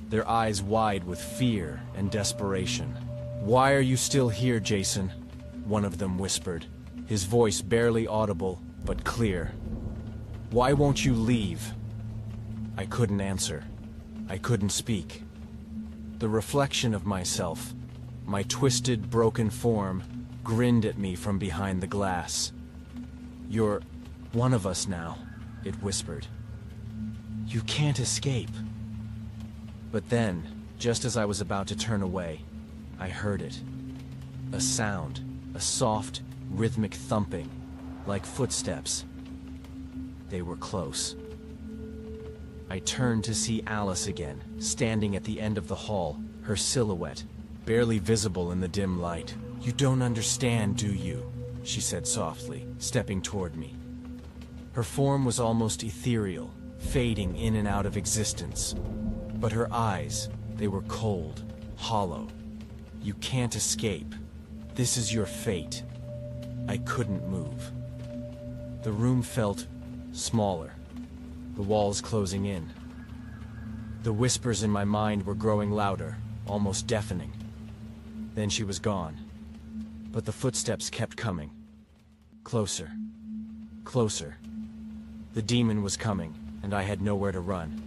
Speaker 2: their eyes wide with fear and desperation. "Why are you still here, Jason?" one of them whispered, his voice barely audible but clear. "Why won't you leave?" I couldn't answer. I couldn't speak. The reflection of myself, my twisted, broken form, grinned at me from behind the glass. "You're one of us now," it whispered. "You can't escape." But then, just as I was about to turn away, I heard it. A sound, a soft, rhythmic thumping, like footsteps. They were close. I turned to see Alice again, standing at the end of the hall, her silhouette, barely visible in the dim light. "You don't understand, do you?" she said softly, stepping toward me. Her form was almost ethereal, fading in and out of existence. But her eyes, they were cold, hollow. "You can't escape. This is your fate." I couldn't move. The room felt smaller, the walls closing in. The whispers in my mind were growing louder, almost deafening. Then she was gone. But the footsteps kept coming. Closer. Closer. The demon was coming, and I had nowhere to run.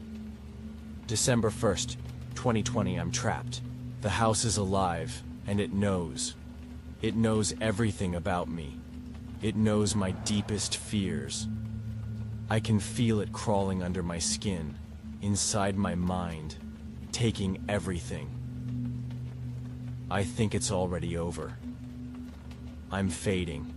Speaker 2: December 1st, 2020, I'm trapped. The house is alive, and it knows. It knows everything about me. It knows my deepest fears. I can feel it crawling under my skin, inside my mind, taking everything. I think it's already over. I'm fading.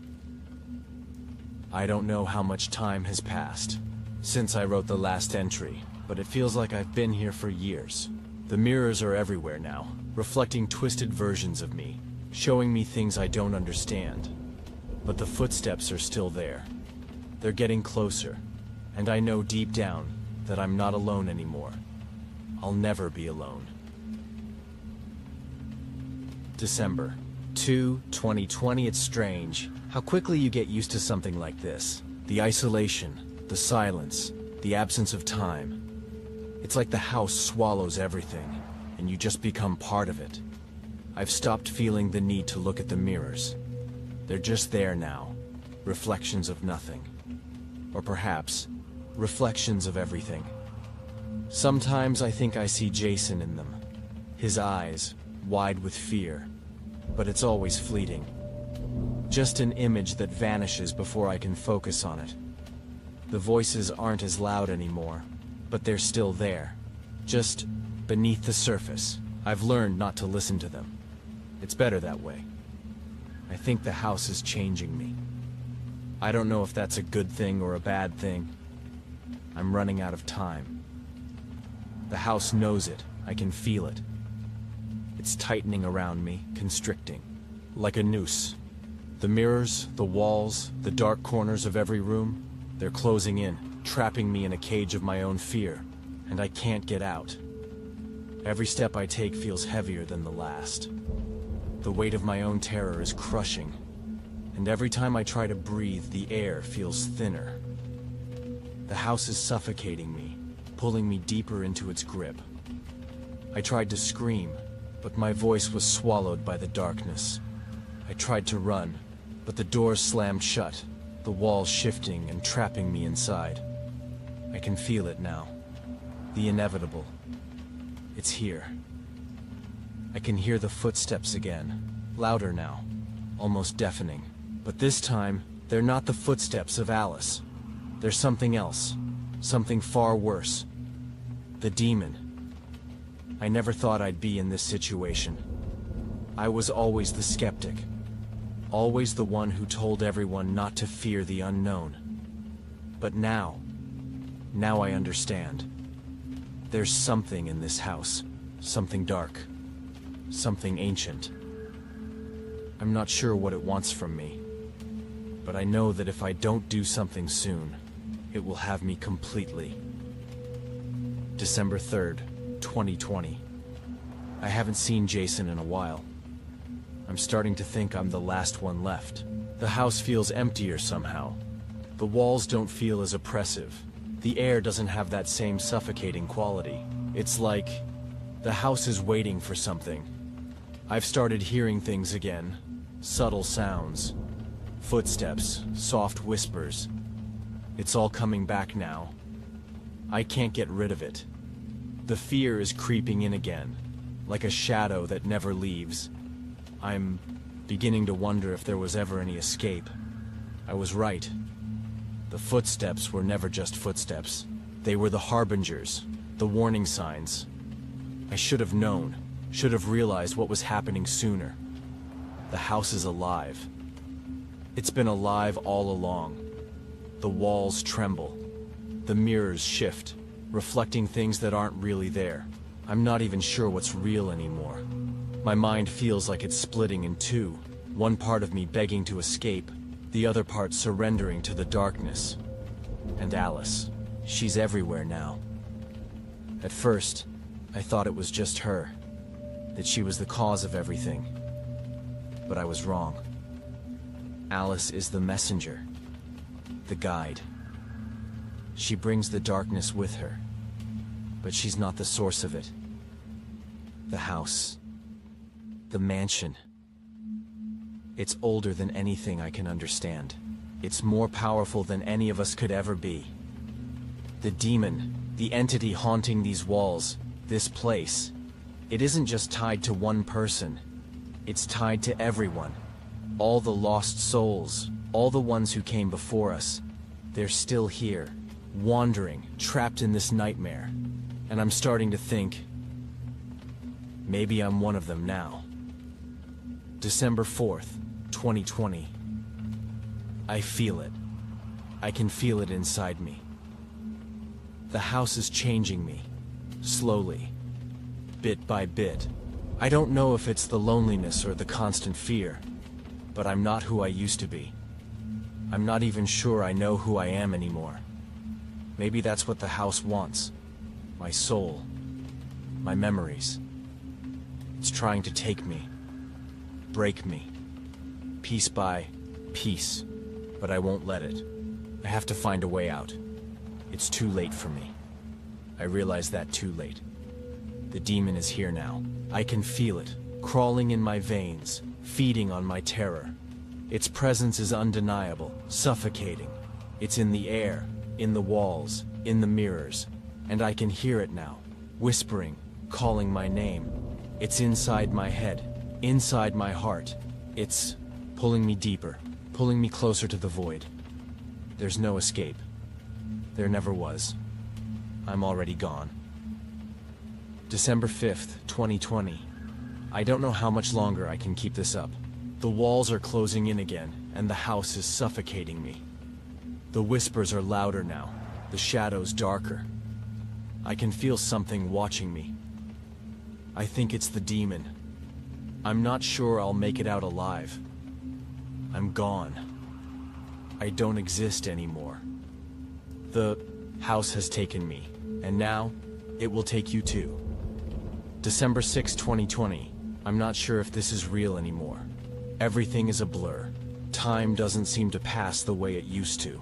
Speaker 2: I don't know how much time has passed since I wrote the last entry, but it feels like I've been here for years. The mirrors are everywhere now, reflecting twisted versions of me, showing me things I don't understand. But the footsteps are still there. They're getting closer, and I know deep down that I'm not alone anymore. I'll never be alone. December 2, 2020. It's strange how quickly you get used to something like this. The isolation, the silence, the absence of time. It's like the house swallows everything, and you just become part of it. I've stopped feeling the need to look at the mirrors. They're just there now, reflections of nothing. Or perhaps, reflections of everything. Sometimes I think I see Jason in them, his eyes wide with fear, but it's always fleeting. Just an image that vanishes before I can focus on it. The voices aren't as loud anymore, but they're still there. Just beneath the surface. I've learned not to listen to them. It's better that way. I think the house is changing me. I don't know if that's a good thing or a bad thing. I'm running out of time. The house knows it. I can feel it. It's tightening around me, constricting, like a noose. The mirrors, the walls, the dark corners of every room, they're closing in, trapping me in a cage of my own fear, and I can't get out. Every step I take feels heavier than the last. The weight of my own terror is crushing, and every time I try to breathe, the air feels thinner. The house is suffocating me, pulling me deeper into its grip. I tried to scream, but my voice was swallowed by the darkness. I tried to run, but the doors slammed shut, the walls shifting and trapping me inside. I can feel it now. The inevitable. It's here. I can hear the footsteps again, louder now, almost deafening. But this time, they're not the footsteps of Alice. There's something else, something far worse. The demon. I never thought I'd be in this situation. I was always the skeptic. Always the one who told everyone not to fear the unknown. But now I understand. There's something in this house. Something dark. Something ancient. I'm not sure what it wants from me. But I know that if I don't do something soon, it will have me completely. December 3rd, 2020. I haven't seen Jason in a while. I'm starting to think I'm the last one left. The house feels emptier somehow. The walls don't feel as oppressive. The air doesn't have that same suffocating quality. It's like the house is waiting for something. I've started hearing things again. Subtle sounds. Footsteps, soft whispers. It's all coming back now. I can't get rid of it. The fear is creeping in again, like a shadow that never leaves. I'm beginning to wonder if there was ever any escape. I was right. The footsteps were never just footsteps. They were the harbingers, the warning signs. I should have known, should have realized what was happening sooner. The house is alive. It's been alive all along. The walls tremble. The mirrors shift, reflecting things that aren't really there. I'm not even sure what's real anymore. My mind feels like it's splitting in two. One part of me begging to escape, the other part surrendering to the darkness. And Alice, she's everywhere now. At first, I thought it was just her, that she was the cause of everything. But I was wrong. Alice is the messenger, the guide. She brings the darkness with her, but she's not the source of it. The house, the mansion. It's older than anything I can understand. It's more powerful than any of us could ever be. The demon, the entity haunting these walls, this place, it isn't just tied to one person. It's tied to everyone. All the lost souls, all the ones who came before us, they're still here, wandering, trapped in this nightmare. And I'm starting to think, maybe I'm one of them now. December 4th, 2020. I feel it. I can feel it inside me. The house is changing me, slowly, bit by bit. I don't know if it's the loneliness or the constant fear, but I'm not who I used to be. I'm not even sure I know who I am anymore. Maybe that's what the house wants. My soul. My memories. It's trying to take me. Break me. Piece by piece. But I won't let it. I have to find a way out. It's too late for me. I realize that too late. The demon is here now. I can feel it, crawling in my veins, feeding on my terror. Its presence is undeniable, suffocating. It's in the air, in the walls, in the mirrors, and I can hear it now, whispering, calling my name. It's inside my head, inside my heart. It's pulling me deeper, pulling me closer to the void. There's no escape. There never was. I'm already gone. December 5th, 2020. I don't know how much longer I can keep this up. The walls are closing in again, and the house is suffocating me. The whispers are louder now, the shadows darker. I can feel something watching me. I think it's the demon. I'm not sure I'll make it out alive. I'm gone. I don't exist anymore. The house has taken me, and now it will take you too. December 6, 2020. I'm not sure if this is real anymore. Everything is a blur. Time doesn't seem to pass the way it used to.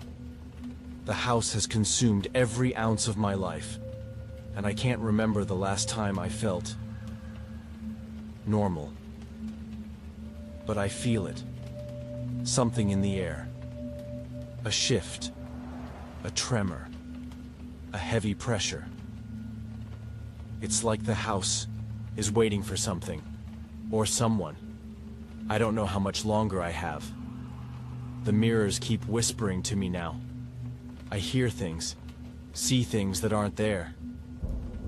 Speaker 2: The house has consumed every ounce of my life, and I can't remember the last time I felt normal. But I feel it. Something in the air. A shift. A tremor. A heavy pressure. It's like the house is waiting for something. Or someone. I don't know how much longer I have. The mirrors keep whispering to me now. I hear things. See things that aren't there.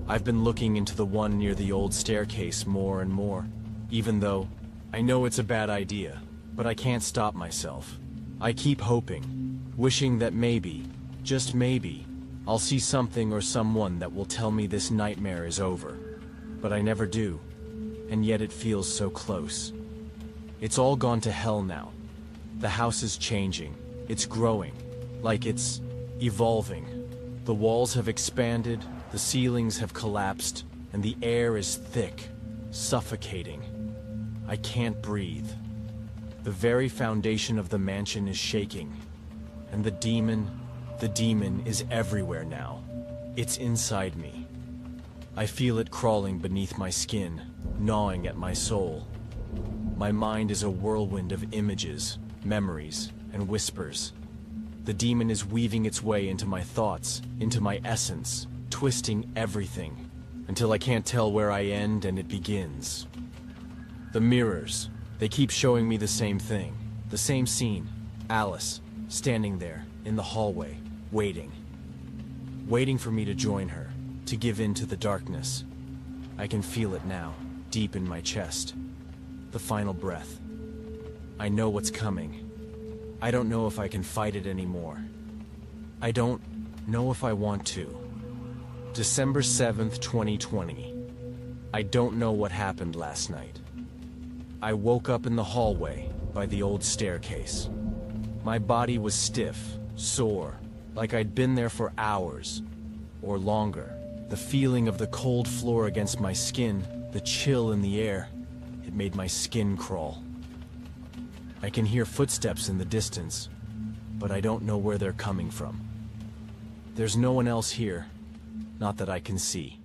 Speaker 2: I've been looking into the one near the old staircase more and more, even though I know it's a bad idea, but I can't stop myself. I keep hoping, wishing that maybe, just maybe, I'll see something or someone that will tell me this nightmare is over. But I never do, and yet it feels so close. It's all gone to hell now. The house is changing, it's growing, like it's evolving. The walls have expanded, the ceilings have collapsed, and the air is thick, suffocating. I can't breathe. The very foundation of the mansion is shaking, and the demon is everywhere now. It's inside me. I feel it crawling beneath my skin, gnawing at my soul. My mind is a whirlwind of images, memories, and whispers. The demon is weaving its way into my thoughts, into my essence, twisting everything, until I can't tell where I end and it begins. The mirrors, they keep showing me the same thing, the same scene. Alice, standing there, in the hallway, waiting. Waiting for me to join her, to give in to the darkness. I can feel it now, deep in my chest. The final breath. I know what's coming. I don't know if I can fight it anymore. I don't know if I want to. December 7th, 2020. I don't know what happened last night. I woke up in the hallway by the old staircase. My body was stiff, sore, like I'd been there for hours or longer. The feeling of the cold floor against my skin, the chill in the air, it made my skin crawl. I can hear footsteps in the distance, but I don't know where they're coming from. There's no one else here, not that I can see.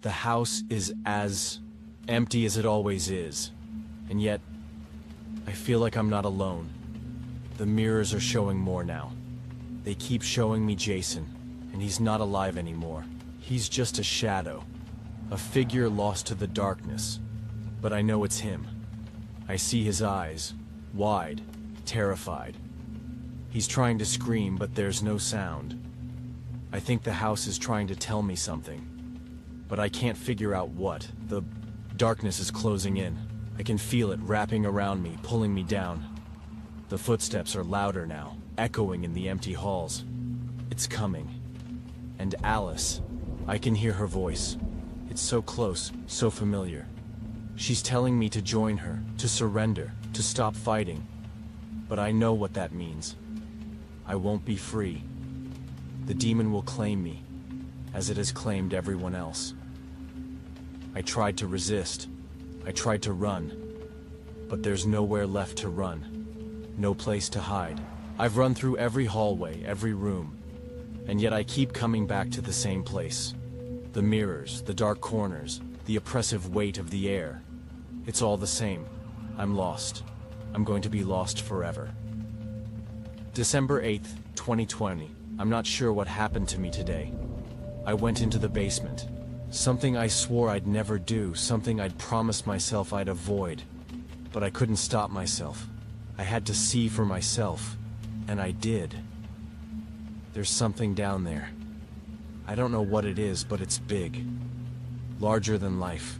Speaker 2: The house is as empty as it always is, and yet I feel like I'm not alone. The mirrors are showing more now. They keep showing me Jason, and he's not alive anymore. He's just a shadow, a figure lost to the darkness, but I know it's him. I see his eyes, wide, terrified. He's trying to scream, but there's no sound. I think the house is trying to tell me something, but I can't figure out what. The darkness is closing in. I can feel it wrapping around me, pulling me down. The footsteps are louder now, echoing in the empty halls. It's coming. And Alice, I can hear her voice. It's so close, so familiar. She's telling me to join her, to surrender, to stop fighting. But I know what that means. I won't be free. The demon will claim me, as it has claimed everyone else. I tried to resist. I tried to run. But there's nowhere left to run. No place to hide. I've run through every hallway, every room. And yet I keep coming back to the same place. The mirrors, the dark corners, the oppressive weight of the air. It's all the same. I'm lost. I'm going to be lost forever. December 8th, 2020. I'm not sure what happened to me today. I went into the basement. Something I swore I'd never do, something I'd promised myself I'd avoid. But I couldn't stop myself. I had to see for myself, and I did. There's something down there. I don't know what it is, but it's big. Larger than life.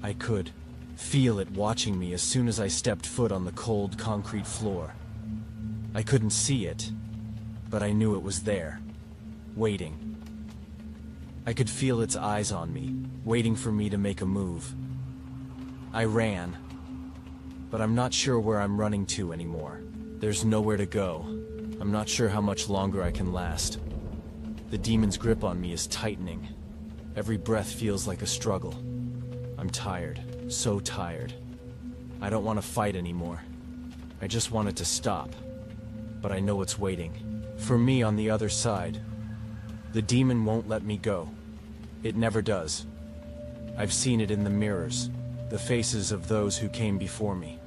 Speaker 2: I could feel it watching me as soon as I stepped foot on the cold concrete floor. I couldn't see it, but I knew it was there, waiting. I could feel its eyes on me, waiting for me to make a move. I ran, but I'm not sure where I'm running to anymore. There's nowhere to go. I'm not sure how much longer I can last. The demon's grip on me is tightening. Every breath feels like a struggle. I'm tired, so tired. I don't want to fight anymore. I just want it to stop. But I know it's waiting. For me on the other side. The demon won't let me go. It never does. I've seen it in the mirrors, the faces of those who came before me.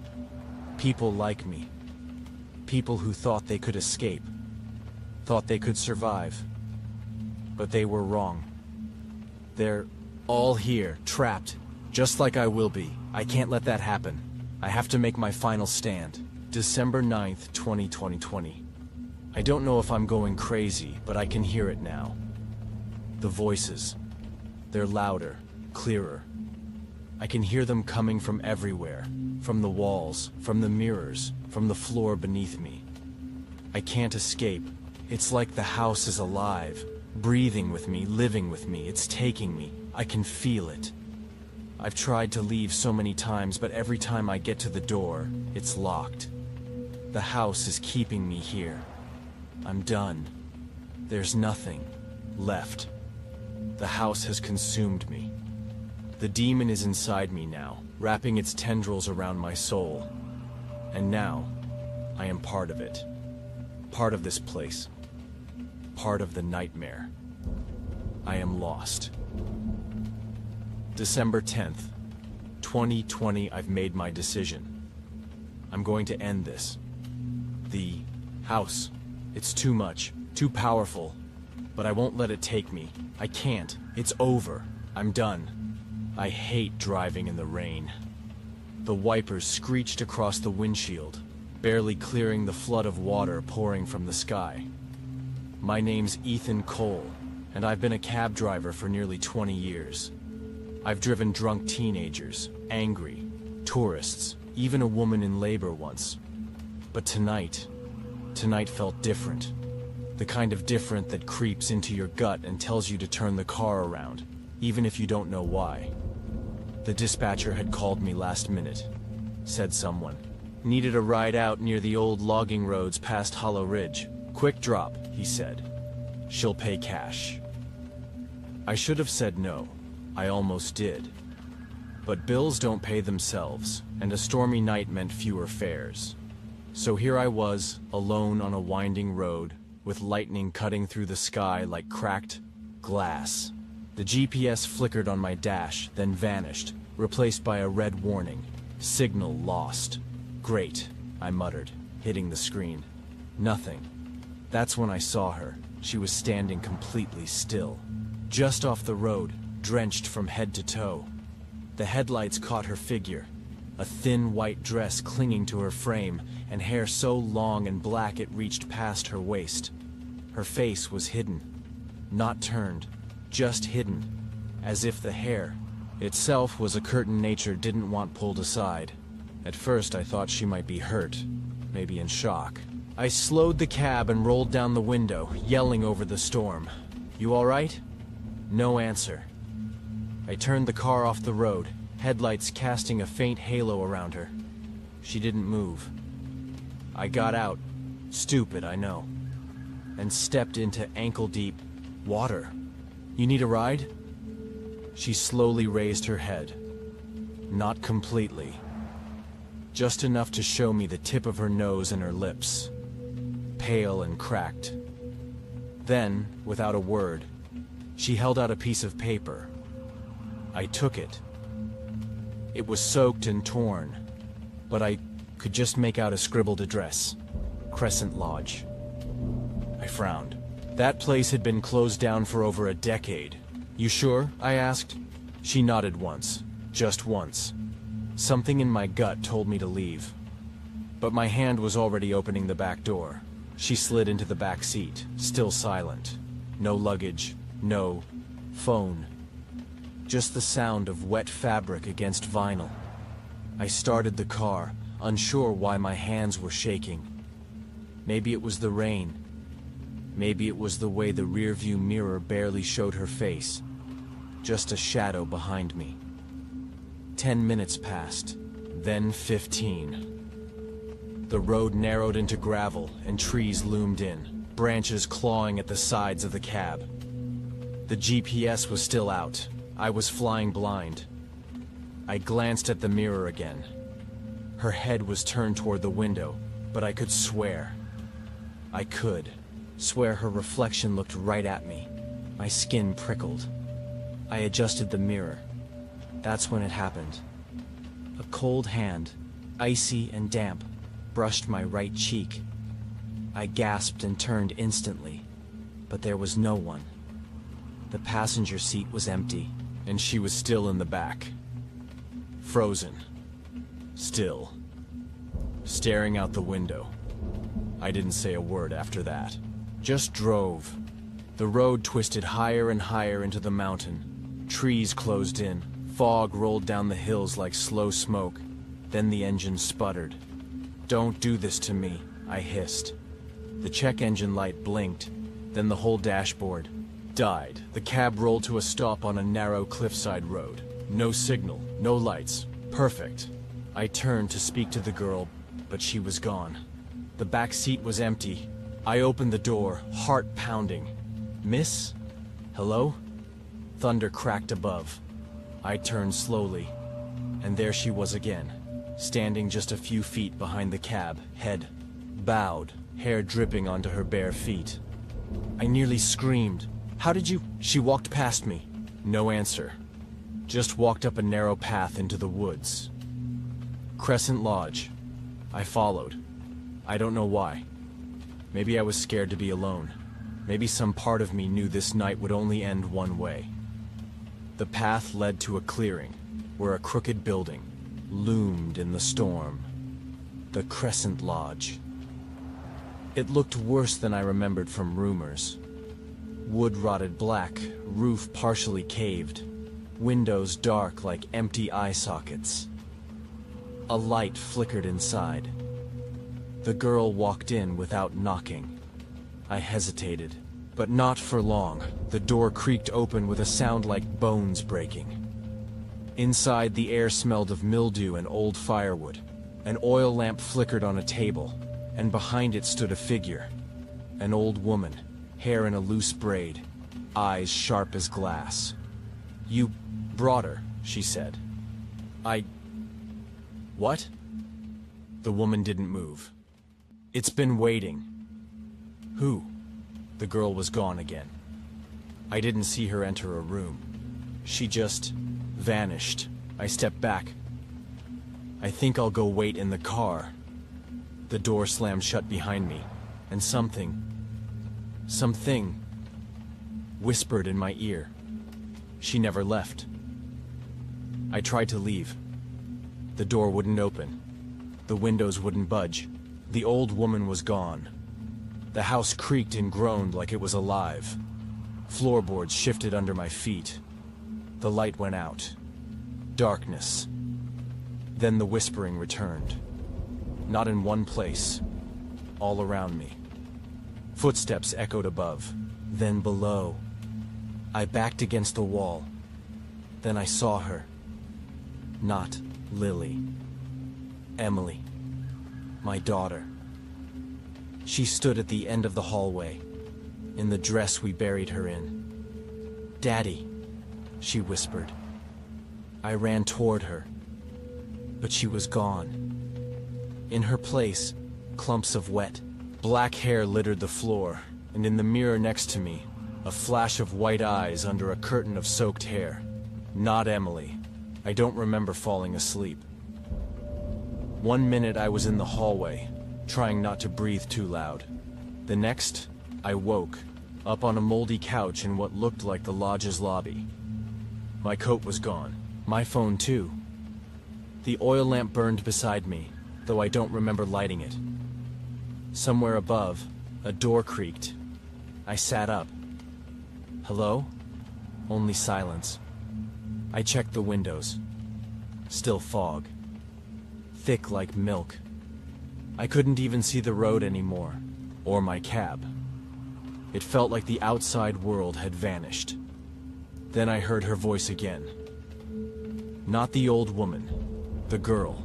Speaker 2: People like me. People who thought they could escape, thought they could survive. But they were wrong. They're all here, trapped, just like I will be. I can't let that happen. I have to make my final stand. December 9th, 2020. I don't know if I'm going crazy, but I can hear it now. The voices. They're louder, clearer. I can hear them coming from everywhere. From the walls, from the mirrors, from the floor beneath me. I can't escape. It's like the house is alive, breathing with me, living with me. It's taking me. I can feel it. I've tried to leave so many times, but every time I get to the door, it's locked. The house is keeping me here. I'm done. There's nothing left. The house has consumed me. The demon is inside me now, wrapping its tendrils around my soul. And now, I am part of it. Part of this place. Part of the nightmare. I am lost. December 10th, 2020, I've made my decision. I'm going to end this. The house. It's too much, too powerful. But I won't let it take me. I can't. It's over. I'm done. I hate driving in the rain. The wipers screeched across the windshield, barely clearing the flood of water pouring from the sky. My name's Ethan Cole, and I've been a cab driver for nearly 20 years. I've driven drunk teenagers, angry, tourists, even a woman in labor once. But tonight felt different. The kind of different that creeps into your gut and tells you to turn the car around, even if you don't know why. The dispatcher had called me last minute, said someone. Needed a ride out near the old logging roads past Hollow Ridge. Quick drop, he said. She'll pay cash. I should have said no. I almost did. But bills don't pay themselves, and a stormy night meant fewer fares. So here I was, alone on a winding road, with lightning cutting through the sky like cracked glass. The GPS flickered on my dash, then vanished, replaced by a red warning. Signal lost. Great, I muttered, hitting the screen. Nothing. That's when I saw her. She was standing completely still. Just off the road, drenched from head to toe. The headlights caught her figure. A thin white dress clinging to her frame, and hair so long and black it reached past her waist. Her face was hidden. Not turned, just hidden. As if the hair itself was a curtain nature didn't want pulled aside. At first I thought she might be hurt, maybe in shock. I slowed the cab and rolled down the window, yelling over the storm. "You all right?" No answer. I turned the car off the road, headlights casting a faint halo around her. She didn't move. I got out, stupid, I know, and stepped into ankle-deep water. "You need a ride?" She slowly raised her head. Not completely. Just enough to show me the tip of her nose and her lips, pale and cracked. Then, without a word, she held out a piece of paper. I took it. It was soaked and torn, but I could just make out a scribbled address. Crescent Lodge. I frowned. That place had been closed down for over a decade. "You sure?" I asked. She nodded once. Just once. Something in my gut told me to leave. But my hand was already opening the back door. She slid into the back seat, still silent. No luggage, no phone. Just the sound of wet fabric against vinyl. I started the car, unsure why my hands were shaking. Maybe it was the rain. Maybe it was the way the rearview mirror barely showed her face. Just a shadow behind me. 10 minutes passed, then 15. The road narrowed into gravel and trees loomed in, branches clawing at the sides of the cab. The GPS was still out. I was flying blind. I glanced at the mirror again. Her head was turned toward the window, but I could swear. I could swear her reflection looked right at me. My skin prickled. I adjusted the mirror. That's when it happened. A cold hand, icy and damp, brushed my right cheek. I gasped and turned instantly, but there was no one. The passenger seat was empty, and she was still in the back. Frozen. Still. Staring out the window. I didn't say a word after that. Just drove. The road twisted higher and higher into the mountain. Trees closed in. Fog rolled down the hills like slow smoke. Then the engine sputtered. "Don't do this to me," I hissed. The check engine light blinked. Then the whole dashboard died. The cab rolled to a stop on a narrow cliffside road. No signal, no lights. Perfect. I turned to speak to the girl, but she was gone. The back seat was empty. I opened the door, heart pounding. "Miss? Hello?" Thunder cracked above. I turned slowly, and there she was again, standing just a few feet behind the cab, head bowed, hair dripping onto her bare feet. I nearly screamed. "How did you—" She walked past me. No answer. Just walked up a narrow path into the woods. Crescent Lodge. I followed. I don't know why. Maybe I was scared to be alone. Maybe some part of me knew this night would only end one way. The path led to a clearing, where a crooked building loomed in the storm. The Crescent Lodge. It looked worse than I remembered from rumors. Wood rotted black, roof partially caved, windows dark like empty eye sockets. A light flickered inside. The girl walked in without knocking. I hesitated, but not for long. The door creaked open with a sound like bones breaking. Inside, the air smelled of mildew and old firewood. An oil lamp flickered on a table, and behind it stood a figure. An old woman, hair in a loose braid, eyes sharp as glass. "You brought her," she said. What? The woman didn't move. "It's been waiting." "Who?" The girl was gone again. I didn't see her enter a room. She just vanished. I stepped back. "I think I'll go wait in the car." The door slammed shut behind me, and something whispered in my ear. She never left. I tried to leave. The door wouldn't open. The windows wouldn't budge. The old woman was gone. The house creaked and groaned like it was alive. Floorboards shifted under my feet. The light went out. Darkness. Then the whispering returned. Not in one place. All around me. Footsteps echoed above. Then below. I backed against the wall. Then I saw her. Not Lily. Emily. My daughter. She stood at the end of the hallway, in the dress we buried her in. "Daddy," she whispered. I ran toward her, but she was gone. In her place, clumps of wet, black hair littered the floor, and in the mirror next to me, a flash of white eyes under a curtain of soaked hair. Not Emily. I don't remember falling asleep. 1 minute I was in the hallway, trying not to breathe too loud. The next, I woke, up on a moldy couch in what looked like the lodge's lobby. My coat was gone. My phone too. The oil lamp burned beside me, though I don't remember lighting it. Somewhere above, A door creaked. I sat up. Hello? Only silence. I checked the windows. Still fog. Thick like milk. I couldn't even see the road anymore, or my cab. It felt like the outside world had vanished. Then I heard her voice again. Not the old woman, the girl.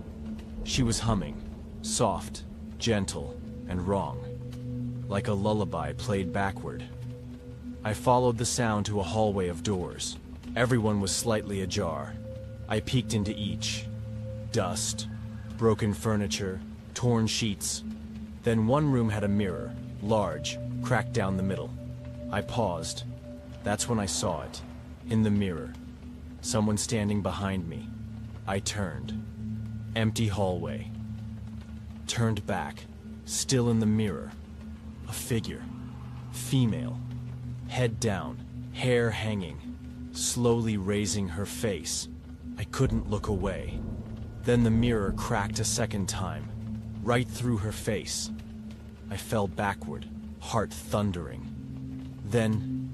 Speaker 2: She was humming, soft, gentle, and wrong, like a lullaby played backward. I followed the sound to a hallway of doors. Everyone was slightly ajar. I peeked into each. Dust, broken furniture, torn sheets. Then one room had a mirror, large, cracked down the middle. I paused. That's when I saw it. In the mirror. Someone standing behind me. I turned. Empty hallway. Turned back. Still in the mirror. A figure. Female. Head down. Hair hanging. Slowly raising her face. I couldn't look away. Then the mirror cracked a second time. Right through her face. I fell backward, heart thundering. Then,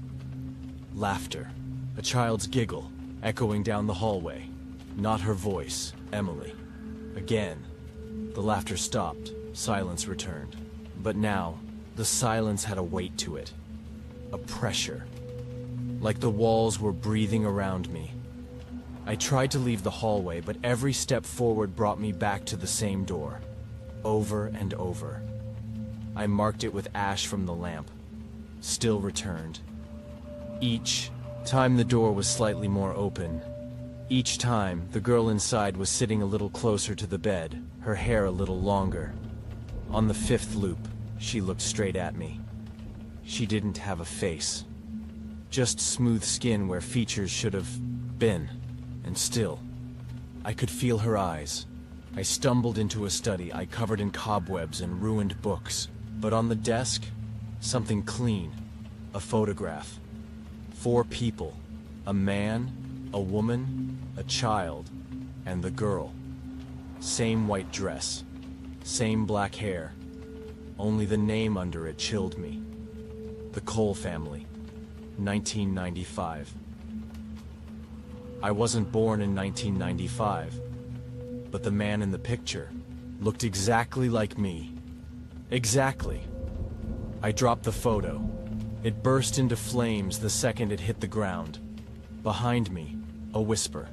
Speaker 2: laughter. A child's giggle, echoing down the hallway. Not her voice, Emily. Again. The laughter stopped. Silence returned. But now, the silence had a weight to it. A pressure. Like the walls were breathing around me. I tried to leave the hallway, but every step forward brought me back to the same door. Over and over. I marked it with ash from the lamp. Still returned. Each time the door was slightly more open. Each time the girl inside was sitting a little closer to the bed, her hair a little longer. On the fifth loop, she looked straight at me. She didn't have a face. Just smooth skin where features should have been. And still, I could feel her eyes. I stumbled into a study I covered in cobwebs and ruined books. But on the desk, something clean. A photograph. 4 people. A man, a woman, a child, and the girl. Same white dress. Same black hair. Only the name under it chilled me. The Cole family. 1995. I wasn't born in 1995, but the man in the picture looked exactly like me. Exactly. I dropped the photo. It burst into flames the second it hit the ground. Behind me, a whisper.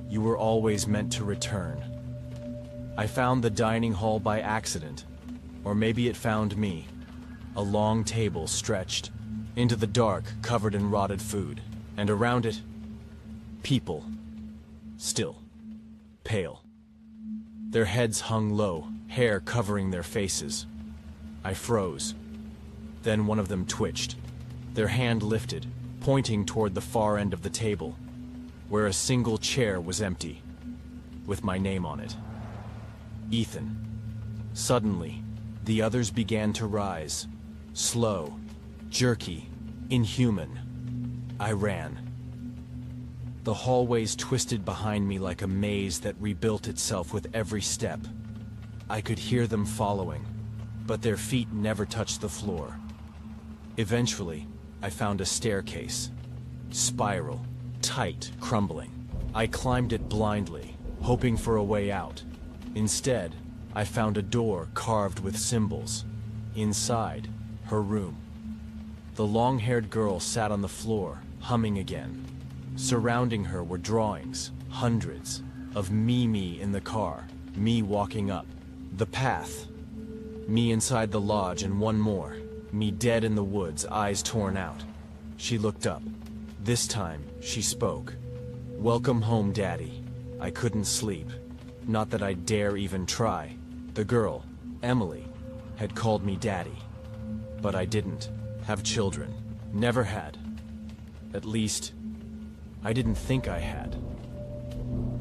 Speaker 2: You were always meant to return. I found the dining hall by accident, or maybe it found me. A long table stretched into the dark, covered in rotted food, and around it, people. Still. Pale. Their heads hung low, hair covering their faces. I froze. Then one of them twitched. Their hand lifted, pointing toward the far end of the table, where a single chair was empty, with my name on it. Ethan. Suddenly, the others began to rise. Slow, jerky, inhuman. I ran. The hallways twisted behind me like a maze that rebuilt itself with every step. I could hear them following, but their feet never touched the floor. Eventually, I found a staircase. Spiral, tight, crumbling. I climbed it blindly, hoping for a way out. Instead, I found a door carved with symbols. Inside, her room. The long-haired girl sat on the floor, humming again. Surrounding her were drawings, hundreds, of me in the car, me walking up. The path. Me inside the lodge and one more. Me dead in the woods, eyes torn out. She looked up. This time, she spoke. Welcome home, Daddy. I couldn't sleep. Not that I'd dare even try. The girl, Emily, had called me Daddy. But I didn't have children. Never had. At least, I didn't think I had.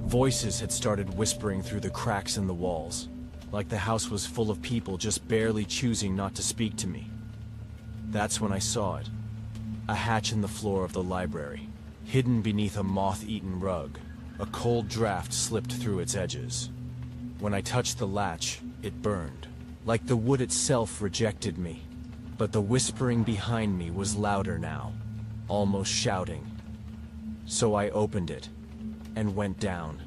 Speaker 2: Voices had started whispering through the cracks in the walls, like the house was full of people just barely choosing not to speak to me. That's when I saw it. A hatch in the floor of the library, hidden beneath a moth-eaten rug. A cold draft slipped through its edges. When I touched the latch, it burned, like the wood itself rejected me. But the whispering behind me was louder now, almost shouting. So I opened it and went down.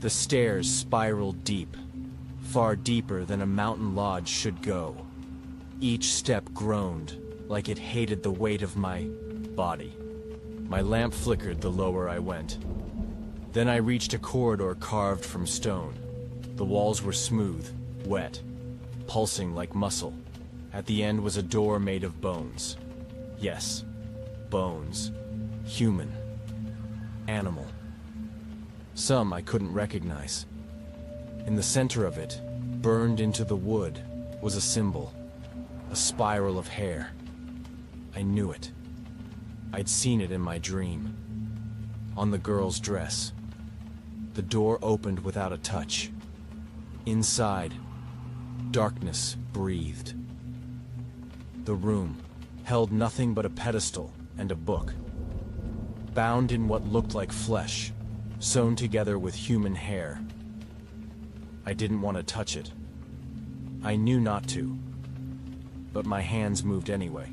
Speaker 2: The stairs spiraled deep, far deeper than a mountain lodge should go. Each step groaned like it hated the weight of my body. My lamp flickered the lower I went. Then I reached a corridor carved from stone. The walls were smooth, wet, pulsing like muscle. At the end was a door made of bones. Yes, bones. Human. Animal. Some I couldn't recognize. In the center of it, burned into the wood, was a symbol. A spiral of hair. I knew it. I'd seen it in my dream. On the girl's dress. The door opened without a touch. Inside, darkness breathed. The room held nothing but a pedestal and a book, bound in what looked like flesh, sewn together with human hair. I didn't want to touch it. I knew not to, but my hands moved anyway.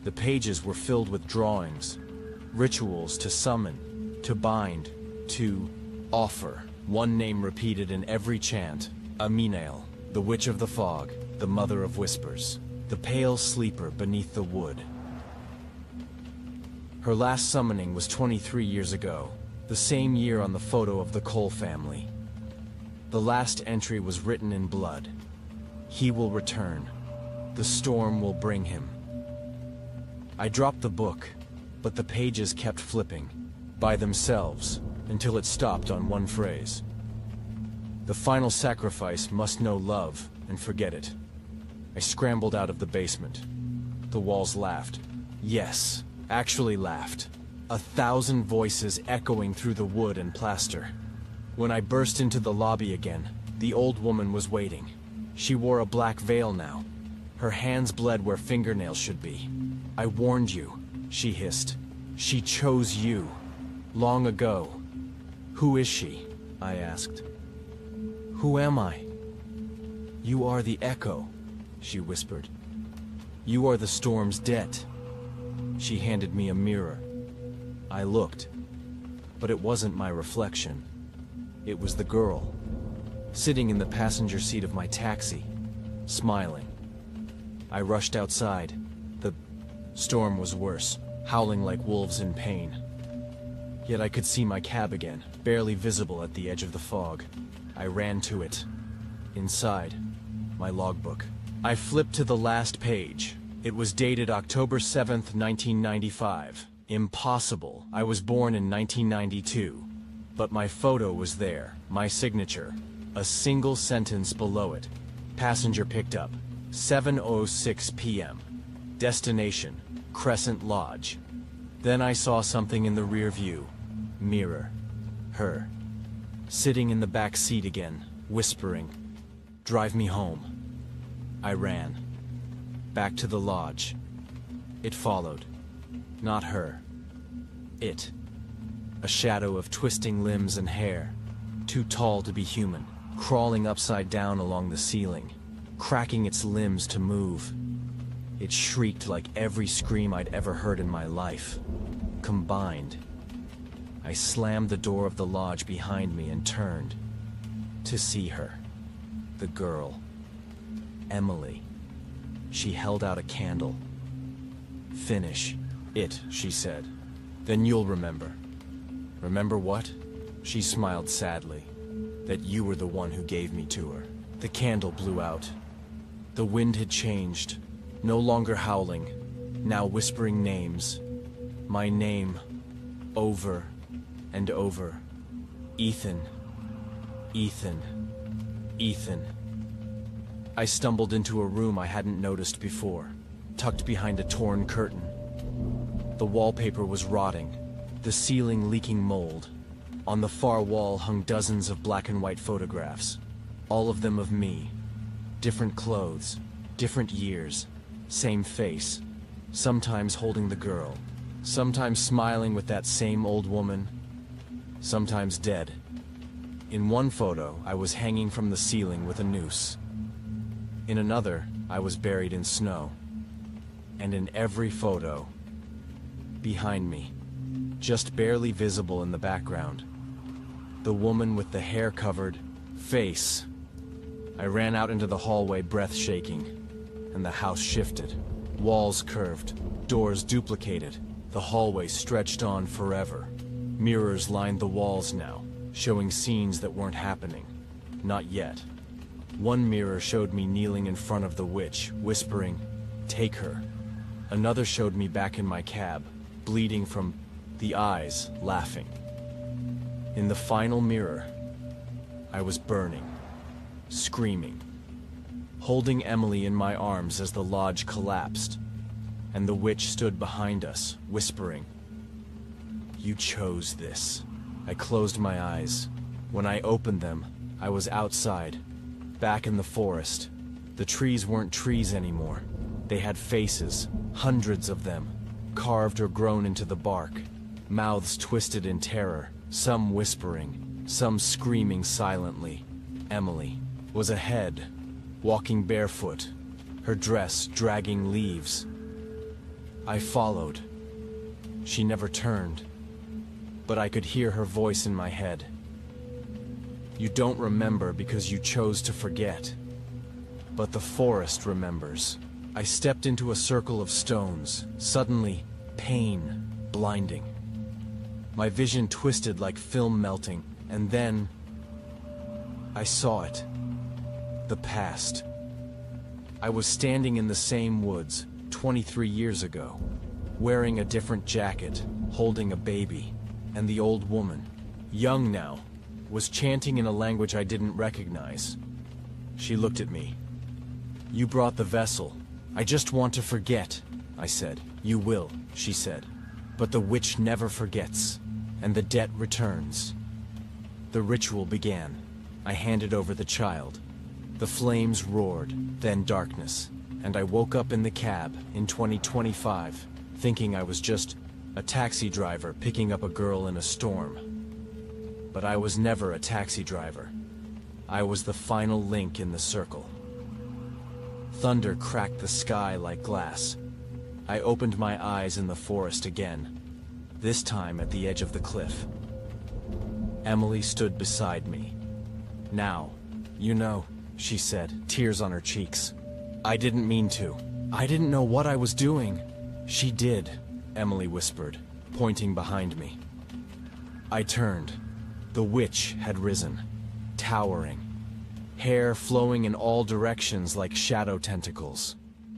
Speaker 2: The pages were filled with drawings, rituals to summon, to bind, to offer. One name repeated in every chant: Aminael, the Witch of the Fog, the Mother of Whispers, the pale sleeper beneath the wood. Her last summoning was 23 years ago, the same year on the photo of the Cole family. The last entry was written in blood. He will return. The storm will bring him. I dropped the book, but the pages kept flipping, by themselves, until it stopped on one phrase. The final sacrifice must know love and forget it. I scrambled out of the basement. The walls laughed. Yes, actually laughed. 1,000 voices echoing through the wood and plaster. When I burst into the lobby again, the old woman was waiting. She wore a black veil now. Her hands bled where fingernails should be. I warned you, she hissed. She chose you. Long ago. Who is she? I asked. Who am I? You are the echo, she whispered. You are the storm's debt. She handed me a mirror. I looked, but it wasn't my reflection. It was the girl, sitting in the passenger seat of my taxi, smiling. I rushed outside. The storm was worse, howling like wolves in pain. Yet I could see my cab again, barely visible at the edge of the fog. I ran to it. Inside, my logbook. I flipped to the last page. It was dated October 7th, 1995. Impossible. I was born in 1992. But my photo was there, my signature. A single sentence below it. Passenger picked up. 7:06 p.m. Destination, Crescent Lodge. Then I saw something in the rear view. Mirror. Her. Sitting in the back seat again, whispering, "Drive me home." I ran. Back to the lodge. It followed. Not her. It. A shadow of twisting limbs and hair. Too tall to be human. Crawling upside down along the ceiling. Cracking its limbs to move. It shrieked like every scream I'd ever heard in my life. Combined. I slammed the door of the lodge behind me and turned. To see her. The girl. Emily. She held out a candle. "Finish it," she said. "Then you'll remember." "Remember what?" She smiled sadly. "That you were the one who gave me to her." The candle blew out. The wind had changed. No longer howling, now whispering names. My name, over and over. Ethan. Ethan. Ethan. I stumbled into a room I hadn't noticed before, tucked behind a torn curtain. The wallpaper was rotting, the ceiling leaking mold. On the far wall hung dozens of black and white photographs, all of them of me. Different clothes, different years, same face, sometimes holding the girl, sometimes smiling with that same old woman, sometimes dead. In one photo, I was hanging from the ceiling with a noose. In another, I was buried in snow. And in every photo, behind me, just barely visible in the background, the woman with the hair-covered face. I ran out into the hallway, breath shaking, and the house shifted. Walls curved, doors duplicated. The hallway stretched on forever. Mirrors lined the walls now, showing scenes that weren't happening. Not yet. One mirror showed me kneeling in front of the witch, whispering, "Take her." Another showed me back in my cab, bleeding from the eyes, laughing. In the final mirror, I was burning, screaming, holding Emily in my arms as the lodge collapsed, and the witch stood behind us, whispering, "You chose this." I closed my eyes. When I opened them, I was outside, back in the forest. The trees weren't trees anymore. They had faces, hundreds of them, carved or grown into the bark, mouths twisted in terror, some whispering, some screaming silently. Emily was ahead, walking barefoot, her dress dragging leaves. I followed. She never turned, but I could hear her voice in my head. "You don't remember because you chose to forget, but the forest remembers." I stepped into a circle of stones, suddenly, pain, blinding. My vision twisted like film melting, and then I saw it. The past. I was standing in the same woods, 23 years ago, wearing a different jacket, holding a baby, and the old woman, young now, was chanting in a language I didn't recognize. She looked at me. "You brought the vessel. I just want to forget," I said. "You will," she said. "But the witch never forgets, and the debt returns." The ritual began. I handed over the child. The flames roared, then darkness, and I woke up in the cab in 2025, thinking I was just a taxi driver picking up a girl in a storm. But I was never a taxi driver. I was the final link in the circle. Thunder cracked the sky like glass. I opened my eyes in the forest again, this time at the edge of the cliff. Emily stood beside me. "Now, you know," she said, tears on her cheeks. "I didn't mean to. I didn't know what I was doing." "She did," Emily whispered, pointing behind me. I turned. The witch had risen, towering. Hair flowing in all directions like shadow tentacles.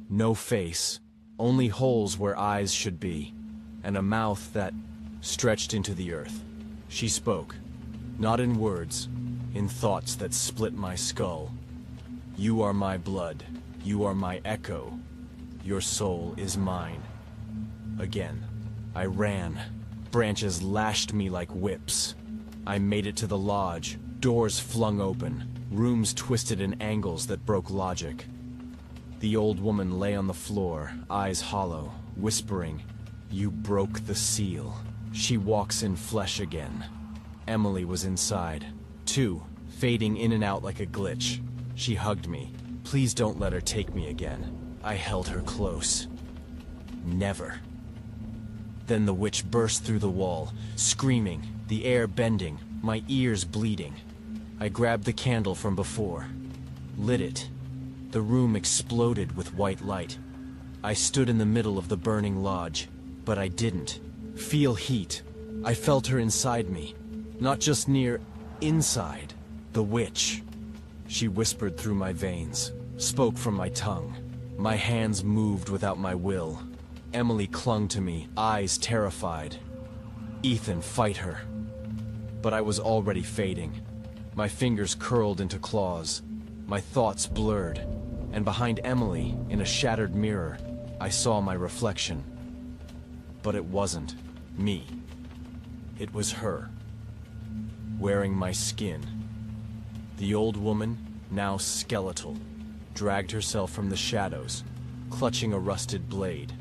Speaker 2: No face, only holes where eyes should be, and a mouth that stretched into the earth. She spoke, not in words, in thoughts that split my skull. "You are my blood, you are my echo, your soul is mine." Again, I ran. Branches lashed me like whips. I made it to the lodge, doors flung open. Rooms twisted in angles that broke logic. The old woman lay on the floor, eyes hollow, whispering, "You broke the seal." She walks in flesh again. Emily was inside, too, fading in and out like a glitch. She hugged me. "Please don't let her take me again." I held her close. "Never." Then the witch burst through the wall, screaming, the air bending, my ears bleeding. I grabbed the candle from before, lit it. The room exploded with white light. I stood in the middle of the burning lodge, but I didn't feel heat. I felt her inside me, not just near, inside. The witch. She whispered through my veins, spoke from my tongue. My hands moved without my will. Emily clung to me, eyes terrified. "Ethan, fight her." But I was already fading. My fingers curled into claws, my thoughts blurred, and behind Emily, in a shattered mirror, I saw my reflection. But it wasn't me. It was her, wearing my skin. The old woman, now skeletal, dragged herself from the shadows, clutching a rusted blade.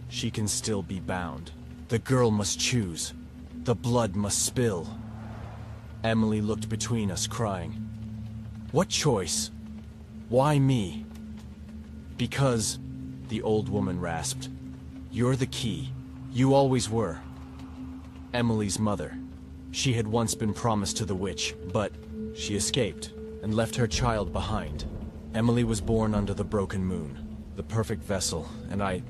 Speaker 2: She can still be bound. The girl must choose. The blood must spill. Emily looked between us, crying. "What choice? Why me?" Because, the old woman rasped, you're the key. You always were. Emily's mother. She had once been promised to the witch, but she escaped and left her child behind. Emily was born under the broken moon, the perfect vessel, and I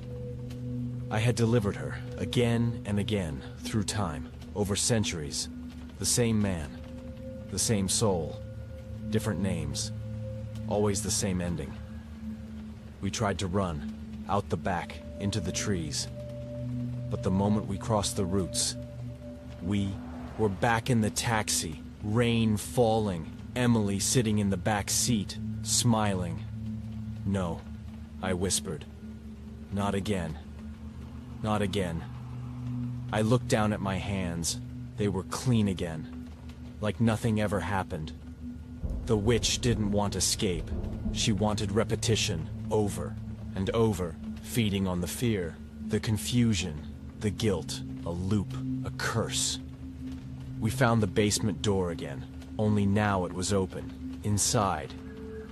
Speaker 2: had delivered her, again and again, through time, over centuries. The same man, the same soul, different names, always the same ending. We tried to run, out the back, into the trees. But the moment we crossed the roots, we were back in the taxi, rain falling, Emily sitting in the back seat, smiling. No, I whispered. Not again. Not again. I looked down at my hands. They were clean again, like nothing ever happened. The witch didn't want escape. She wanted repetition, over and over, feeding on the fear, the confusion, the guilt, a loop, a curse. We found the basement door again, only now it was open. Inside,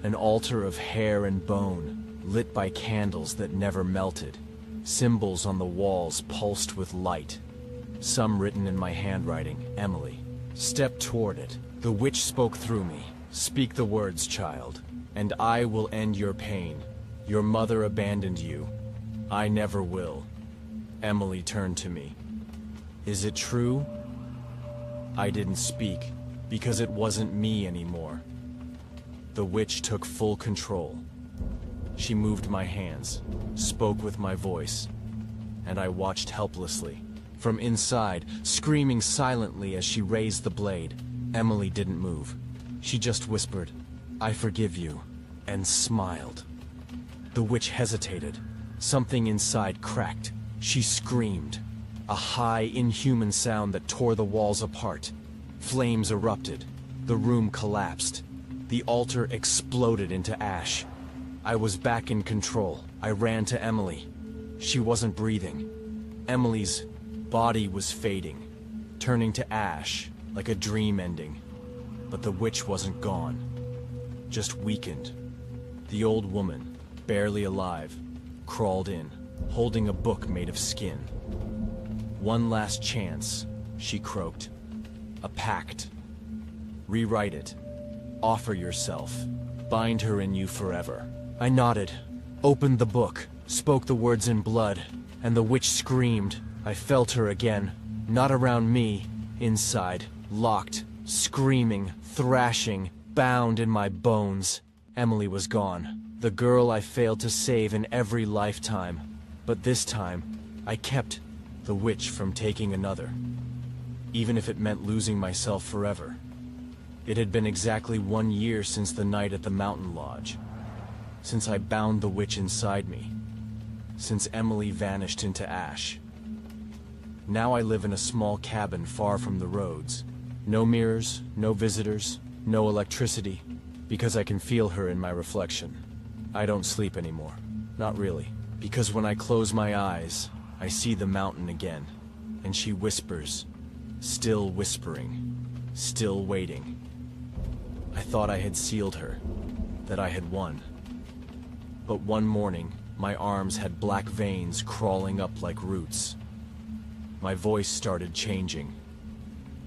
Speaker 2: an altar of hair and bone, lit by candles that never melted. Symbols on the walls pulsed with light. Some written in my handwriting, Emily. Step toward it. The witch spoke through me. Speak the words, child, and I will end your pain. Your mother abandoned you. I never will. Emily turned to me. Is it true? I didn't speak, because it wasn't me anymore. The witch took full control. She moved my hands, spoke with my voice, and I watched helplessly. From inside, screaming silently as she raised the blade, Emily didn't move. She just whispered, I forgive you, and smiled. The witch hesitated. Something inside cracked. She screamed. A high, inhuman sound that tore the walls apart. Flames erupted. The room collapsed. The altar exploded into ash. I was back in control. I ran to Emily. She wasn't breathing. Emily's body was fading, turning to ash, like a dream ending. But the witch wasn't gone, just weakened. The old woman, barely alive, crawled in, holding a book made of skin. One last chance, she croaked. A pact. Rewrite it. Offer yourself. Bind her in you forever. I nodded, opened the book, spoke the words in blood, and the witch screamed. I felt her again, not around me, inside, locked, screaming, thrashing, bound in my bones. Emily was gone, the girl I failed to save in every lifetime. But this time, I kept the witch from taking another, even if it meant losing myself forever. It had been exactly 1 year since the night at the mountain lodge, since I bound the witch inside me, since Emily vanished into ash. Now I live in a small cabin far from the roads. No mirrors, no visitors, no electricity, because I can feel her in my reflection. I don't sleep anymore. Not really. Because when I close my eyes, I see the mountain again, and she whispers, still whispering, still waiting. I thought I had sealed her, that I had won. But one morning, my arms had black veins crawling up like roots. My voice started changing.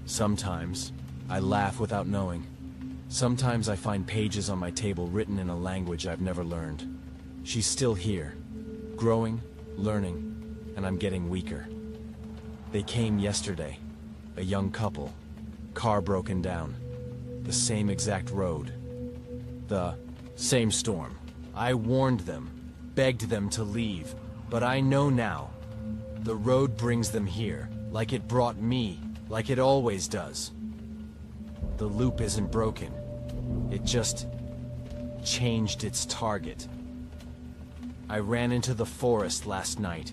Speaker 2: Sometimes, I laugh without knowing. Sometimes I find pages on my table written in a language I've never learned. She's still here, growing, learning, and I'm getting weaker. They came yesterday, a young couple, car broken down, the same exact road, the same storm. I warned them, begged them to leave, but I know now. The road brings them here, like it brought me, like it always does. The loop isn't broken. It just changed its target. I ran into the forest last night,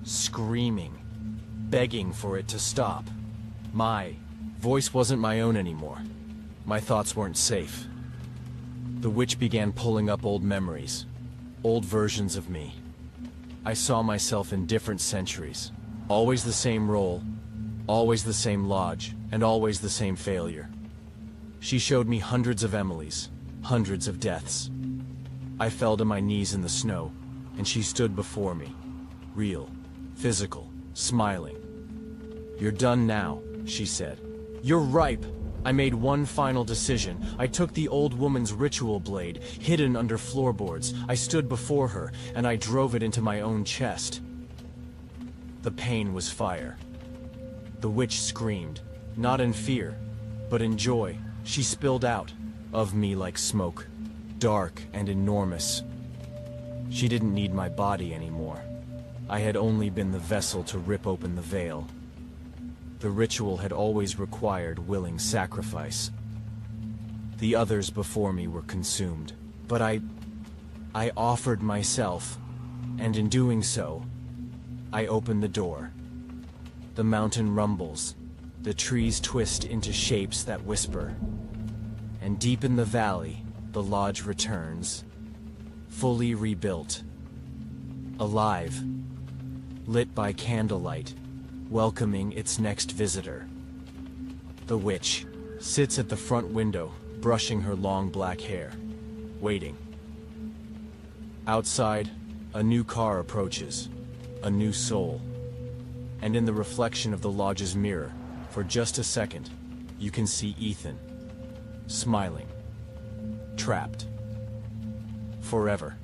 Speaker 2: screaming, begging for it to stop. My voice wasn't my own anymore. My thoughts weren't safe. The witch began pulling up old memories, old versions of me. I saw myself in different centuries, always the same role, always the same lodge, and always the same failure. She showed me hundreds of Emilys, hundreds of deaths. I fell to my knees in the snow, and she stood before me. Real, physical, smiling. "You're done now," she said. "You're ripe." I made one final decision. I took the old woman's ritual blade, hidden under floorboards. I stood before her, and I drove it into my own chest. The pain was fire. The witch screamed, not in fear, but in joy. She spilled out of me like smoke, dark and enormous. She didn't need my body anymore. I had only been the vessel to rip open the veil. The ritual had always required willing sacrifice. The others before me were consumed, but I offered myself, and in doing so, I opened the door. The mountain rumbles, the trees twist into shapes that whisper, and deep in the valley, the lodge returns, fully rebuilt, alive, lit by candlelight, welcoming its next visitor. The witch sits at the front window, brushing her long black hair, waiting. Outside, a new car approaches, a new soul. And in the reflection of the lodge's mirror, for just a second, you can see Ethan, smiling, trapped, forever.